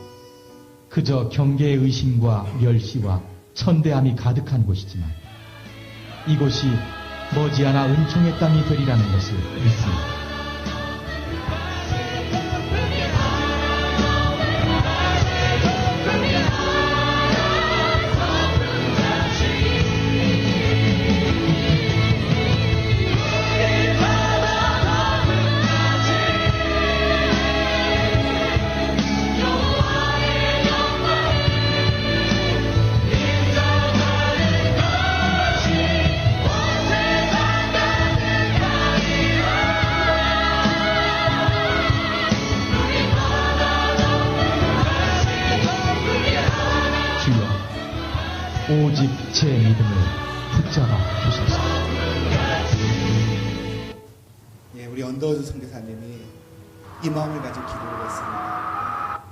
그저 경계의 의심과 멸시와 천대함이 가득한 곳이지만 이곳이 머지않아 은총의 땅이 되리라는 것을 믿습니다. 오직 제 믿음을 붙잡아 주소서. 예, 우리 언더우드 선교사님이 이 마음을 가지고 기도를 했습니다.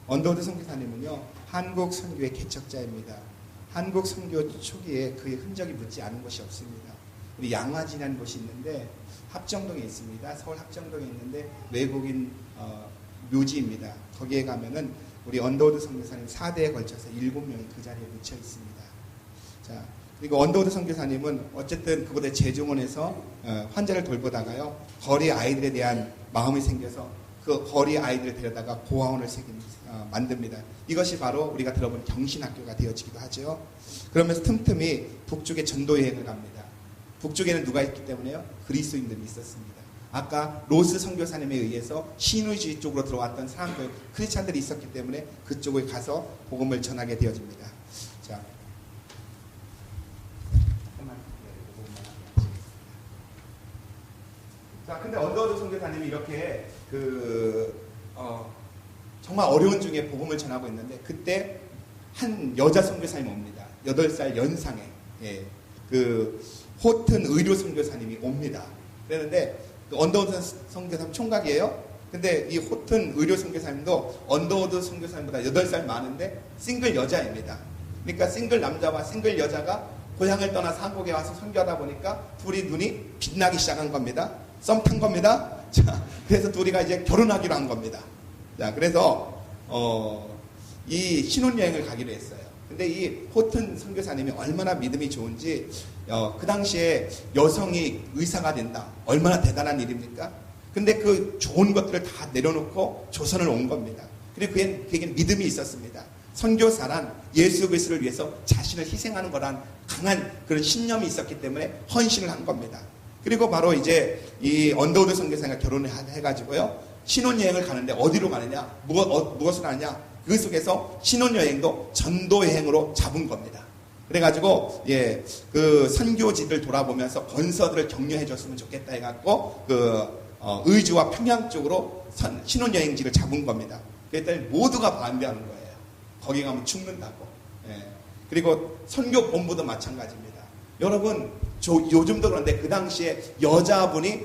언더우드 선교사님은요, 한국 선교의 개척자입니다. 한국 선교 초기에 그의 흔적이 묻지 않은 곳이 없습니다. 우리 양화진이라는 곳이 있는데 합정동에 있습니다. 서울 합정동에 있는데 외국인 묘지입니다. 거기에 가면은 우리 언더우드 선교사님 4대에 걸쳐서 7명이 그 자리에 묻혀 있습니다. 자, 그리고 언더우드 선교사님은 어쨌든 그곳의 재종원에서 환자를 돌보다가요, 거리 아이들에 대한 마음이 생겨서 그 거리 아이들을 데려다가 고아원을 만듭니다. 이것이 바로 우리가 들어본 경신학교가 되어지기도 하죠. 그러면서 틈틈이 북쪽에 전도 여행을 갑니다. 북쪽에는 누가 있기 때문에요? 그리스도인들이 있었습니다. 아까 로스 선교사님에 의해서 신의주의 쪽으로 들어왔던 사람들, 크리스찬들이 있었기 때문에 그쪽에 가서 복음을 전하게 되어집니다. 자, 근데 언더우드 선교사님이 이렇게 정말 어려운 중에 복음을 전하고 있는데 그때 한 여자 선교사님이 옵니다. 8살 연상의 호튼 의료 선교사님이 옵니다. 그랬는데 언더우드 선교사님 총각이에요. 근데 이 호튼 의료 선교사님도 언더우드 선교사님보다 8살 많은데 싱글 여자입니다. 그러니까 싱글 남자와 싱글 여자가 고향을 떠나서 한국에 와서 선교하다 보니까 둘이 눈이 빛나기 시작한 겁니다. 썸 탄 겁니다. 자, 그래서 둘이가 이제 결혼하기로 한 겁니다. 자, 그래서 이 신혼여행을 가기로 했어요. 근데 이 호튼 선교사님이 얼마나 믿음이 좋은지 그 당시에 여성이 의사가 된다. 얼마나 대단한 일입니까? 근데 그 좋은 것들을 다 내려놓고 조선을 온 겁니다. 그리고 그에게는 믿음이 있었습니다. 선교사란 예수 그리스도를 위해서 자신을 희생하는 거란 강한 그런 신념이 있었기 때문에 헌신을 한 겁니다. 그리고 바로 이제 이 언더우드 선교사가 결혼을 해가지고요, 신혼여행을 가는데 어디로 가느냐, 무엇을 하느냐, 그 속에서 신혼여행도 전도여행으로 잡은 겁니다. 그래가지고 그 선교지를 돌아보면서 건서들을 격려해 줬으면 좋겠다 해갖고 의주와 평양 쪽으로 신혼여행지를 잡은 겁니다. 그랬더니 모두가 반대하는 거예요. 거기 가면 죽는다고. 그리고 선교 본부도 마찬가지입니다. 여러분, 요즘도 그런데 그 당시에 여자분이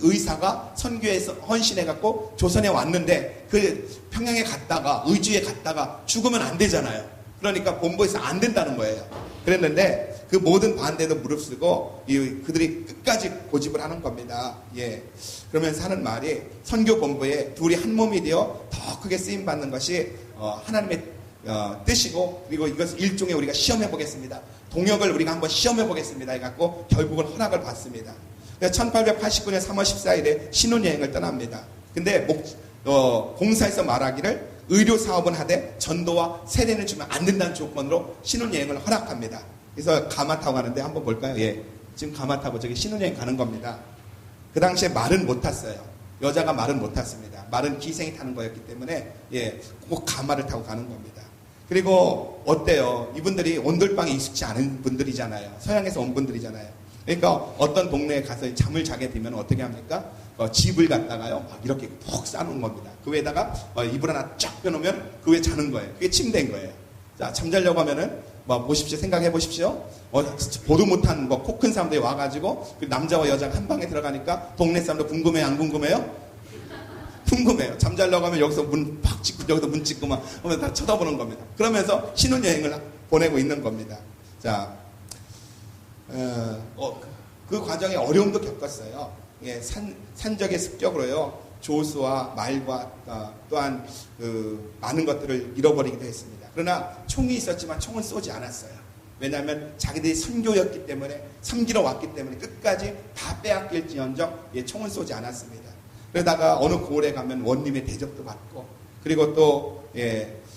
의사가 선교에서 헌신해갖고 조선에 왔는데 그 평양에 갔다가 의주에 갔다가 죽으면 안 되잖아요. 그러니까 본부에서 안 된다는 거예요. 그랬는데 그 모든 반대도 무릅쓰고 그들이 끝까지 고집을 하는 겁니다. 그러면서 하는 말이 선교 본부에 둘이 한 몸이 되어 더 크게 쓰임 받는 것이 하나님의 뜻이고, 그리고 이것을 일종의 우리가 시험해 보겠습니다. 동역을 우리가 한번 시험해 보겠습니다. 해갖고 결국은 허락을 받습니다. 1889년 3월 14일에 신혼여행을 떠납니다. 근데 공사에서 말하기를 의료 사업은 하되 전도와 세례는 주면 안 된다는 조건으로 신혼여행을 허락합니다. 그래서 가마 타고 가는데 한번 볼까요? 지금 가마 타고 저기 신혼여행 가는 겁니다. 그 당시에 말은 못 탔어요. 여자가 말은 못 탔습니다. 말은 기생이 타는 거였기 때문에 꼭 가마를 타고 가는 겁니다. 그리고 어때요? 이분들이 온돌방에 익숙지 않은 분들이잖아요. 서양에서 온 분들이잖아요. 그러니까 어떤 동네에 가서 잠을 자게 되면 어떻게 합니까? 집을 갖다가요 막 이렇게 푹 싸놓은 겁니다. 그 위에다가 이불 하나 쫙 펴놓으면 그 위에 자는 거예요. 그게 침대인 거예요. 자, 잠자려고 하면은 보십시오. 생각해 보십시오. 보도 못한 코 큰 사람들이 와가지고 그 남자와 여자가 한 방에 들어가니까 동네 사람들 궁금해요, 안 궁금해요? 궁금해요. 잠자려고 하면 여기서 문 팍 찍고 여기서 문 찍고 막 하면 다 쳐다보는 겁니다. 그러면서 신혼여행을 보내고 있는 겁니다. 자, 그 과정에 어려움도 겪었어요. 예, 산적의 습격으로요 조수와 말과 또한 그 많은 것들을 잃어버리기도 했습니다. 그러나 총이 있었지만 총은 쏘지 않았어요. 왜냐하면 자기들이 선교였기 때문에 섬기러 왔기 때문에 끝까지 다 빼앗길지언정 총은 쏘지 않았습니다. 그러다가 어느 고을에 가면 원님의 대접도 받고 그리고 또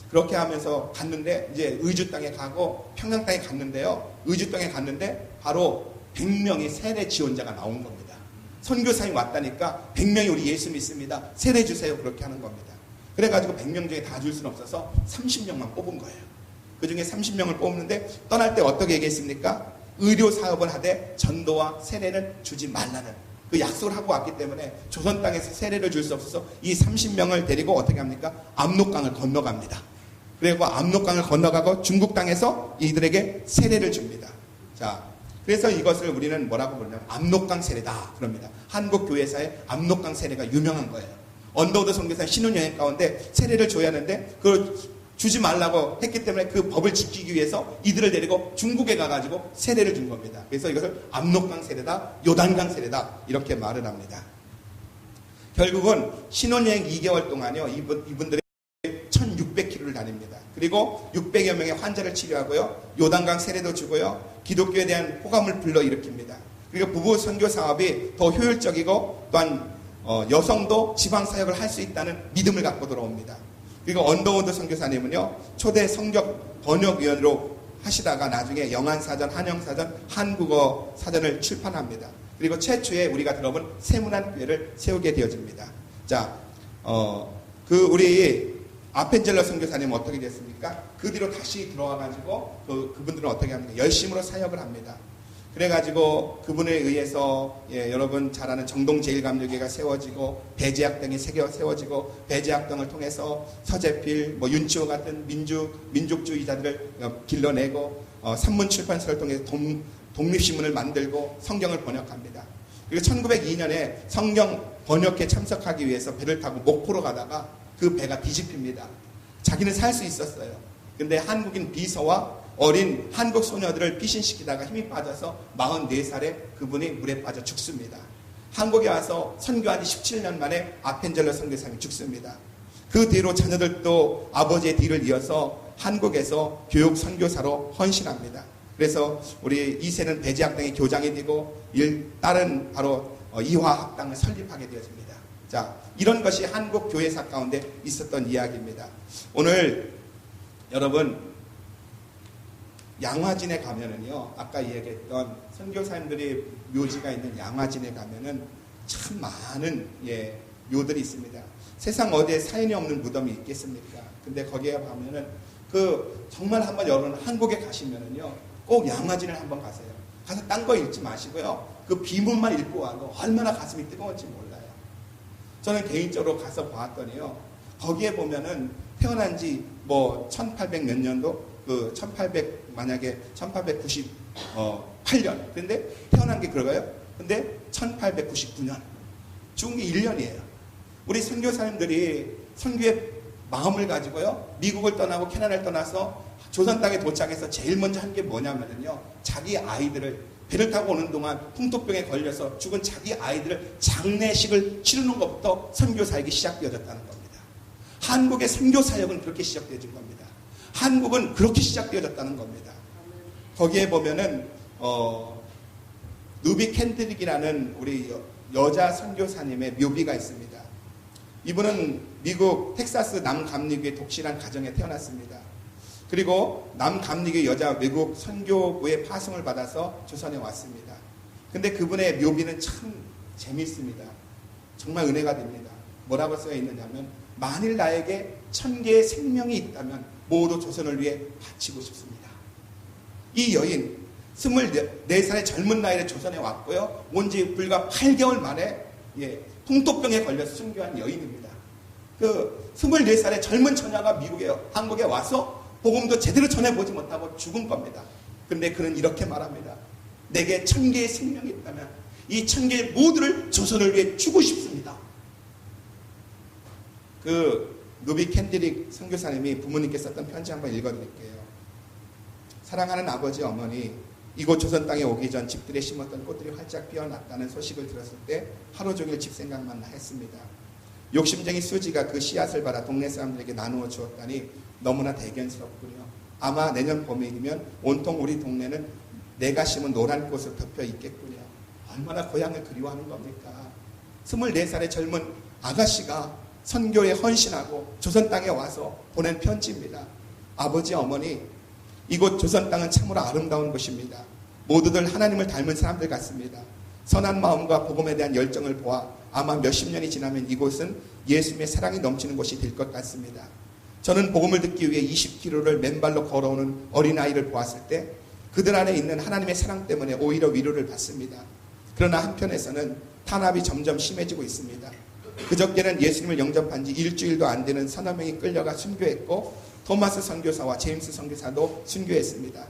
그렇게 하면서 갔는데 이제 의주 땅에 가고 평양 땅에 갔는데요. 의주 땅에 갔는데 바로 100명의 세례 지원자가 나온 겁니다. 선교사님 왔다니까 100명이 우리 예수 믿습니다. 세례 주세요. 그렇게 하는 겁니다. 그래가지고 100명 중에 다 줄 수는 없어서 30명만 뽑은 거예요. 그 중에 30명을 뽑는데 떠날 때 어떻게 얘기했습니까? 의료 사업을 하되 전도와 세례를 주지 말라는 그 약속을 하고 왔기 때문에 조선 땅에서 세례를 줄 수 없어서 이 30명을 데리고 어떻게 합니까? 압록강을 건너갑니다. 그리고 압록강을 건너가고 중국 땅에서 이들에게 세례를 줍니다. 자, 그래서 이것을 우리는 뭐라고 부르냐면 압록강 세례다 그럽니다. 한국 교회사에 압록강 세례가 유명한 거예요. 언더우드 선교사 신혼여행 가운데 세례를 줘야 하는데 그걸 주지 말라고 했기 때문에 그 법을 지키기 위해서 이들을 데리고 중국에 가가지고 세례를 준 겁니다. 그래서 이것을 압록강 세례다, 요단강 세례다 이렇게 말을 합니다. 결국은 신혼여행 2개월 동안요 이분들이 1600km를 다닙니다. 그리고 600여 명의 환자를 치료하고요 요단강 세례도 주고요 기독교에 대한 호감을 불러일으킵니다. 그리고 부부 선교 사업이 더 효율적이고 또한 여성도 지방사역을 할 수 있다는 믿음을 갖고 들어옵니다. 그리고 언더우드 선교사님은요 초대 성경 번역위원으로 하시다가 나중에 영안사전, 한영사전, 한국어 사전을 출판합니다. 그리고 최초에 우리가 들어본 세문안교회를 세우게 되어집니다. 자, 우리 아펜젤러 선교사님은 어떻게 됐습니까? 그 뒤로 다시 들어와가지고 그분들은 어떻게 합니까? 열심으로 사역을 합니다. 그래가지고 그분에 의해서 여러분 잘 아는 정동제일감리교회가 세워지고 배제학 등이 세워지고 배제학 등을 통해서 서재필, 윤치호 같은 민족주의자들을 길러내고 산문출판사를 통해서 독립신문을 만들고 성경을 번역합니다. 그리고 1902년에 성경 번역회 참석하기 위해서 배를 타고 목포로 가다가 그 배가 뒤집힙니다. 자기는 살 수 있었어요. 근데 한국인 비서와 어린 한국 소녀들을 피신시키다가 힘이 빠져서 44살에 그분이 물에 빠져 죽습니다. 한국에 와서 선교한 지 17년 만에 아펜젤러 선교사님이 죽습니다. 그 뒤로 자녀들도 아버지의 뒤를 이어서 한국에서 교육 선교사로 헌신합니다. 그래서 우리 2세는 배제학당의 교장이 되고 딸은 바로 이화학당을 설립하게 되어집니다. 자, 이런 것이 한국 교회사 가운데 있었던 이야기입니다. 오늘 여러분 양화진에 가면은요, 아까 이야기했던 선교사님들이 묘지가 있는 양화진에 가면은 참 많은 묘들이 있습니다. 세상 어디에 사인이 없는 무덤이 있겠습니까? 근데 거기에 가면은 정말 한번 여러분 한국에 가시면은요, 꼭 양화진을 한번 가세요. 가서 딴 거 읽지 마시고요, 그 비문만 읽고 와도 얼마나 가슴이 뜨거운지 몰라요. 저는 개인적으로 가서 보았더니요, 거기에 보면은 태어난 지 1800 몇 년도, 만약에 1898년. 근데 태어난 게 그거예요? 근데 1899년. 죽은 게 1년이에요. 우리 선교사님들이 선교의 마음을 가지고요, 미국을 떠나고 캐나다를 떠나서 조선 땅에 도착해서 제일 먼저 한 게 뭐냐면요, 자기 아이들을 배를 타고 오는 동안 풍토병에 걸려서 죽은 자기 아이들을 장례식을 치르는 것부터 선교사역이 시작되어졌다는 겁니다. 한국의 선교사역은 그렇게 시작되어진 겁니다. 한국은 그렇게 시작되어졌다는 겁니다. 거기에 보면은 누비 캔드릭이라는 우리 여자 선교사님의 묘비가 있습니다. 이분은 미국 텍사스 남감리교의 독실한 가정에 태어났습니다. 그리고 남감리교 여자 외국 선교부의 파송을 받아서 조선에 왔습니다. 근데 그분의 묘비는 참 재미있습니다. 정말 은혜가 됩니다. 뭐라고 쓰여 있느냐면, 만일 나에게 1000개의 생명이 있다면 모두 조선을 위해 바치고 싶습니다. 이 여인 24살의 젊은 나이에 조선에 왔고요, 온 지 불과 8개월 만에 홍토병에 걸려서 순교한 여인입니다. 그 24살의 젊은 처녀가 한국에 와서 복음도 제대로 전해보지 못하고 죽은 겁니다. 그런데 그는 이렇게 말합니다. 내게 1000개의 생명이 있다면 이 1000개의 모두를 조선을 위해 주고 싶습니다. 그 누비 캔디릭 선교사님이 부모님께 썼던 편지 한번 읽어드릴게요. 사랑하는 아버지 어머니, 이곳 조선 땅에 오기 전 집들에 심었던 꽃들이 활짝 피어났다는 소식을 들었을 때 하루 종일 집 생각만 했습니다. 욕심쟁이 수지가 그 씨앗을 받아 동네 사람들에게 나누어 주었다니 너무나 대견스럽군요. 아마 내년 봄이면 온통 우리 동네는 내가 심은 노란 꽃으로 덮여 있겠군요. 얼마나 고향을 그리워하는 겁니까? 24살의 젊은 아가씨가 선교에 헌신하고 조선 땅에 와서 보낸 편지입니다. 아버지 어머니, 이곳 조선 땅은 참으로 아름다운 곳입니다. 모두들 하나님을 닮은 사람들 같습니다. 선한 마음과 복음에 대한 열정을 보아 아마 몇십 년이 지나면 이곳은 예수님의 사랑이 넘치는 곳이 될 것 같습니다. 저는 복음을 듣기 위해 20km를 맨발로 걸어오는 어린아이를 보았을 때 그들 안에 있는 하나님의 사랑 때문에 오히려 위로를 받습니다. 그러나 한편에서는 탄압이 점점 심해지고 있습니다. 그저께는 예수님을 영접한 지 일주일도 안 되는 서너 명이 끌려가 순교했고 토마스 선교사와 제임스 선교사도 순교했습니다.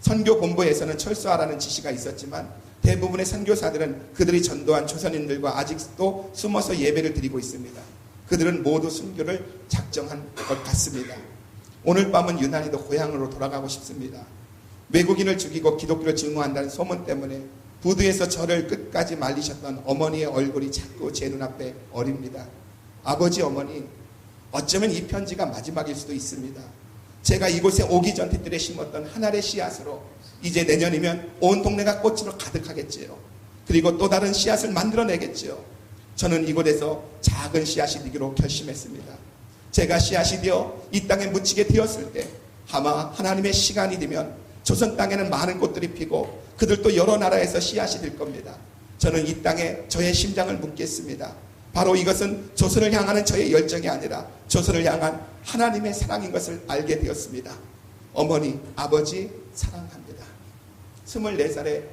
선교 본부에서는 철수하라는 지시가 있었지만 대부분의 선교사들은 그들이 전도한 조선인들과 아직도 숨어서 예배를 드리고 있습니다. 그들은 모두 순교를 작정한 것 같습니다. 오늘 밤은 유난히도 고향으로 돌아가고 싶습니다. 외국인을 죽이고 기독교를 증오한다는 소문 때문에 부두에서 저를 끝까지 말리셨던 어머니의 얼굴이 자꾸 제 눈앞에 어립니다. 아버지 어머니, 어쩌면 이 편지가 마지막일 수도 있습니다. 제가 이곳에 오기 전 뒤뜰에 심었던 한 알의 씨앗으로 이제 내년이면 온 동네가 꽃으로 가득하겠지요. 그리고 또 다른 씨앗을 만들어내겠지요. 저는 이곳에서 작은 씨앗이 되기로 결심했습니다. 제가 씨앗이 되어 이 땅에 묻히게 되었을 때 아마 하나님의 시간이 되면 조선 땅에는 많은 꽃들이 피고 그들도 여러 나라에서 씨앗이 될 겁니다. 저는 이 땅에 저의 심장을 묻겠습니다. 바로 이것은 조선을 향하는 저의 열정이 아니라 조선을 향한 하나님의 사랑인 것을 알게 되었습니다. 어머니, 아버지 사랑합니다. 24살의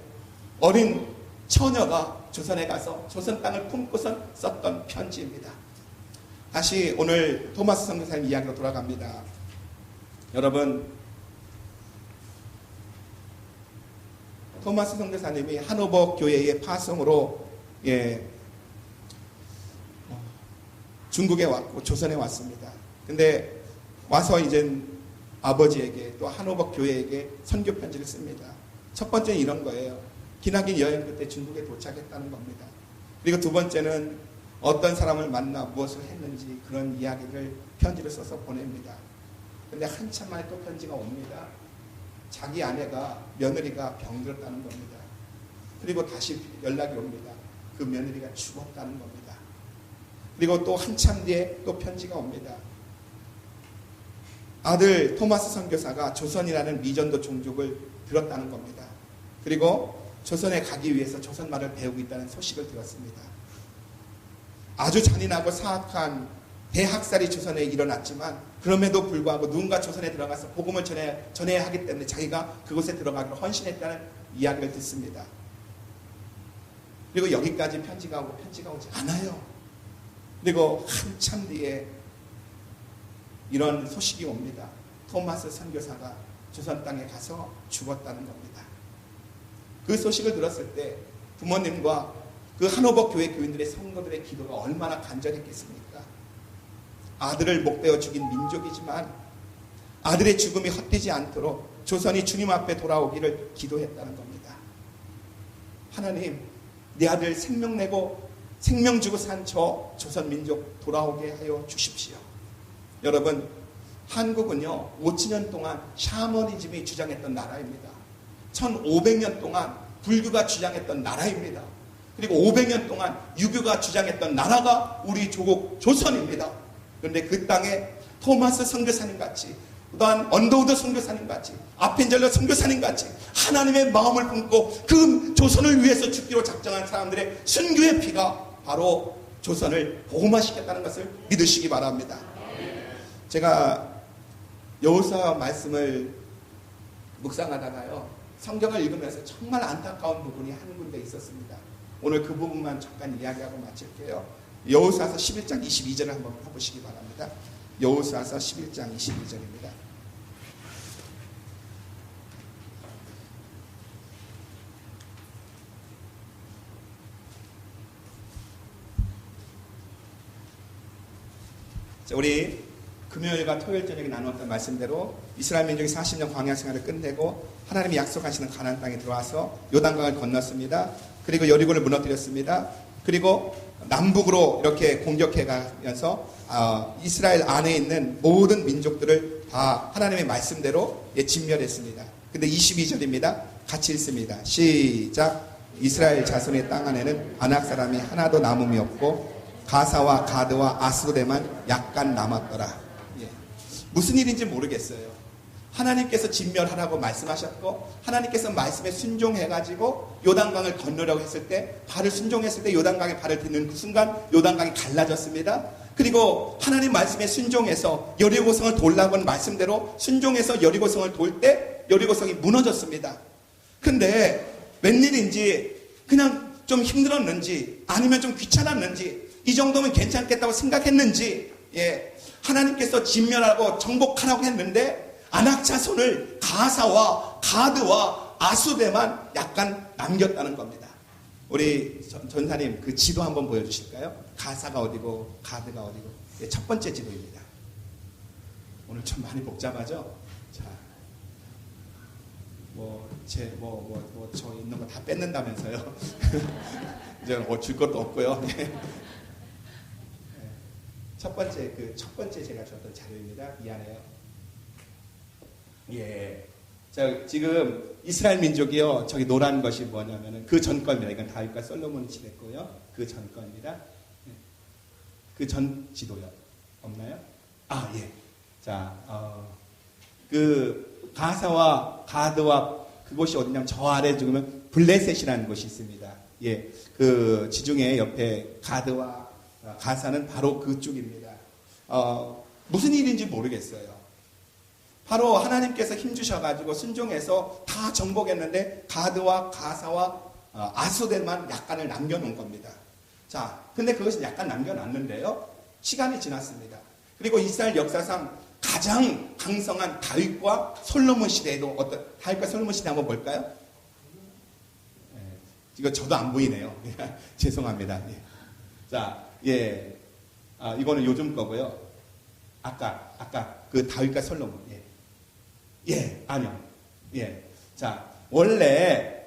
어린 처녀가 조선에 가서 조선 땅을 품고선 썼던 편지입니다. 다시 오늘 토마스 선교사님 이야기로 돌아갑니다. 여러분, 토마스 선교사님이 하노버 교회의 파송으로 중국에 왔고 조선에 왔습니다. 근데 와서 이제 아버지에게 또 하노버 교회에게 선교 편지를 씁니다. 첫 번째는 이런 거예요. 기나긴 여행 끝에 중국에 도착했다는 겁니다. 그리고 두 번째는 어떤 사람을 만나 무엇을 했는지 그런 이야기를 편지를 써서 보냅니다. 근데 한참 만에 또 편지가 옵니다. 자기 아내가 며느리가 병들었다는 겁니다. 그리고 다시 연락이 옵니다. 그 며느리가 죽었다는 겁니다. 그리고 또 한참 뒤에 또 편지가 옵니다. 아들 토마스 선교사가 조선이라는 미전도 종족을 들었다는 겁니다. 그리고 조선에 가기 위해서 조선말을 배우고 있다는 소식을 들었습니다. 아주 잔인하고 사악한 대학살이 조선에 일어났지만 그럼에도 불구하고 누군가 조선에 들어가서 복음을 전해야 하기 때문에 자기가 그곳에 들어가기로 헌신했다는 이야기를 듣습니다. 그리고 여기까지 편지가 오고 편지가 오지 않아요. 그리고 한참 뒤에 이런 소식이 옵니다. 토마스 선교사가 조선 땅에 가서 죽었다는 겁니다. 그 소식을 들었을 때 부모님과 그 하노버 교회 교인들의 성도들의 기도가 얼마나 간절했겠습니까? 아들을 목베어 죽인 민족이지만 아들의 죽음이 헛되지 않도록 조선이 주님 앞에 돌아오기를 기도했다는 겁니다. 하나님, 내 아들 생명 내고 생명 주고 산 저 조선 민족 돌아오게 하여 주십시오. 여러분, 한국은요 5,000년 동안 샤머니즘이 주장했던 나라입니다. 1500년 동안 불교가 주장했던 나라입니다. 그리고 500년 동안 유교가 주장했던 나라가 우리 조국 조선입니다. 그런데 그 땅에 토마스 선교사님 같이, 또한 언더우드 선교사님 같이, 아펜젤러 선교사님 같이 하나님의 마음을 품고 그 조선을 위해서 죽기로 작정한 사람들의 순교의 피가 바로 조선을 복음화시켰다는 것을 믿으시기 바랍니다. 제가 여호수아 말씀을 묵상하다가요 성경을 읽으면서 정말 안타까운 부분이 한 군데 있었습니다. 오늘 그 부분만 잠깐 이야기하고 마칠게요. 여호수아서 11장 22절을 한번 해보시기 바랍니다. 여호수아서 11장 22절입니다. 우리 금요일과 토요일 저녁에 나누었던 말씀대로 이스라엘 민족이 40년 광야 생활을 끝내고 하나님이 약속하시는 가나안 땅에 들어와서 요단강을 건넜습니다. 그리고 여리고를 무너뜨렸습니다. 그리고 남북으로 이렇게 공격해 가면서 이스라엘 안에 있는 모든 민족들을 다 하나님의 말씀대로 진멸했습니다. 근데 22절입니다. 같이 읽습니다. 시작. 이스라엘 자손의 땅 안에는 아낙 사람이 하나도 남음이 없고 가사와 가드와 아스도데만 약간 남았더라. 예. 무슨 일인지 모르겠어요. 하나님께서 진멸하라고 말씀하셨고 하나님께서 말씀에 순종해가지고 요단강을 건너려고 했을 때 발을 순종했을 때 요단강에 발을 딛는 그 순간 요단강이 갈라졌습니다. 그리고 하나님 말씀에 순종해서 여리고성을 돌라고 한 말씀대로 순종해서 여리고성을 돌 때 여리고성이 무너졌습니다. 근데 웬일인지 그냥 좀 힘들었는지 아니면 좀 귀찮았는지 이 정도면 괜찮겠다고 생각했는지 하나님께서 진멸하고 정복하라고 했는데 아낙 자손을 가사와 가드와 아수데만 약간 남겼다는 겁니다. 우리 전사님 그 지도 한번 보여주실까요? 가사가 어디고 가드가 어디고 첫 번째 지도입니다. 오늘 좀 많이 복잡하죠? 자, 저 있는 거 다 뺏는다면서요? 이제 줄 것도 없고요. 첫 번째 제가 줬던 자료입니다. 미안해요. 예. 자, 지금 이스라엘 민족이요. 저기 노란 것이 뭐냐면은 그 전 겁니다. 이건 다윗과 솔로몬이 지냈고요. 그 전 겁니다. 그 전 지도요. 없나요? 아, 예. 자, 그 가사와 가드와 그곳이 어디냐면 저 아래 죽으면 블레셋이라는 곳이 있습니다. 예. 그 지중해 옆에 가드와 가사는 바로 그쪽입니다. 무슨 일인지 모르겠어요. 바로 하나님께서 힘주셔가지고 순종해서 다 정복했는데 가드와 가사와 아수데만 약간을 남겨놓은 겁니다. 자, 근데 그것은 약간 남겨놨는데요. 시간이 지났습니다. 그리고 이스라엘 역사상 가장 강성한 다윗과 솔로몬 시대에도 다윗과 솔로몬 시대 한번 볼까요? 이거 저도 안 보이네요. 죄송합니다. 예. 자, 예. 이거는 요즘 거고요. 아까 그 다윗과 솔로몬. 예, 아니요. 예. 자, 원래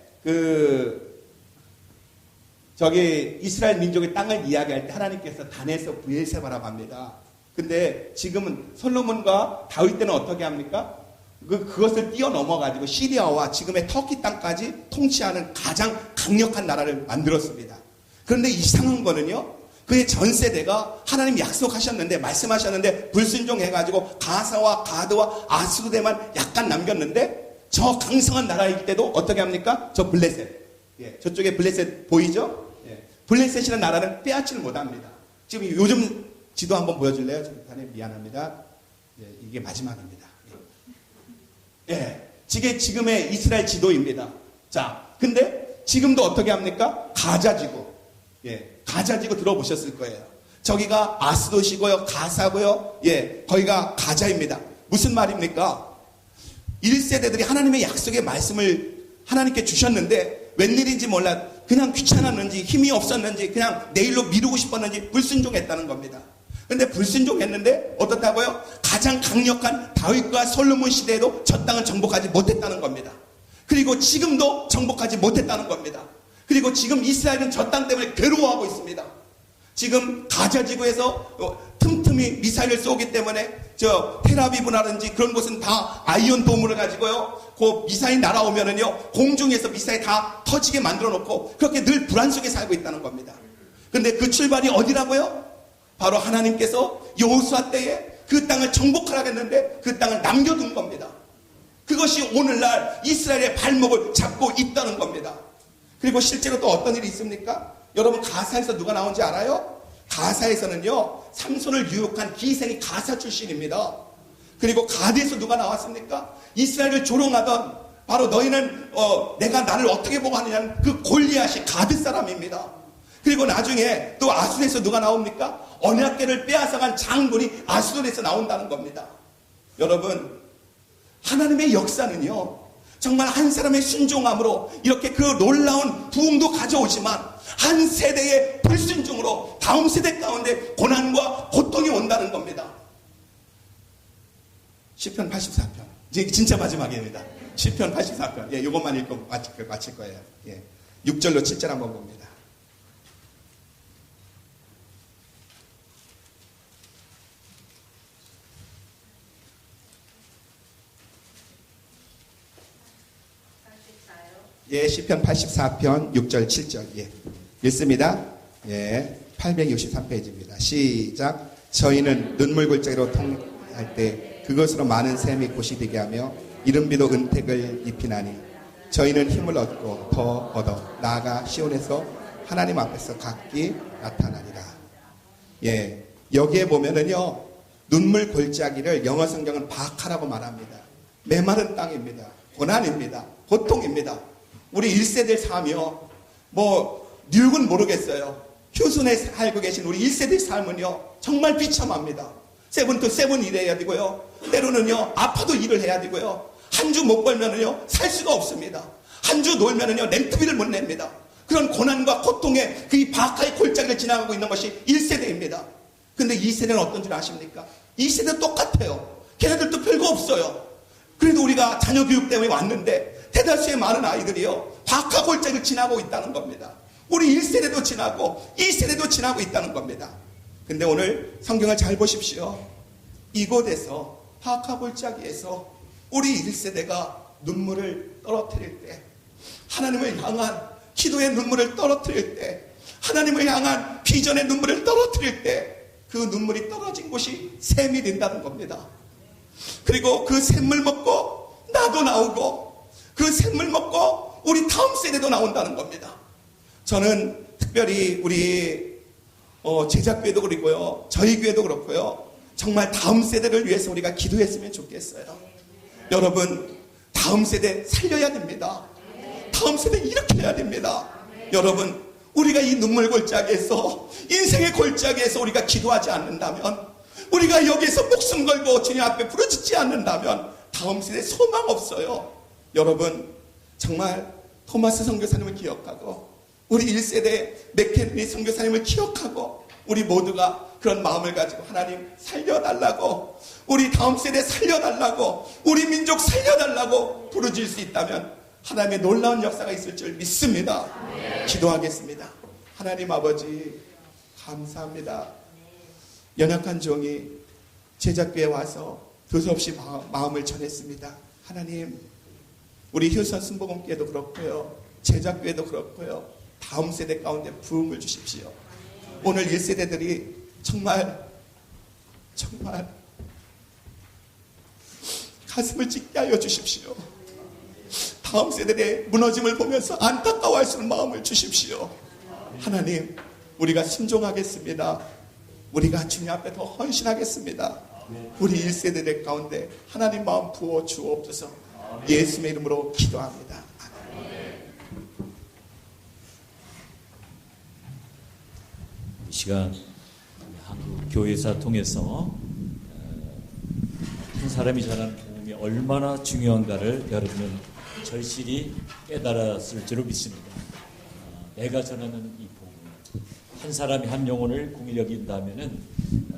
저기 이스라엘 민족의 땅을 이야기할 때 하나님께서 단에서 브엘세바라고 합니다. 근데 지금은 솔로몬과 다윗 때는 어떻게 합니까? 그것을 뛰어넘어가지고 시리아와 지금의 터키 땅까지 통치하는 가장 강력한 나라를 만들었습니다. 그런데 이상한 거는요, 그의 전 세대가 하나님 약속하셨는데, 말씀하셨는데, 불순종해가지고 가사와 가드와 아수데만 약간 남겼는데, 저 강성한 나라일 때도 어떻게 합니까? 저 블레셋. 예, 저쪽에 블레셋 보이죠? 예, 블레셋이라는 나라는 빼앗지를 못합니다. 지금 요즘 지도 한번 보여줄래요? 잠깐 미안합니다. 예, 이게 마지막입니다. 예, 이게 지금의 이스라엘 지도입니다. 자, 근데 지금도 어떻게 합니까? 가자지구. 예, 가자지구 들어보셨을 거예요. 저기가 아스도시고요, 가사고요. 예, 거기가 가자입니다. 무슨 말입니까? 1세대들이 하나님의 약속의 말씀을 하나님께 주셨는데 웬일인지 몰라 그냥 귀찮았는지 힘이 없었는지 그냥 내일로 미루고 싶었는지 불순종했다는 겁니다. 근데 불순종했는데 어떻다고요? 가장 강력한 다윗과 솔로몬 시대에도 저 땅을 정복하지 못했다는 겁니다. 그리고 지금도 정복하지 못했다는 겁니다. 그리고 지금 이스라엘은 저 땅 때문에 괴로워하고 있습니다. 지금 가자지구에서 틈틈이 미사일을 쏘기 때문에 저 테라비브라든지 그런 곳은 다 아이언 도움을 가지고요. 그 미사일 날아오면은요, 공중에서 미사일 다 터지게 만들어 놓고 그렇게 늘 불안 속에 살고 있다는 겁니다. 근데 그 출발이 어디라고요? 바로 하나님께서 여호수아 때에 그 땅을 정복하라고 했는데 그 땅을 남겨둔 겁니다. 그것이 오늘날 이스라엘의 발목을 잡고 있다는 겁니다. 그리고 실제로 또 어떤 일이 있습니까? 여러분 가사에서 누가 나온지 알아요? 가사에서는요, 삼손을 유혹한 기생이 가사 출신입니다. 그리고 가드에서 누가 나왔습니까? 이스라엘을 조롱하던 바로 너희는 내가 나를 어떻게 보고 하느냐는 그 골리앗이 가드 사람입니다. 그리고 나중에 또 아수에서 누가 나옵니까? 언약궤를 빼앗아간 장군이 아수에서 나온다는 겁니다. 여러분, 하나님의 역사는요, 정말 한 사람의 순종함으로 이렇게 그 놀라운 부흥도 가져오지만 한 세대의 불순종으로 다음 세대 가운데 고난과 고통이 온다는 겁니다. 시편 84편. 이제 진짜 마지막입니다. 시편 84편. 예, 이것만 읽고 마칠 거예요. 예. 6절로 7절 한번 봅니다. 예, 시편 84편 6절 7절. 예. 읽습니다. 예. 863페이지입니다. 시작. 저희는 눈물 골짜기로 통할 때 그것으로 많은 샘이 곳이 되게 하며 이른비도 은택을 입히나니 저희는 힘을 얻고 더 얻어 나아가 시온에서 하나님 앞에서 각기 나타나리라. 예. 여기에 보면은요, 눈물 골짜기를 영어 성경은 바카라고 말합니다. 메마른 땅입니다. 고난입니다. 고통입니다. 우리 1세대 삶이요, 뉴욕은 모르겠어요. 휴순에 살고 계신 우리 1세대 삶은요, 정말 비참합니다. 세븐 투 세븐 일해야 되고요, 때로는요, 아파도 일을 해야 되고요, 한 주 못 벌면은요, 살 수가 없습니다. 한 주 놀면은요, 렌트비를 못 냅니다. 그런 고난과 고통의 그 바카의 골짜기를 지나가고 있는 것이 1세대입니다. 근데 2세대는 어떤 줄 아십니까? 2세대 똑같아요. 걔네들도 별거 없어요. 그래도 우리가 자녀 교육 때문에 왔는데 대다수의 많은 아이들이요, 바카 골짜기를 지나고 있다는 겁니다. 우리 1세대도 지나고 2세대도 지나고 있다는 겁니다. 근데 오늘 성경을 잘 보십시오. 이곳에서 바카 골짜기에서 우리 1세대가 눈물을 떨어뜨릴 때, 하나님을 향한 기도의 눈물을 떨어뜨릴 때, 하나님을 향한 비전의 눈물을 떨어뜨릴 때 그 눈물이 떨어진 곳이 샘이 된다는 겁니다. 그리고 그 샘물 먹고 나도 나오고 그 샘물 먹고 우리 다음 세대도 나온다는 겁니다. 저는 특별히 우리 제자교회도 그렇고요, 저희 교회도 그렇고요, 정말 다음 세대를 위해서 우리가 기도했으면 좋겠어요. 여러분, 다음 세대 살려야 됩니다. 다음 세대 이렇게 해야 됩니다. 여러분, 우리가 이 눈물 골짜기에서, 인생의 골짜기에서 우리가 기도하지 않는다면, 우리가 여기에서 목숨 걸고 주님 앞에 부르짖지 않는다면 다음 세대 소망 없어요. 여러분, 정말 토마스 선교사님을 기억하고 우리 1세대 맥케니 선교사님을 기억하고 우리 모두가 그런 마음을 가지고 하나님 살려달라고, 우리 다음 세대 살려달라고, 우리 민족 살려달라고 부르짖을 수 있다면 하나님의 놀라운 역사가 있을 줄 믿습니다. 기도하겠습니다. 하나님 아버지, 감사합니다. 연약한 종이 제자교회에 와서 두서없이 마음을 전했습니다. 하나님, 우리 휴선 순복음교회도 그렇고요, 제자교회도 그렇고요, 다음 세대 가운데 부흥을 주십시오. 오늘 1세대들이 정말 가슴을 찢게 하여 주십시오. 다음 세대의 무너짐을 보면서 안타까워할 수 있는 마음을 주십시오. 하나님, 우리가 순종하겠습니다. 우리가 주님 앞에 더 헌신하겠습니다. 우리 1세대들 가운데 하나님 마음 부어 주옵소서. 예수의 이름으로 기도합니다. 이 시간 한국 교회사 통해서 한 사람이 전하는 복음이 얼마나 중요한가를 여러분은 절실히 깨달았을 줄로 믿습니다. 내가 전하는 이 복음, 한 사람이 한 영혼을 공히 여긴다면은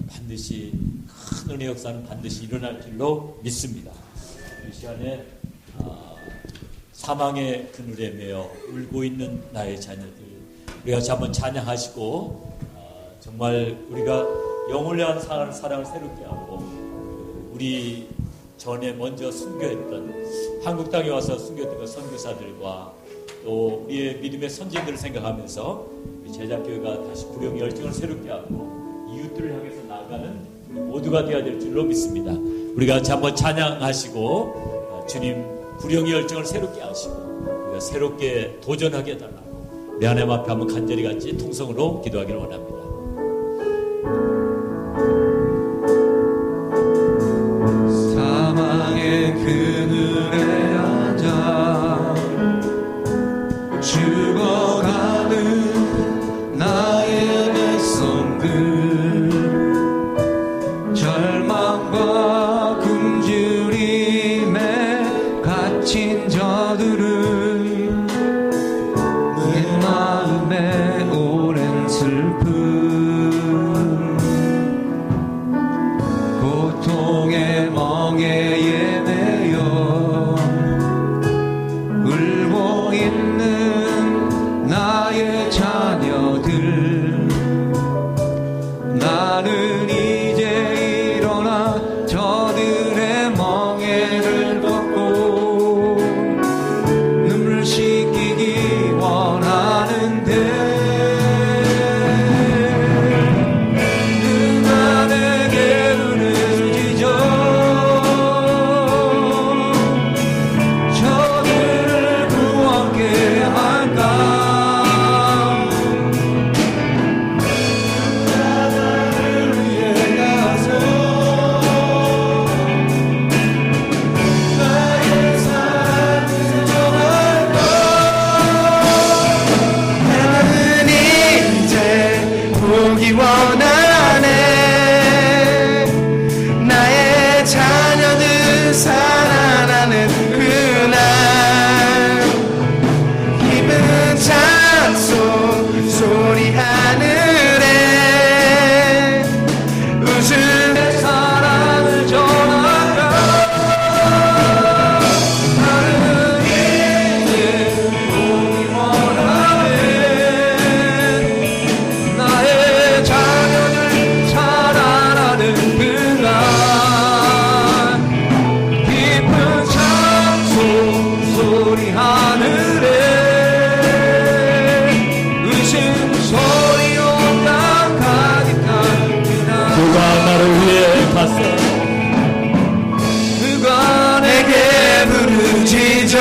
반드시 큰 은혜 역사는 반드시 일어날 줄로 믿습니다. 이 시간에 사망의 그늘에 매여 울고 있는 나의 자녀들, 우리가 같이 한번 찬양하시고 정말 우리가 영혼을 향한 사랑을 새롭게 하고, 우리 전에 먼저 순교했던, 한국 땅에 와서 순교했던 그 선교사들과 또 우리의 믿음의 선진들을 생각하면서 우리 제자교회가 다시 불용 열정을 새롭게 하고 이웃들을 향해서 나아가는 우리 모두가 되어야 될 줄로 믿습니다. 우리가 같이 한번 찬양하시고 주님 불용 열정을 새롭게 하시고 우리가 새롭게 도전하게 해달라고 내 하나님 앞에 한번 간절히 같이 통성으로 기도하기를 원합니다. 사망의 그늘에 앉아 죽어가는 나 다친 저들은 내 마음에 오랜 슬픔 고통의 멍에에 매여 울고 있는 나의 자녀들 나는 이제 일어나 저들의 멍에를 걷고 눈물 씻기기 원하는데 누가 내게 부르짖어 저들을 구원케 할까 누가 내게 부르짖어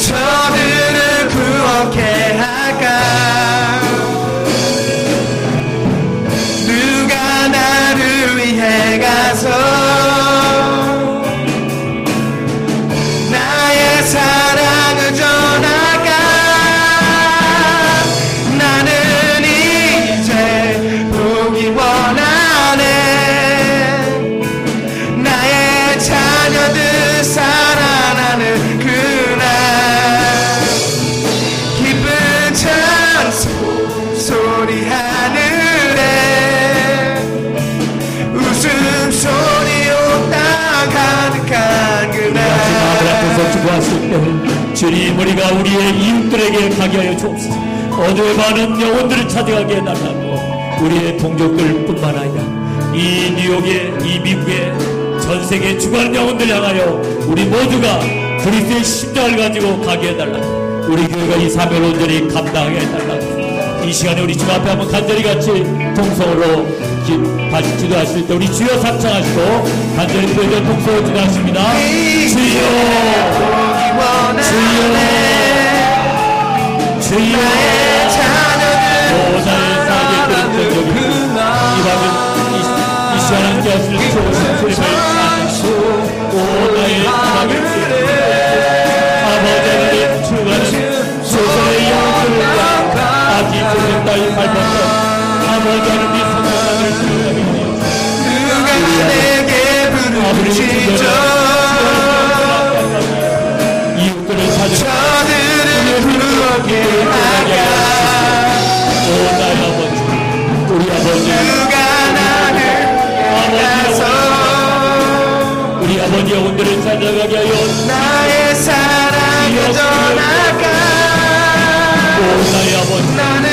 저들을 구원케 할까 누가 나를 위해 가서 나의 사랑을 전할까 나는 이제 보기 원하네 나의 자녀들 살아나는 그날 기쁜 찬송 소리 하늘에 웃음소리 온 땅 가득한 그날 마음을 앞에서 주고왔을 때 주님 우리가 우리의 이웃들에게 가게 하여 주옵소서. 어둠에 많은 영혼들을 찾아가게 해달라고 우리의 동족들 뿐만 아니라 이 뉴욕에 이 미국에 전 세계 주간 영혼들 향하여 우리 모두가 그리스도의 심장을 가지고 가게 해달라고 우리 교회가 이 사명을 온전히 감당하게 해달라고 이 시간에 우리 주 앞에 한번 간절히 같이 동성으로 다시 기도하실 때 우리 주여 삼창하시고 간절히 보여준 동성으로 기도하십니다. 주여 주여 나의 사랑의 그릇된 여기 이 밤은 이 시간 함께 하실 좋으신 주님을 찬양하시고 오 나의 사랑의 아버지 하나님 주가는 소설의 영혼들을 아기 주님 따위 밟았던 아버지 하나님 성령을 주님을 누가 내게 부르짖어 이웃들을 찾으며 저들을 구원케 할까 오 나의 아버지 우리 아버지 누가 나를 위해서 우리 아버지 영혼들을 찾아가게 하여 나의 사랑을 전할까 오 나의 아버지 나는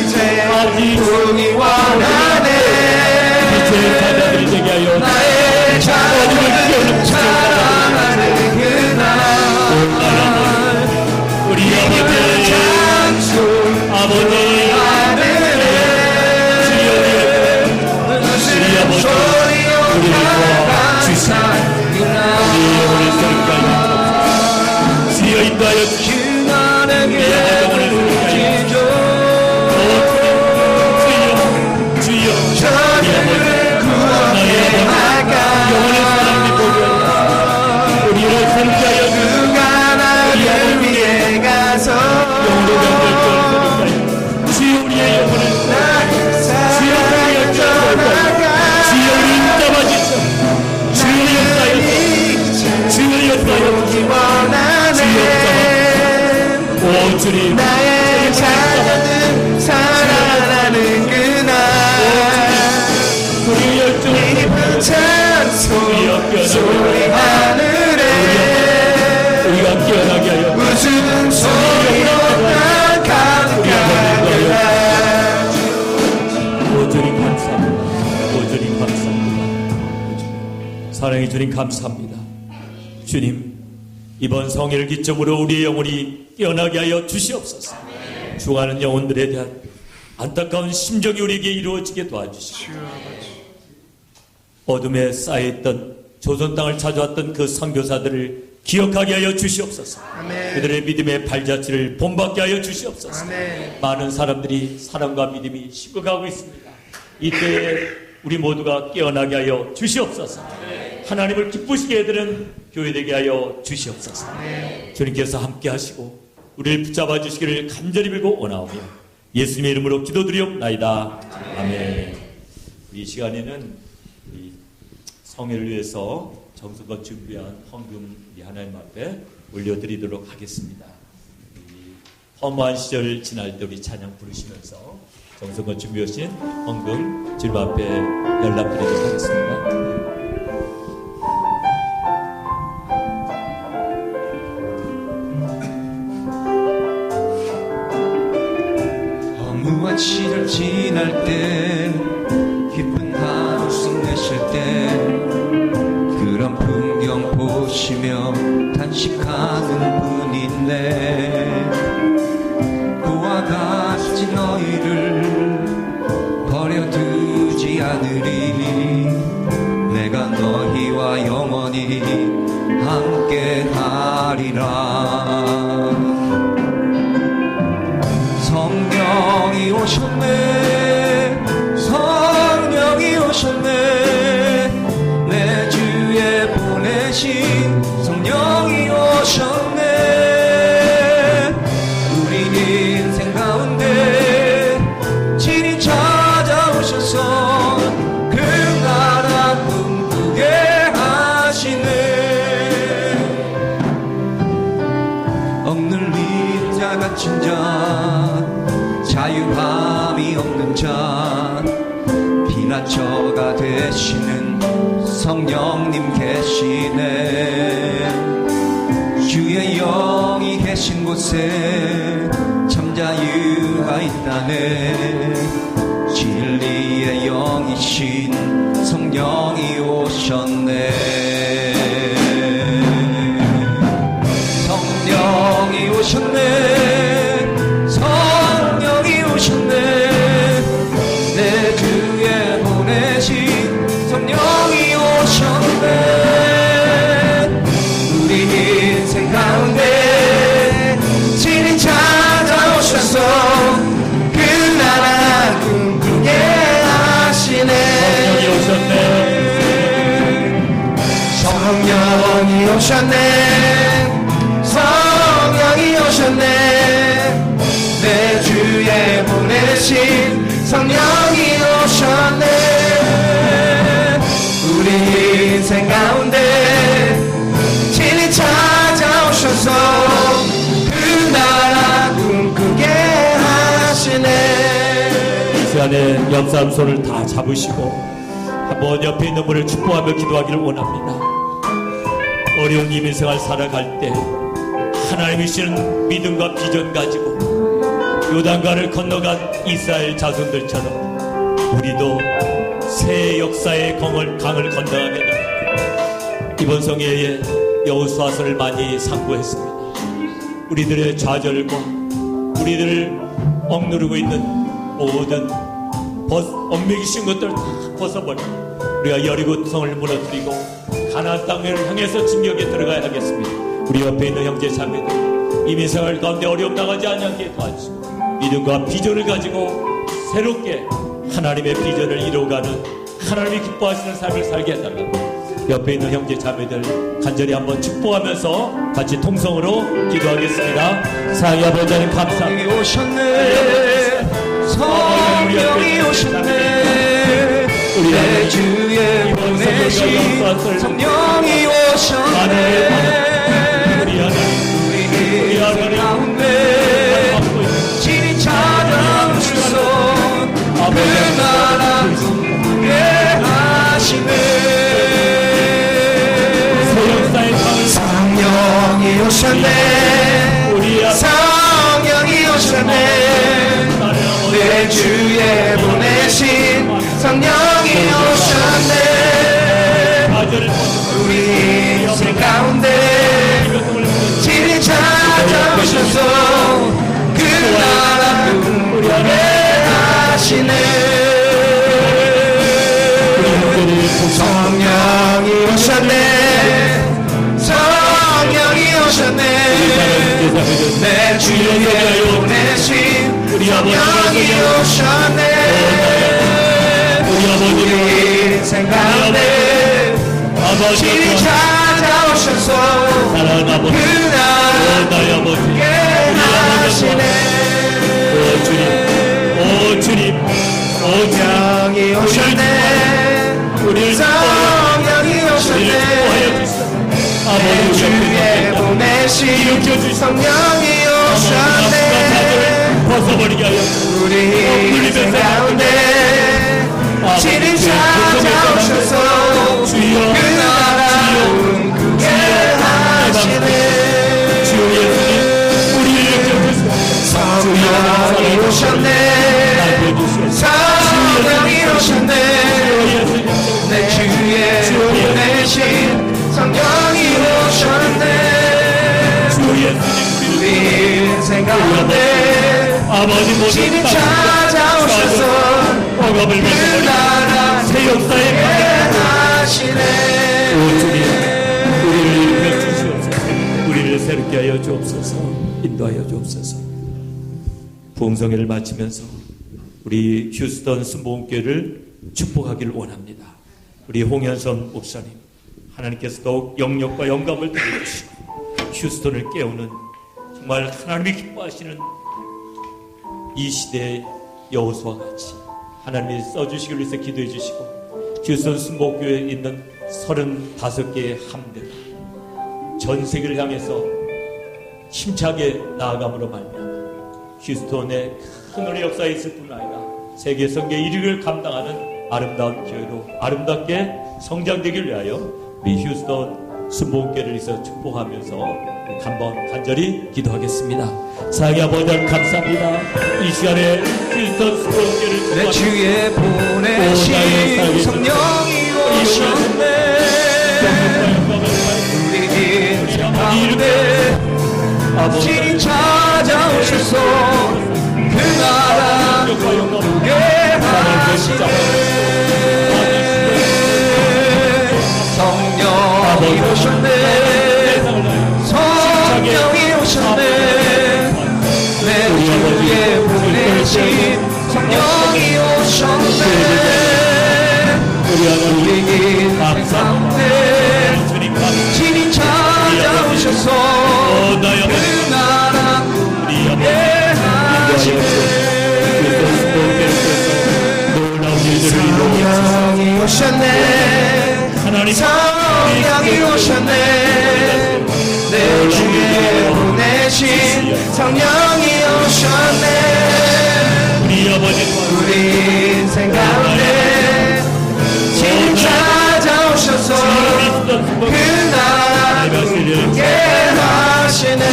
이제 보기 원하네 이제 사자들이 되게 하여 나의 자녀를 사랑하는 그날 우리 아버지 아버지 주여 우리를 도와주시오 우리의 영혼을 새롭게 하여 주여 인도하여 주시오 우리의 영혼을 새롭게 하여 주시오 주여 우리 아버지 나의 아버지 영혼의 사랑을 보게 하여 우리를 새롭게 하여 주시오 누가 나를 위해 가서 영혼의 명절을 새롭게 하여 주여 우리의 영혼을 주여 우리의 영혼을 주여 우리 인자받으시오 주여 사랑해 주님 감사합니다. 주님, 이번 성회를 기점으로 우리의 영혼이 깨어나게 하여 주시옵소서. 죽어가는 영혼들에 대한 안타까운 심정이 우리에게 이루어지게 도와주시고, 어둠에 쌓여있던 조선 땅을 찾아왔던 그 선교사들을 기억하게 하여 주시옵소서. 그들의 믿음의 발자취를 본받게 하여 주시옵소서. 많은 사람들이 사랑과 믿음이 식어가고 있습니다. 이때에 우리 모두가 깨어나게 하여 주시옵소서. 하나님을 기쁘시게 해드리는 교회 되게 하여 주시옵소서. 주님께서 함께 하시고 우리를 붙잡아 주시기를 간절히 빌고 원하오며 예수님의 이름으로 기도드리옵나이다. 아멘. 이 시간에는 이 성회를 위해서 정성껏 준비한 헌금 우리 하나님 앞에 올려드리도록 하겠습니다. 허무한 시절을 지날 때 우리 찬양 부르시면서 정성껏 준비하신 헌금 주님 앞에 연락드리도록 하겠습니다. 허무한 시절 지날 때 기쁜 한숨 내쉴 때 그런 풍경 보시며 단식하는 분인데 그와 같이 너희를 버려두지 않으리 내가 너희와 영원히 함께하리라. 성령이 오셨네 성령이 오셨네 내 주에 보내신 성령이 오셨네 우리 인생 가운데 친히 찾아오셔서 그 나라 꿈꾸게 하시네. 억눌린 자 갇힌 자 자유함이 없는 자 피난처가 되시는 성령님 계시네. 주의 영이 계신 곳에 참 자유가 있다네. 진리의 영이신 성령이 오셨네. 성령이 오셨네 성령이 오셨네 내 주에 보내신 성령이 오셨네. 우리 인생 가운데 친히 찾아오셔서 그 나라 꿈꾸게 하시네. 성령이 오셨네 성령이 오셨네 내 주에 보내신 성령이 오셨네. 우리 인생 가운데 친히 찾아오셔서 그 나라 꿈꾸게 하시네. 이 시간에 옆 사람 손을 다 잡으시고 한번 옆에 있는 분을 축복하며 기도하기를 원합니다. 어려운 이민생활 살아갈 때 하나님이 주시는 믿음과 비전 가지고 요단강을 건너간 이스라엘 자손들처럼 우리도 새 역사의 강을 건너가게 됩니다. 이번 성회에 여호수아서를 많이 상고했습니다. 우리들의 좌절과 우리들을 억누르고 있는 모든 얽매기 씌운 것들을 다 벗어버리고 우리가 여리고성을 무너뜨리고 가나안 땅을 향해서 진격에 들어가야 하겠습니다. 우리 옆에 있는 형제 자매들 이민생활 가운데 어려움 나가지 않게 도와주시고 믿음과 비전을 가지고 새롭게 하나님의 비전을 이루어가는 하나님이 기뻐하시는 삶을 살게 해달라고 옆에 있는 형제 자매들 간절히 한번 축복하면서 같이 통성으로 기도하겠습니다. 사랑의 아버지 하나님 감사합니다. 성령이 오셨네 내 주에 보내신 성령이 오셨네. 우리 하나님 가운데 친히 찾아오셔서 그 나라 꿈꾸게 하시네. 성령이 오셨네 성령이 오셨네 내 주에 보내신 성령이 오셨네. 오셨네 성령이 오셨네 내 주에 보내신 성령이 오셨네 우리 인생 가운데 신이 찾아오셔서 그날 함께 하시네 성령이 오셨네 성령이 오셨네 내 주에 보내신 성령이 오셨네 벗어버리게 하여 우리 인생 가운데 신이 찾아오셔서 그날 함께 하시네 성령이 오셨네 성령이 오셨네 내 주에 보내신 성령이 오셨네 우리 인생 가운데 신이 찾아오셔서 그날 새 역사에 하시네 우리를 주시옵소서. 우리를 새롭게 하여 주옵소서. 인도하여 주옵소서. 부흥성회를 마치면서 우리 휴스턴 순복음교회를 축복하기를 원합니다. 우리 홍현선 목사님, 하나님께서 더욱 영역과 영감을 드려주시고 휴스턴을 깨우는 정말 하나님이 기뻐하시는 이 시대의 여호수아와 같이 하나님이 써주시기를 위해서 기도해 주시고 휴스턴 순복음교회에 있는 35개의 함들 전 세계를 향해서 힘차게 나아감으로 말미암아 휴스턴의 큰 은혜 역사에 있을 뿐 아니라 세계 선교 1위를 감당하는 아름다운 교회로 아름답게 성장되길 위하여 우리 휴스턴 순복음교회를 위해서 축복하면서 한번 간절히 기도하겠습니다. 사랑의 아버지 감사합니다. 이 시간에 휴스턴 순복음교회를 내 주에 보내신 성령이 오셨네 우리 인생 가운데 신이 찾아오셔서 그날 함께 하시네 성령이 오셨네 성령이 오셨네 내 주에 보내신 성령이 오셨네 우리 인생 가운데 신이 찾아오셔서 그날 함께 하시네 성령이 오셨네 성령이 오셨네 내 주에 보내신 성령이 오셨네 우리 인생 가운데 신이 찾아오셔서 그날 함께 하시네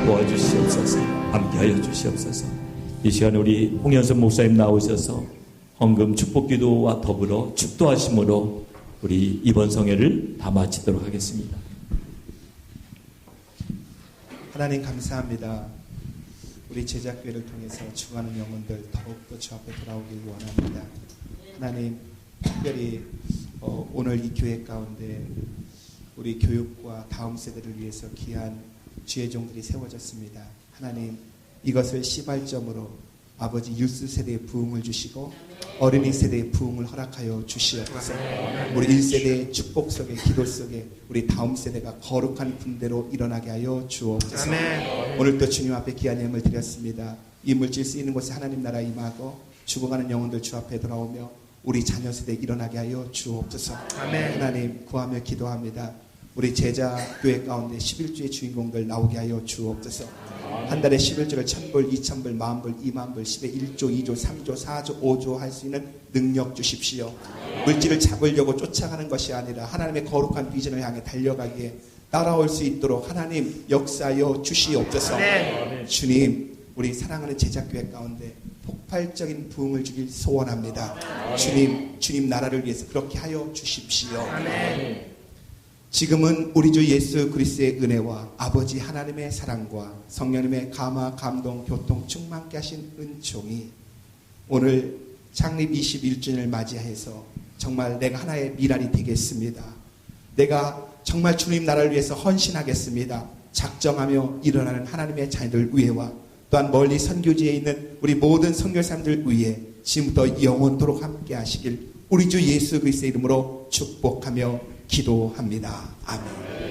도와주시옵소서. 함께하여 주시옵소서. 이 시간에 우리 홍현선 목사님 나오셔서 헌금 축복기도와 더불어 축도하심으로 우리 이번 성회를 다 마치도록 하겠습니다. 하나님 감사합니다. 우리 제자교회를 통해서 죽어가는 영혼들 더욱더 주 앞에 돌아오길 원합니다. 하나님 특별히 오늘 이 교회 가운데 우리 교육과 다음 세대를 위해서 귀한 주의 종들이 세워졌습니다. 하나님 이것을 시발점으로 아버지 유스 세대의 부흥을 주시고 어린이 세대의 부흥을 허락하여 주시옵소서. 우리 1세대의 축복 속에 기도 속에 우리 다음 세대가 거룩한 군대로 일어나게 하여 주옵소서. 오늘도 주님 앞에 귀한 예물을 드렸습니다. 이 물질 쓰이는 곳에 하나님 나라 임하고 죽어가는 영혼들 주 앞에 돌아오며 우리 자녀 세대 일어나게 하여 주옵소서. 하나님 구하며 기도합니다. 우리 제자 교회 가운데 11주의 주인공들 나오게 하여 주옵소서. 한 달에 11조를 1000불, 2000불, 10,000불, 20,000불, 10에 1조, 2조, 3조, 4조, 5조 할 수 있는 능력 주십시오. 물질을 잡으려고 쫓아가는 것이 아니라 하나님의 거룩한 비전을 향해 달려가기에 따라올 수 있도록 하나님 역사하여 주시옵소서. 주님, 우리 사랑하는 제자교회 가운데 폭발적인 부흥을 주길 소원합니다. 주님 나라를 위해서 그렇게 하여 주십시오. 지금은 우리 주 예수 그리스도의 은혜와 아버지 하나님의 사랑과 성령님의 감화, 감동, 교통 충만케 하신 은총이 오늘 창립 21주년을 맞이해서 정말 내가 하나의 미랄이 되겠습니다. 내가 정말 주님 나라를 위해서 헌신하겠습니다. 작정하며 일어나는 하나님의 자녀들 위해와 또한 멀리 선교지에 있는 우리 모든 선교사님들 위해 지금부터 영원토록 함께 하시길 우리 주 예수 그리스도의 이름으로 축복하며 기도합니다. 아멘.